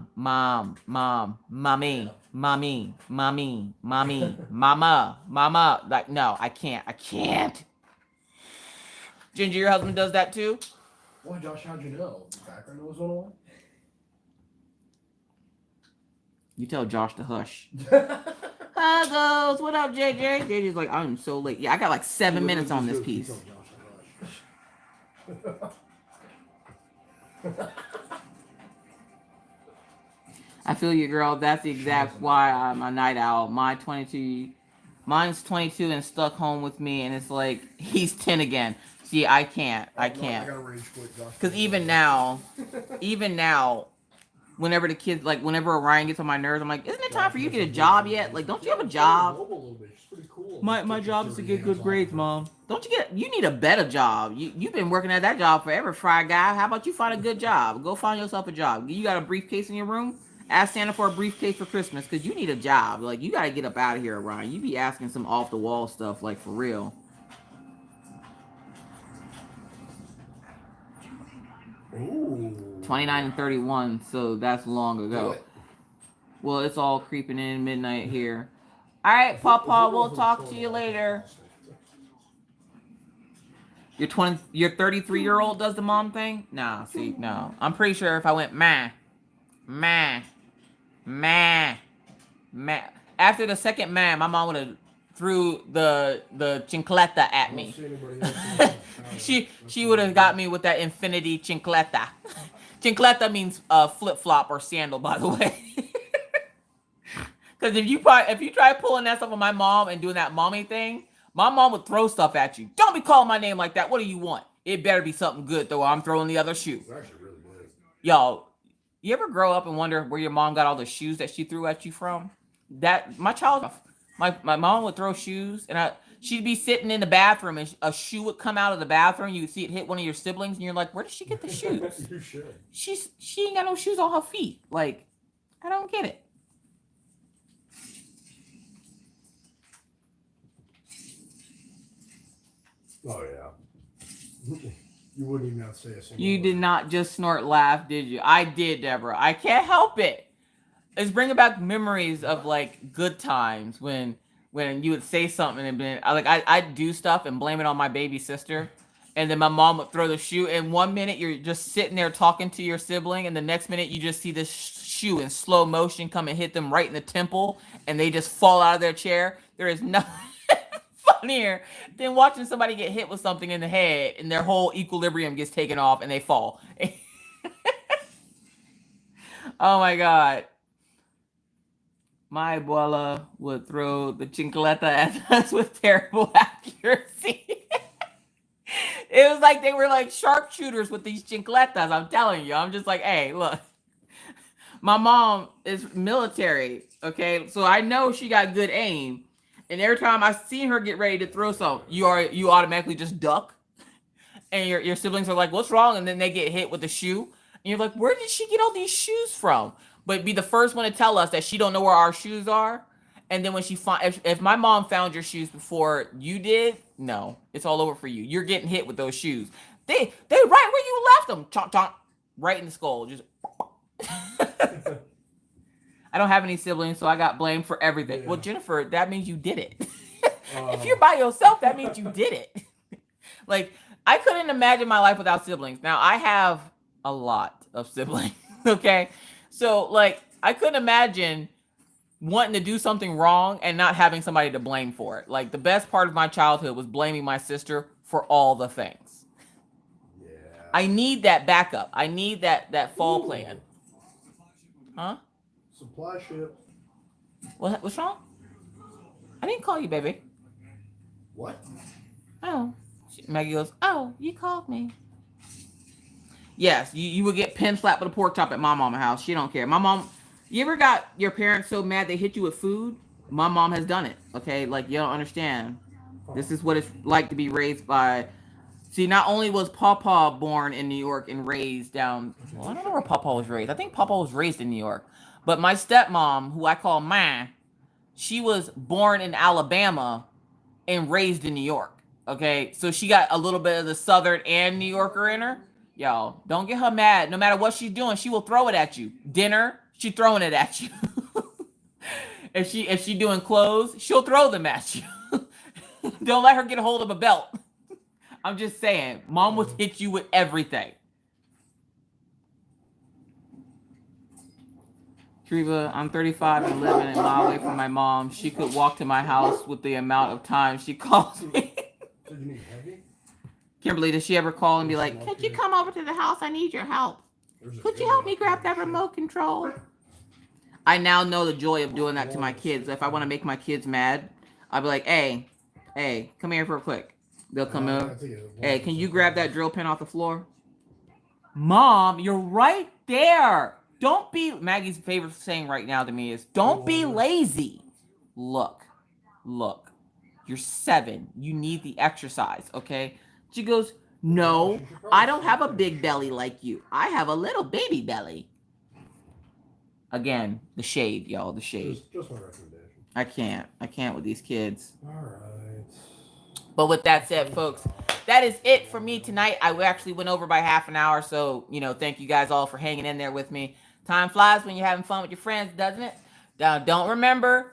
Like, no, I can't. Ginger, your husband does that too? Why, Josh, how'd you know? The background noise went on? You tell Josh to hush. Huggles, what up, JJ? JJ's like, I'm so late. Yeah, I got like 7 minutes on this piece. I feel you, girl. That's the exact why I'm a night owl. Mine's 22 and stuck home with me, and it's like he's 10 again. See, I can't. I can't. Because even now, whenever the kids, like, whenever Orion gets on my nerves, I'm like, isn't it time for you to get a job yet? Like, don't you have a job? My job is to get good grades, Mom. Don't you need a better job. You've been working at that job forever, fry guy. How about you find a good job? Go find yourself a job. You got a briefcase in your room? Ask Santa for a briefcase for Christmas, because you need a job. Like, you got to get up out of here, Orion. You be asking some off-the-wall stuff, like, for real. Ooh. 29 and 31, so that's long ago. Well, it's all creeping in midnight here. All right, Papa, we'll talk to you later. Your 33-year-old does the mom thing? Nah, see, no. I'm pretty sure if I went meh. After the second meh, my mom would have threw the chincletta at me. She would have got me with that infinity chincletta. Chincletta means flip-flop or sandal, by the way. Because if you try pulling that stuff on my mom and doing that mommy thing, my mom would throw stuff at you. Don't be calling my name like that. What do you want? It better be something good, though. I'm throwing the other shoe. It's actually really good. Yo, you ever grow up and wonder where your mom got all the shoes that she threw at you from? My mom would throw shoes, and she'd be sitting in the bathroom, and a shoe would come out of the bathroom. You would see it hit one of your siblings, and you're like, where did she get the shoes? You should. She ain't got no shoes on her feet. Like, I don't get it. Oh, yeah. You wouldn't even have to say a single You word. did not just snort laugh, did you? I did, Deborah. I can't help it. It's bringing back memories of, like, good times when you would say something and I'd do stuff and blame it on my baby sister. And then my mom would throw the shoe. And 1 minute you're just sitting there talking to your sibling, and the next minute you just see this shoe in slow motion come and hit them right in the temple, and they just fall out of their chair. There is nothing funnier than watching somebody get hit with something in the head and their whole equilibrium gets taken off and they fall. Oh my God. My abuela would throw the chincletta at us with terrible accuracy. It was like they were like sharpshooters with these chinclettas. I'm telling you. I'm just like, hey, look. My mom is military, okay? So I know she got good aim. And every time I see her get ready to throw something, you automatically just duck. And your siblings are like, what's wrong? And then they get hit with the shoe. And you're like, where did she get all these shoes from? But be the first one to tell us that she don't know where our shoes are. And then when she if my mom found your shoes before you did, no, it's all over for you. You're getting hit with those shoes. They right where you left them. Chomp, chomp, right in the skull. Just. I don't have any siblings, so I got blamed for everything. Yeah. Well, Jennifer, that means you did it. If you're by yourself, that means you did it. Like, I couldn't imagine my life without siblings. Now, I have a lot of siblings, okay? So, like, I couldn't imagine wanting to do something wrong and not having somebody to blame for it. Like, the best part of my childhood was blaming my sister for all the things. Yeah. I need that backup. I need that fall plan. Huh? Supply ship. What's wrong? I didn't call you, baby. What? Oh. Maggie goes, oh, you called me. Yes, you would get pin slapped with a pork chop at my mama's house. She don't care. My mom, you ever got your parents so mad they hit you with food? My mom has done it, okay? Like, you don't understand. This is what it's like to be raised by... See, not only was Papa born in New York and raised down... Well, I don't know where Papa was raised. I think Papa was raised in New York. But my stepmom, who I call Ma, she was born in Alabama and raised in New York. Okay? So she got a little bit of the Southern and New Yorker in her. Y'all, don't get her mad. No matter what she's doing, she will throw it at you. Dinner, she throwing it at you. If she doing clothes, she'll throw them at you. Don't let her get a hold of a belt. I'm just saying, mom would hit you with everything. Treva, I'm 35 and living a mile away from my mom. She could walk to my house with the amount of time she calls me. So you need heavy? Kimberly, does she ever call and be like, could you come over to the house? I need your help. Could you help me grab that remote control? I now know the joy of doing that to my kids. If I want to make my kids mad, I'll be like, hey, come here real quick. They'll come over. Hey, can you grab that drill pin off the floor? Mom, you're right there. Don't be, Maggie's favorite saying right now to me is, don't be lazy. Look, you're 7. You need the exercise, okay? She goes, no, I don't have a big belly like you. I have a little baby belly. Again, the shade, y'all, the shade. Just my recommendation. I can't with these kids. All right. But with that said, folks, that is it for me tonight. I actually went over by half an hour, so, thank you guys all for hanging in there with me. Time flies when you're having fun with your friends, doesn't it? Do remember,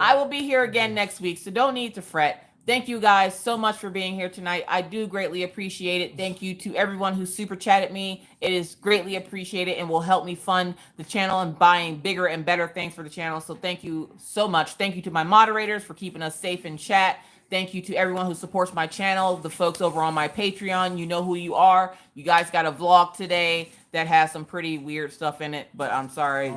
I will be here again next week, so don't need to fret. Thank you guys so much for being here tonight. I do greatly appreciate it. Thank you to everyone who super chatted me. It is greatly appreciated and will help me fund the channel and buying bigger and better things for the channel. So thank you so much. Thank you to my moderators for keeping us safe in chat. Thank you to everyone who supports my channel, the folks over on my Patreon. You know who you are. You guys got a vlog today that has some pretty weird stuff in it, but I'm sorry,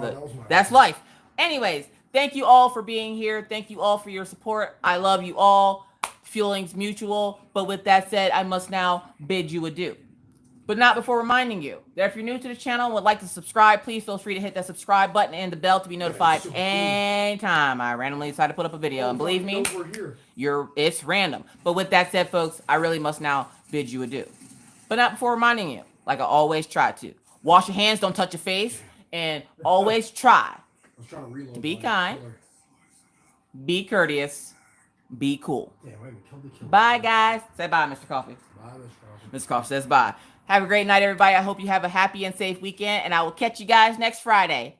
that's life. Anyways, thank you all for being here. Thank you all for your support. I love you all. Feelings mutual. But with that said, I must now bid you adieu. But not before reminding you that if you're new to the channel and would like to subscribe, please feel free to hit that subscribe button and the bell to be notified anytime I randomly decide to put up a video. And believe me, it's random. But with that said, folks, I really must now bid you adieu. But not before reminding you, like I always try to, wash your hands, don't touch your face, and always try to be kind, be courteous, be cool. Bye, guys. Say bye, Mr. Coffee. Bye, Mr. Coffee. Mr. Coffee says bye. Have a great night, everybody. I hope you have a happy and safe weekend, and I will catch you guys next Friday.